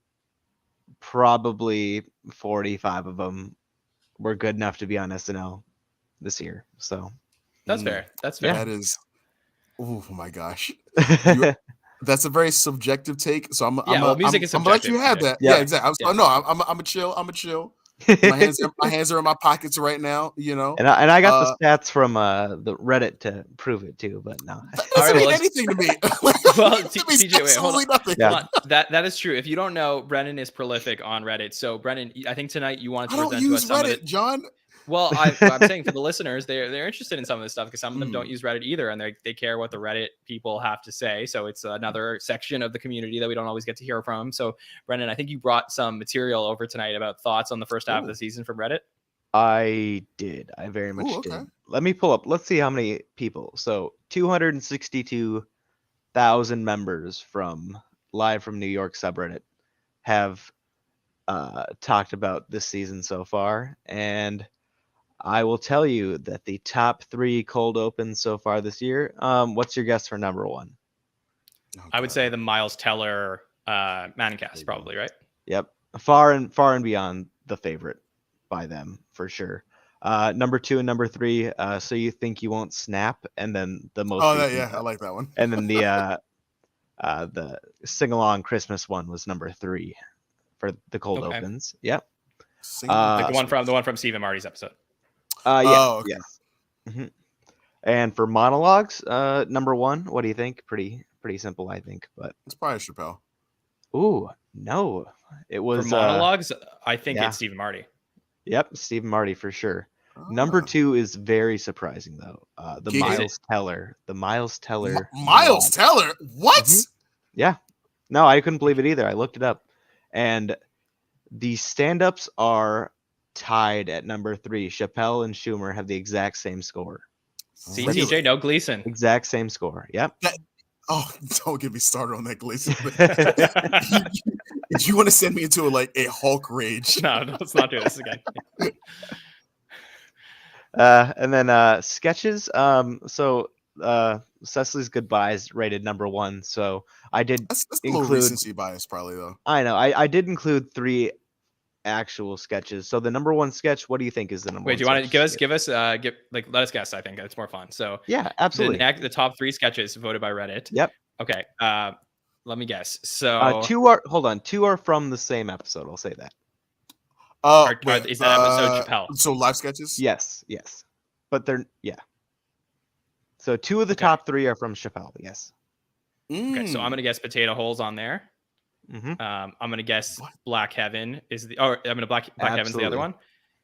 probably 45 of them were good enough to be on SNL this year. So That's fair. That's fair. that is. Oh my gosh. That's a very subjective take. So music is I'm glad you subjective, had TJ. that. Yeah. Yeah, exactly. Yeah. No, I'm a chill. My hands are in my pockets right now. and I got the stats from the Reddit to prove it too, but no. That All right, doesn't mean well, anything to me. Well, That means TJ, wait, hold on. absolutely nothing. Yeah. Hold on. That is true. If you don't know, Brennan is prolific on Reddit. So, Brennan, I think tonight you wanted I to don't present to us use some of Reddit, it. John. Well, I'm saying for the listeners, they're interested in some of this stuff because some of them don't use Reddit either, and they care what the Reddit people have to say. So it's another section of the community that we don't always get to hear from. So, Brendan, I think you brought some material over tonight about thoughts on the first half of the season from Reddit. I did. I very much Ooh, okay. did. Let me pull up. Let's see how many people. So 262,000 members from live from New York subreddit have talked about this season so far, and I will tell you that the top 3 cold opens so far this year. What's your guess for number 1? Oh, I would God. say the Miles Teller Mancast, probably, right? Yep, far and beyond the favorite by them for sure. Number 2 and number 3. So you think you won't snap, and then the most. Oh, recent- I like that one. And then the sing along Christmas one was number 3 for the cold Okay. opens. Yep. Like the one from Steve and Marty's episode. Yeah. Oh, okay. Yes. Mhm. And for monologues, number 1, what do you think? Pretty simple, I think. But It's probably Chappelle. ooh, no, it For was monologues, I think yeah. it's Steve and Marty. Yep, Steve and Marty for sure. Number Ah. 2 is very surprising though. The Giga. Miles Teller. The Miles Teller. Miles mod. Teller? What? Mhm. Yeah. No, I couldn't believe it either. I looked it up. And the stand-ups are tied at number 3. Chappelle and Schumer have the exact same score. See, Really? TJ, no Gleason. Exact same score. Yep. Oh, don't get me started on that, Gleason. If you want to send me into a Hulk rage, No, let's not do this again. And then sketches. Cecily's Goodbyes rated number 1. So I did that's a little include. recency bias, probably though. I know. I did include 3 actual sketches. So the number 1 sketch. What do you think is the number? Wait, one do you want to sketch? give us let us guess? I think it's more fun. So Yeah, absolutely. the top 3 sketches voted by Reddit. Yep. Okay. Let me guess. So 2 are hold on. 2 are from the same episode. I'll say that. Is that episode Chappelle? So live sketches? Yes. But they're So 2 of the Okay. top 3 are from Chappelle. Yes. Okay, so I'm gonna guess Potato Holes on there. Mm-hmm. I'm gonna guess What? Black Heaven is the. Oh, I'm gonna Black Heaven's the other Absolutely. one.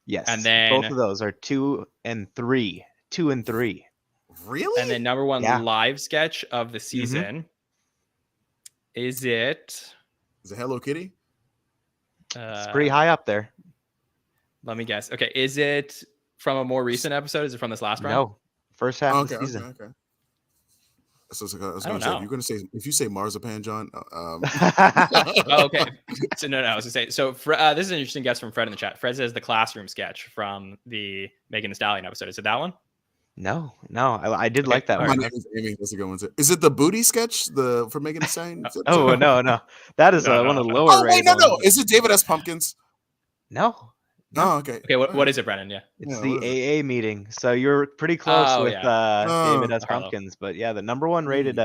Yes. And then- both of those are 2 and 3. 2 and 3. Really? And then number 1 Yeah. live sketch of the season. Is it? Is it Hello Kitty? It's pretty high up there. Let me guess. Okay, is it from a more recent episode? Is it from this last round? No. First half of the Okay, season. okay. So I was I going don't to say, know. if you say marzipan, John. Oh, okay. So no, I was gonna say. So this is an interesting guess from Fred in the chat. Fred says the classroom sketch from the Megan Thee Stallion episode. Is it that one? No. I did Okay, like that all My one. name is Amy. That's a good one too. Is it the booty sketch? For Megan Thee Stallion? Oh no. That is No, one of the lower Oh wait, rated no. ones. Is it David S. Pumpkins? No. Oh, okay. Okay, what is it, Brennan? Yeah. It's Yeah, the what is AA meeting. So you're pretty close Oh, with Oh. David S. Harlow. Pumpkins. But yeah, the number 1 rated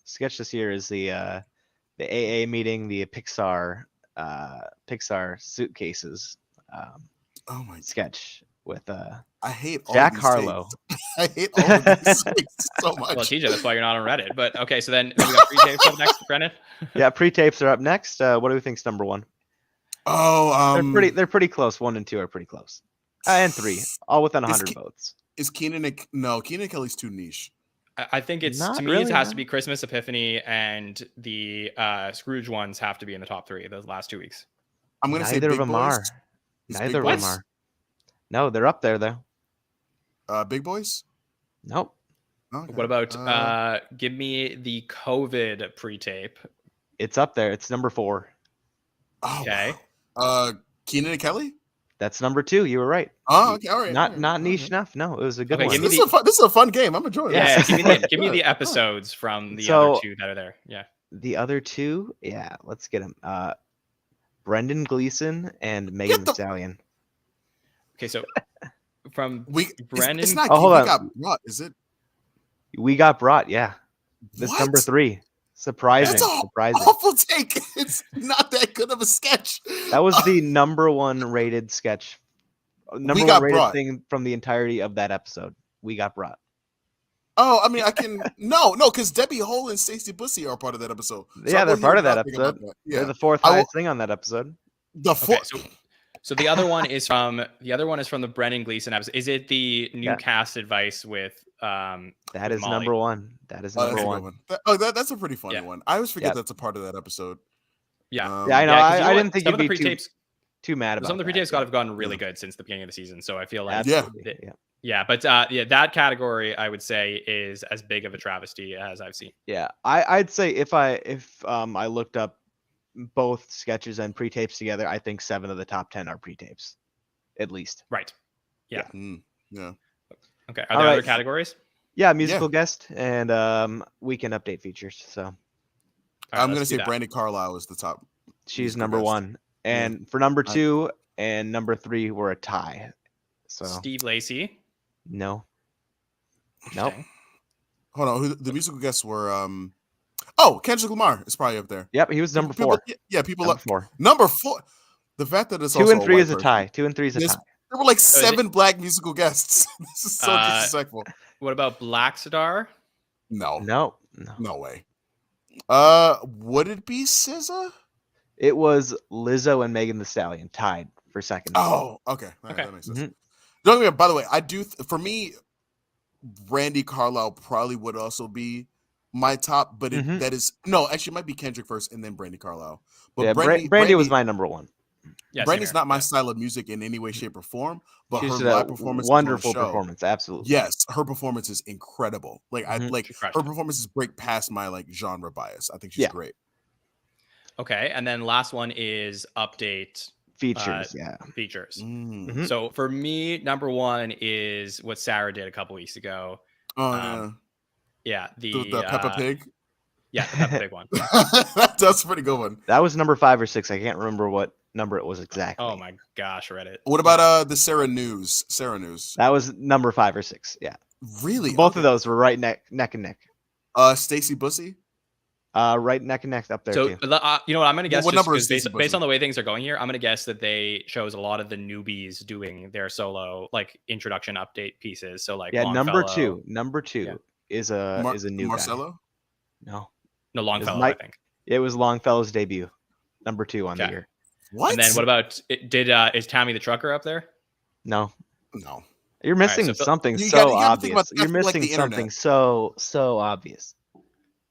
sketch this year is the AA meeting, the Pixar suitcases Oh my! sketch with I hate all Jack of these Harlow. takes. I hate all of these takes so much. Well, TJ, that's why you're not on Reddit. But okay, so then we got pre-tapes up next, Brennan. Yeah, pre-tapes are up next. What do we think's number 1? Oh, They're pretty close. 1 and 2 are pretty close. And 3, all within 100 votes. Is Keenan and Kelly's too niche? I think it's Not to me. really, It has no. to be Christmas Epiphany and the Scrooge ones have to be in the top 3 those last 2 weeks. I'm gonna say Neither Big of them Boys. are. Is Neither Big of them Boys? are. No, they're up there though. Big Boys. Nope. Okay. What about give me the COVID pre-tape? It's up there. It's number 4. Oh, Okay. wow. Keenan and Kelly. That's number 2. You were right. Oh, okay, all right. Not all right, not all niche right. enough. No, it was a good Okay, one. give me This is a fun game. I'm enjoying Yeah, this. give me the Good. episodes from the So- other 2 that are there. Yeah. The other 2, yeah, let's get them. Brendan Gleeson and Megan Thee the- Stallion. Okay, so from It's Brendan. not. Oh, hold we on. got brought, is it? We got brought, yeah. This What? number 3. Surprising. That's a Surprising. awful take. It's not that good of a sketch. That was the number 1 rated sketch. Number got 1 rated brought. thing from the entirety of that episode. We got brought. Oh, I mean, I can no, because Debbie Hole and Stacey Bussy are part of that episode. So Yeah, I they're wouldn't part of even that think about episode. that. They're Yeah, the 4th I will- highest thing on that episode. the Okay, four. so the other one is from the Brendan Gleeson episode. Is it the new Yeah. cast advice with That is Molly? number 1. That is Oh, that's number a 1. good one. That's a pretty funny Yeah. one. I always forget Yeah. that's a part of that episode. Yeah. Yeah, I know. 'cause you I what? didn't think some you'd of the be too, pre-tapes. too mad about Some of the that. pre-tapes have gotten really good since the beginning of the season. So I feel like Absolutely. Yeah. yeah, but that category I would say is as big of a travesty as I've seen. Yeah, I'd say if I looked up both sketches and pre-tapes together, I think 7 of the top 10 are pre-tapes, at least. Right. Yeah. Yeah. Okay. Are All there right. other categories? Yeah, musical guest and weekend update features. So All right, I'm gonna let's say do that. Brandy Carlisle is the top. she's musical number guest. 1, and for number 2 and number 3 were a tie. So Steve Lacy. no, nope. Interesting. Hold on, the musical guests were oh, Kendrick Lamar is probably up there. Yep, he was number People- 4. Yeah, people Number up 4. number 4. The fact that it's 2 also and 3 white is a person. tie. 2 and 3 is a Yes. tie. There were like So is it- 7 black musical guests. This is so disrespectful. What about Black Star? No, No. no way. Would it be SZA? It was Lizzo and Megan Thee Stallion tied for second. Oh, okay. All right, Okay. that makes sense. Mhm. Don't get me wrong, by the way, I do. For me, Randy Carlisle probably would also be my top, but Mhm. that is no. Actually, it might be Kendrick first, and then Brandy Carlisle. But Yeah, Brandy was my number one. Yeah, same Brandy's here. not my Yeah. style of music in any way, shape, or form. But She her just did a live performance, wonderful on the show, performance. Absolutely. yes, her performance is incredible. Like I Mhm. like She crushed her it. performances break past my like genre bias. I think she's Yeah. great. Okay, and then last one is update Features. Yeah. features. Mm. Mhm. So for me, number one is what Sarah did a couple weeks ago. Oh Yeah, the Peppa Pig. Yeah, the Peppa Pig one. That's a pretty good one. That was number 5 or 6. I can't remember what number it was exactly. Oh my gosh, Reddit. What about the Sarah News? Sarah News. That was number 5 or 6. Yeah. Really? Both Okay. of those were right neck and neck. Stacey Bussy. Right neck and neck up there So too. you know what I'm going to guess? What Just number is 'cause Stacey based Bussy? on the way things are going here, I'm going to guess that they chose a lot of the newbies doing their solo like introduction update pieces. So like Yeah, number Longfellow- 2. Number 2 Yeah. is a new guy. Marcelo. No. No, Longfellow, Mike- I think. It was Longfellow's debut. Number 2 on the Okay. year. What? And then what about is Tammy the Trucker up there? No. No. You're missing so Phil- something You so gotta think obvious. about- You're you have to like missing the internet. something so obvious.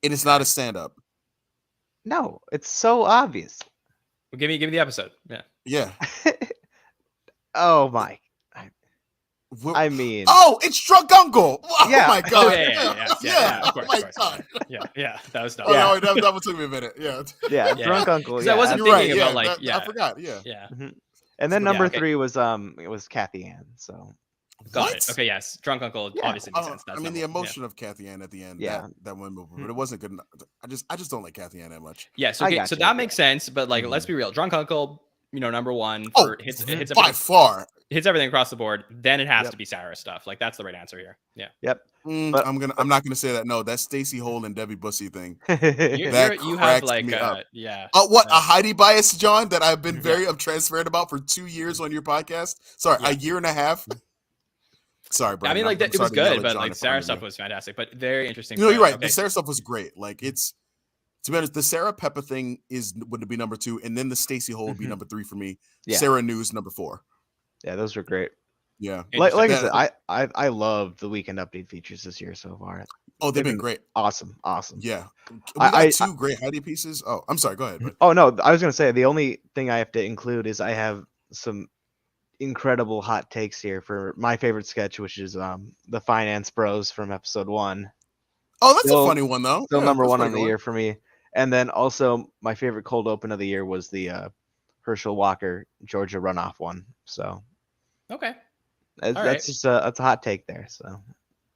And it's not a stand-up. No, it's so obvious. Well, give me the episode. Yeah. Yeah. Oh my. Wh- I mean, Oh, it's Drunk Uncle. Oh Yeah. my god. Yeah, of course, Oh my of course. god. Yeah, that was dumb. Oh, Yeah. no, that one took me a minute. Yeah. yeah, Yeah. drunk uncle. 'Cause Yeah, I wasn't You're thinking right. about Yeah, like that- yeah. I forgot. Yeah. Yeah. and then Yeah, number okay. 3 was it was Kathy Ann. So Got What? it. Okay, yes. Drunk Uncle Yeah. obviously makes Oh, sense. That's I mean, the number one. emotion of Kathy Ann at the end. Yeah. That one movie, but it wasn't good enough. I just don't like Kathy Ann that much. Yeah, so I okay, got so you. that makes sense, but like let's be real. Drunk Uncle, number one for hits by everything, far. hits everything across the board, then it has Yep. to be Sarah stuff. Like that's the right answer here. Yeah. Yep. But- I'm not gonna say that. No, that's Stacey Hole and Debbie Bussy thing. You That you have cracks like me up. yeah. What a Heidi bias, John, that I've been Yeah. very transparent about for 2 years on your podcast. Sorry, Yeah. a year and a half. Sorry, I Brian. mean, like I'm it was sorry to yell good, at but John like in front Sarah of stuff you. was fantastic, but very interesting. No, you're right. Okay. The Sarah stuff was great. Like it's, to be honest, the Sarah Peppa thing would be number 2, and then the Stacey Hole would be Mhm. number 3 for me. Yeah. Sarah News number 4. Yeah, those were great. Yeah. Like I Interesting. said, I love the weekend update features this year so far. Oh, they've They've been been great. Awesome. Yeah. We I- got I- 2 great Heidi pieces. Oh, I'm sorry. Go ahead. But Oh no, I was gonna say the only thing I have to include is I have some incredible hot takes here for my favorite sketch, which is the Finance Bros from episode 1. oh, that's Still- a funny one though. Still Yeah, number that's a 1 pretty on the good year for me. And then also my favorite cold open of the year was the Herschel Walker Georgia runoff one. So Okay. that's right. just that's a hot take there. So All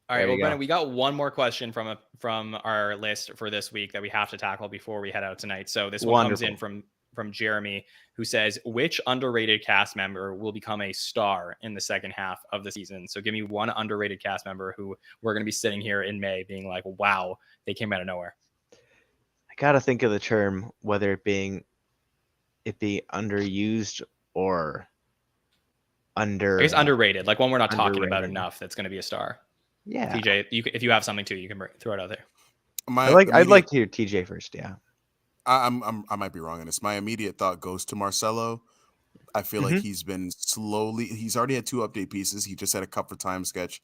There right, you well, go. Brennan, we got one more question from our list for this week that we have to tackle before we head out tonight. So this one comes in from Jeremy, who says, "Which underrated cast member will become a star in the second half of the season?" So give me one underrated cast member who we're going to be sitting here in May being like, "Wow, they came out of nowhere." I gotta think of the term, whether it be underused or under. I guess underrated, like one we're not talking about Underrated. enough. That's going to be a star. Yeah, TJ, if you have something too, you can throw it out there. My I'd immediate- like to hear TJ first. Yeah. I might be wrong on this. My immediate thought goes to Marcelo. I feel like he's already had 2 update pieces. He just had a Cup for Time sketch.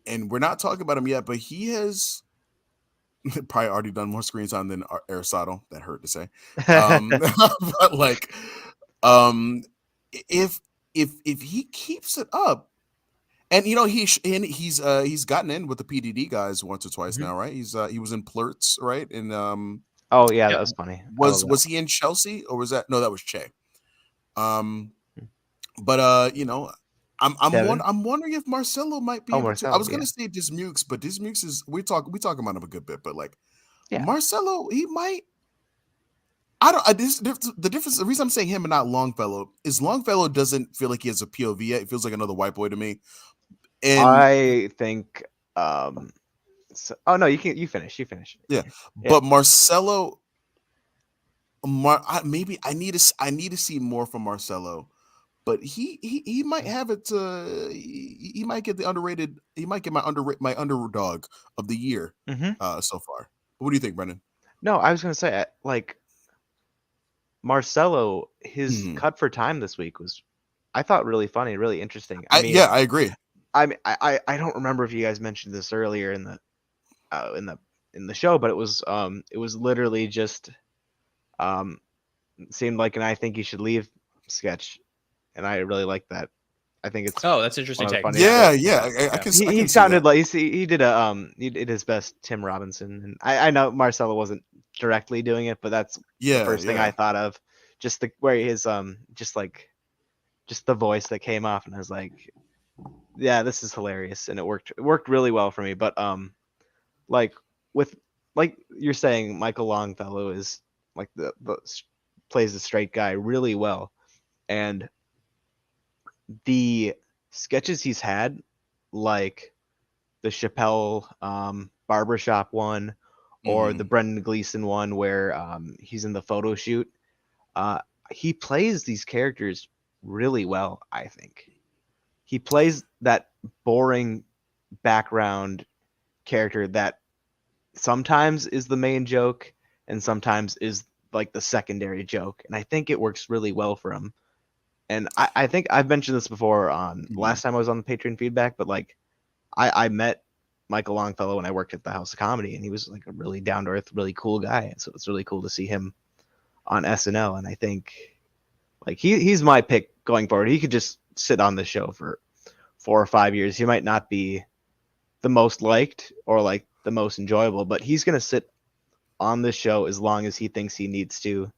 And we're not talking about him yet, but he has probably already done more screen time than Aristotle. That hurt to say. But like, if he keeps it up, and he's gotten in with the PDD guys once or twice now, right? He was in Plurts, right? And Oh yeah, Yep. that was funny. I was love was he in Chelsea or was that that was Che? But Devin? I'm wondering if Marcelo might be. Oh, able to. Marcelo, I was gonna yeah. say Dismukes, but Dismukes is we talk about him a good bit, but like Yeah. Marcelo, he might. I don't. The difference. The reason I'm saying him and not Longfellow is Longfellow doesn't feel like he has a POV yet. It feels like another white boy to me. And I think. Oh no, you finish. You finish. Yeah. Yeah. But Marcelo, maybe I need to see more from Marcelo, but he might have it. He might get the underrated. He might get my underdog of the year so far. What do you think, Brendan? No, I was gonna say like Marcelo, his cut for time this week was I thought really funny, really interesting. Yeah, I agree. I don't remember if you guys mentioned this earlier in the show, but it was literally just seemed like an I think you should leave sketch, and I really like that. I think it's Oh, that's interesting one of the take. funniest Yeah, bits. yeah. I can. I He can see sounded that. like he did his best Tim Robinson, and I know Marcella wasn't directly doing it, but that's the Yeah, first thing I thought of. Just the where his just the voice that came off, and I was like, yeah, this is hilarious, and it worked really well for me. But like with like you're saying, Michael Longfellow is like plays the straight guy really well, and the sketches he's had, like the Chappelle barbershop one, or the Brendan Gleeson one where he's in the photo shoot, he plays these characters really well. I think he plays that boring background character that sometimes is the main joke and sometimes is like the secondary joke, and I think it works really well for him. And I think I've mentioned this before on last time I was on the Patreon feedback, but like I met Michael Longfellow when I worked at the House of Comedy, and he was like a really down to earth, really cool guy. So it's really cool to see him on SNL. And I think like he's my pick going forward. He could just sit on the show for 4 or 5 years. He might not be the most liked or like the most enjoyable, but he's gonna sit on the show as long as he thinks he needs to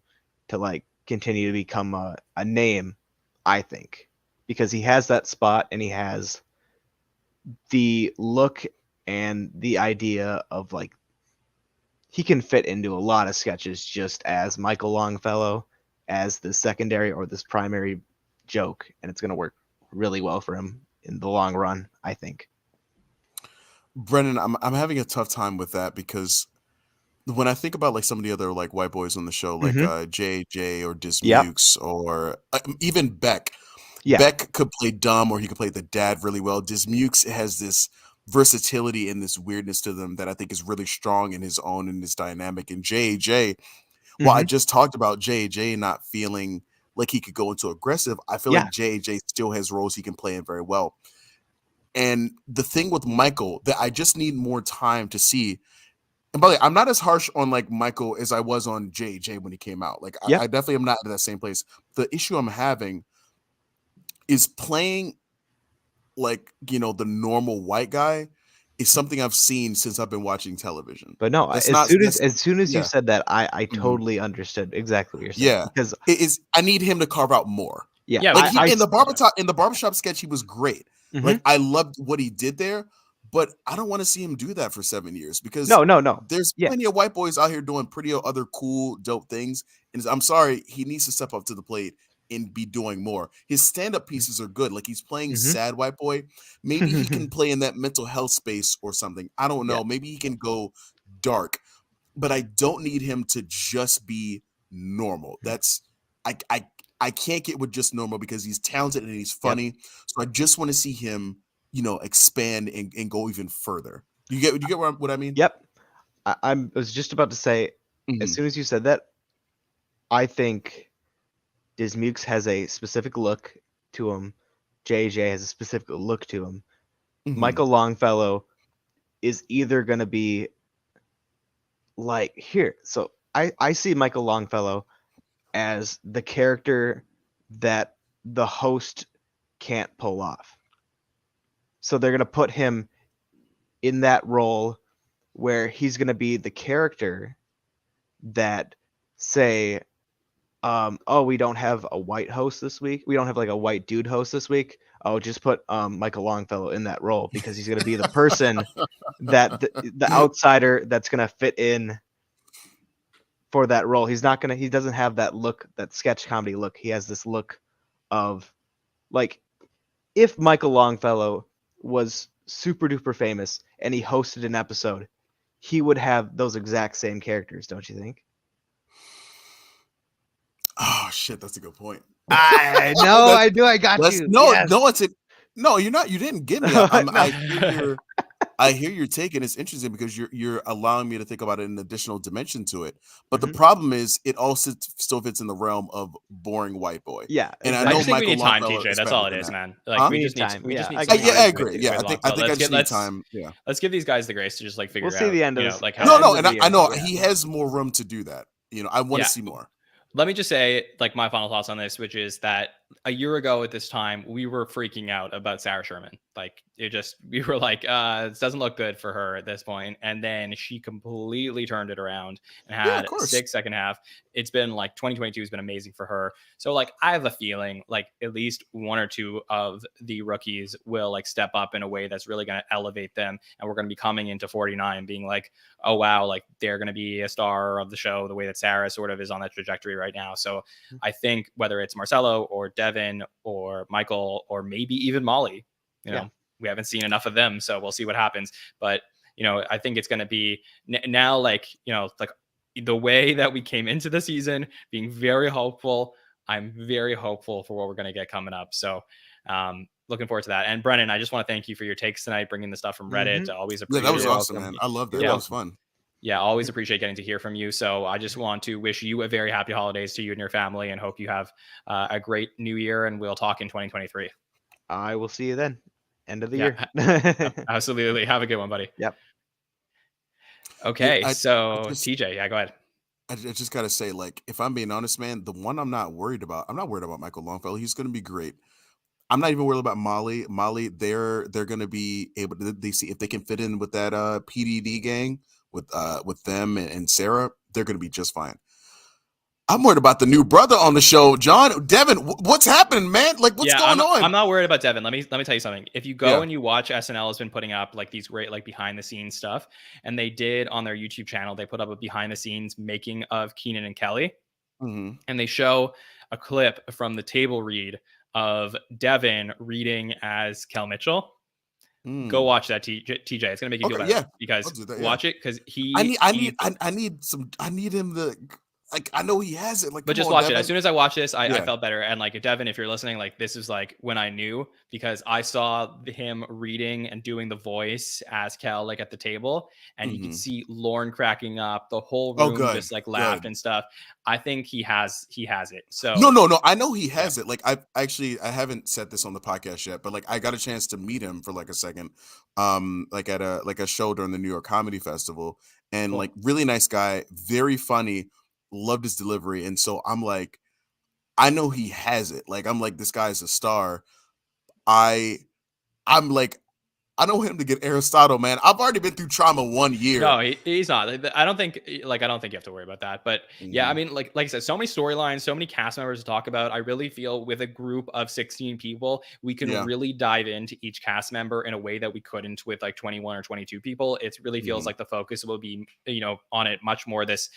like continue to become a name, I think, because he has that spot and he has the look and the idea of like he can fit into a lot of sketches just as Michael Longfellow as the secondary or this primary joke, and it's going to work really well for him in the long run, I think. Brennan, I'm having a tough time with that because when I think about like some of the other like white boys on the show, like JJ or Dismukes or even Beck. Yeah. Beck could play dumb or he could play the dad really well. Dismukes has this versatility and this weirdness to them that I think is really strong in his own and his dynamic. And JJ, while I just talked about JJ not feeling like he could go into aggressive, I feel like JJ still has roles he can play in very well. And the thing with Michael that I just need more time to see. And by the way, I'm not as harsh on like Michael as I was on JJ when he came out. Like I definitely am not in that same place. The issue I'm having is playing like, you know, the normal white guy is something I've seen since I've been watching television. But no, as soon as you said that, I totally understood exactly what you're saying. Yeah, because I need him to carve out more. Yeah, like in the barbershop sketch, he was great. Like I loved what he did there, but I don't want to see him do that for 7 years because no. There's plenty of white boys out here doing pretty other cool, dope things. And I'm sorry, he needs to step up to the plate and be doing more. His stand-up pieces are good. Like he's playing sad white boy. Maybe he can play in that mental health space or something. I don't know. Maybe he can go dark, but I don't need him to just be normal. That's I can't get with just normal because he's talented and he's funny. So I just want to see him, you know, expand and go even further. You get what I mean? Yep. I was just about to say, as soon as you said that, I think Dismukes has a specific look to him. JJ has a specific look to him. Michael Longfellow is either going to be like here. So I see Michael Longfellow as the character that the host can't pull off. So they're going to put him in that role where he's going to be the character that say, oh, we don't have a white host this week. We don't have like a white dude host this week. Oh, just put Michael Longfellow in that role because he's going to be the person that the outsider that's going to fit in for that role. He doesn't have that look, that sketch comedy look. He has this look of like, if Michael Longfellow was super duper famous and he hosted an episode, he would have those exact same characters, don't you think? Oh shit, that's a good point. I know, I knew I got you. No, yes. no, you're not. You didn't get me. I hear your take, and it's interesting because you're allowing me to think about an additional dimension to it. But the Mhm. problem is, it also still fits in the realm of boring white boy. Yeah, And I I know just think we Michael need time, Longfellow TJ. is That's better all it than is, that. man. Like Huh? we We just need need time. we Yeah, just I need some get Yeah, it. I time agree. with Yeah, I think Longfellow. I just need time. Yeah. Let's give these guys the grace to just like figure We'll see out, the end you of know, this. like No, how. no, End and of the I year. know Yeah. he has more room to do that. I want Yeah. to see more. Let me just say, like, my final thoughts on this, which is that a year ago at this time, we were freaking out about Sarah Sherman. Like, we were like, it doesn't look good for her at this point. And then she completely turned it around and Yeah, of had a course. sick second half. It's been like 2022 has been amazing for her. So, like, I have a feeling like at least one or two of the rookies will like step up in a way that's really going to elevate them. And we're going to be coming into 49 being like, oh, wow, like they're going to be a star of the show the way that Sarah sort of is on that trajectory right now. So I think whether it's Marcelo or Devin or Michael or maybe even Molly, we haven't seen enough of them. So we'll see what happens. But, I think it's going to be now like the way that we came into the season being very hopeful. I'm very hopeful for what we're going to get coming up. So looking forward to that. And Brennan, I just want to thank you for your takes tonight, bringing the stuff from Reddit. Mhm. Always Yeah, appreciate that was it. You're awesome, welcome. man. I love that. You're That was welcome. fun. Yeah, always appreciate getting to hear from you. So I just want to wish you a very happy holidays to you and your family and hope you have a great new year, and we'll talk in 2023. I will see you then. End of the Yeah, year. absolutely. Have a good one, buddy. Yep. Okay, I so just TJ, yeah, go ahead. I just gotta say, like, if I'm being honest, man, the one I'm not worried about. I'm not worried about Michael Longfellow. He's gonna be great. I'm not even worried about Molly. Molly, they're gonna be able to. They see if they can fit in with that PDD gang with them and Sarah. They're gonna be just fine. I'm worried about the new brother on the show, John. Devin, what's happening, man? Like, what's Yeah, going on? I'm not worried about Devin. Let me tell you something. If you go Yeah. and you watch, SNL has been putting up like these great like behind the scenes stuff, and they did on their YouTube channel. They put up a behind the scenes making of Keenan and Kelly, Mhm. and they show a clip from the table read of Devin reading as Kel Mitchell. Go Mm. watch that, TJ. It's gonna make you feel Okay, better yeah, because I'll do that. Yeah, watch it because I need him to like. I know he has it. Like, But come just on, watch it. Devin. As soon as I watched this, I Yeah. felt better. And like Devin, if you're listening, like this is like when I knew because I saw him reading and doing the voice as Kel like at the table, and you could Mhm. see Lauren cracking up. The whole Oh, room good, just like laughed good. and stuff. I think he has it. So No. I know he yeah, has it. Like, I haven't said this on the podcast yet, but like I got a chance to meet him for like a second, like at a show during the New York Comedy Festival, and like cool. really nice guy, very funny, loved his delivery, and so I'm like, I know he has it. Like, I'm like, this guy's a star. I'm like, I don't want him to get Aristotle, man. I've already been through trauma 1 year. No, he's not. I don't think you have to worry about that. But yeah, I Mhm. mean, like I said, so many storylines, so many cast members to talk about. I really feel with a group of 16 people, we can Yeah. really dive into each cast member in a way that we couldn't with like 21 or 22 people. It really feels Mhm. like the focus will be, on it much more this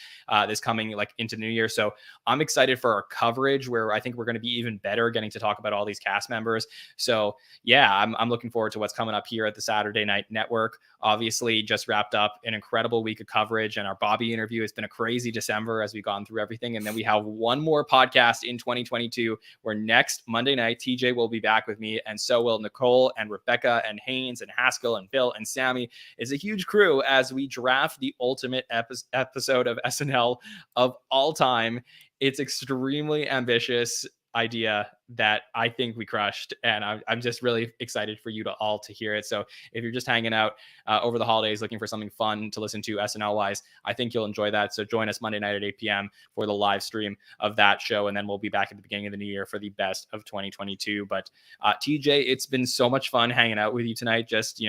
coming like into the new year. So I'm excited for our coverage where I think we're going to be even better getting to talk about all these cast members. So yeah, I'm looking forward to what's coming up here at the Saturday Night Network. Obviously, just wrapped up an incredible week of coverage, and our Bobby interview has been a crazy December as we've gone through everything. And then we have one more podcast in 2022 where next Monday night, TJ will be back with me, and so will Nicole and Rebecca and Haynes and Haskell and Bill and Sammy. It's a huge crew as we draft the ultimate episode of SNL of all time. It's extremely ambitious idea that I think we crushed, and I'm just really excited for you to all to hear it. So if you're just hanging out over the holidays looking for something fun to listen to SNL wise, I think you'll enjoy that. So join us Monday night at 8 p.m. for the live stream of that show, and then we'll be back at the beginning of the new year for the best of 2022. But TJ, it's been so much fun hanging out with you tonight, just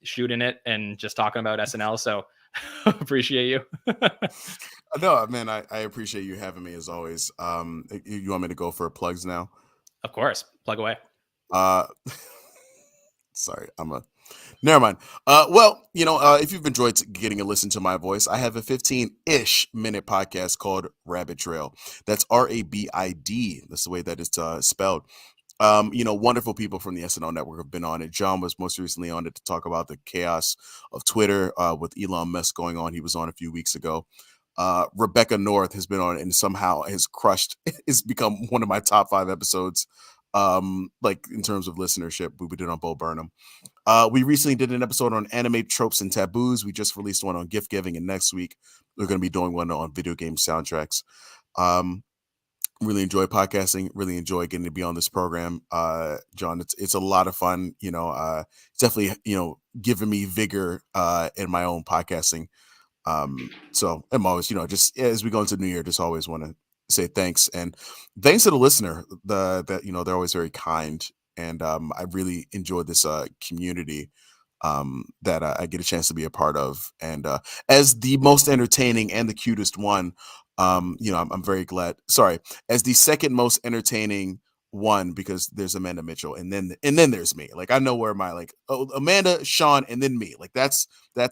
shooting it and just talking about SNL. So appreciate you. No, man, I appreciate you having me as always. You want me to go for plugs now? Of course, plug away. Uh, sorry, never mind. Well, if you've enjoyed getting a listen to my voice, I have a 15-ish minute podcast called Rabbit Trail. That's RABID. That's the way that it's spelled. Wonderful people from the SNL network have been on it. John was most recently on it to talk about the chaos of Twitter with Elon Musk going on. He was on a few weeks ago. Rebecca North has been on it and somehow has crushed. It's become one of my top 5 episodes, like in terms of listenership. We did on Bo Burnham. We recently did an episode on anime tropes and taboos. We just released one on gift giving, and next week we're going to be doing one on video game soundtracks. Really enjoy podcasting. Really enjoy getting to be on this program, John. It's a lot of fun. It's definitely giving me vigor in my own podcasting. So I'm always just as we go into the new year, just always want to say thanks, and thanks to the listener. That they're always very kind, and I really enjoyed this community that I get a chance to be a part of, and as the most entertaining and the cutest one. I'm very glad. Sorry, as the second most entertaining one, because there's Amanda Mitchell, and then there's me. Like I know where my Amanda, Sean, and then me. Like that's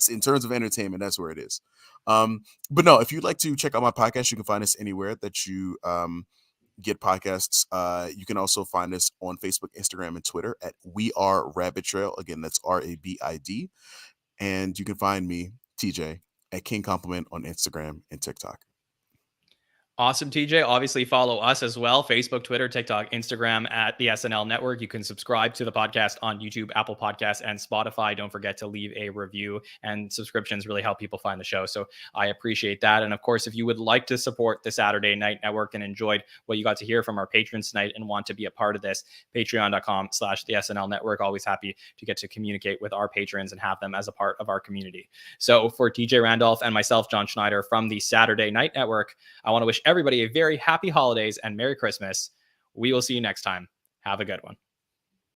in terms of entertainment, that's where it is. But no, if you'd like to check out my podcast, you can find us anywhere that you get podcasts. You can also find us on Facebook, Instagram, and Twitter at We Are Rabbit Trail. Again, that's RABID. And you can find me, TJ, at King Compliment on Instagram and TikTok. Awesome, TJ. Obviously, follow us as well. Facebook, Twitter, TikTok, Instagram at the SNL Network. You can subscribe to the podcast on YouTube, Apple Podcasts, and Spotify. Don't forget to leave a review, and subscriptions really help people find the show. So I appreciate that. And of course, if you would like to support the Saturday Night Network and enjoyed what you got to hear from our patrons tonight and want to be a part of this, patreon.com/the SNL Network. Always happy to get to communicate with our patrons and have them as a part of our community. So for TJ Randolph and myself, Jon Schneider from the Saturday Night Network, I want to wish everybody a very happy holidays and Merry Christmas. We will see you next time. Have a good one.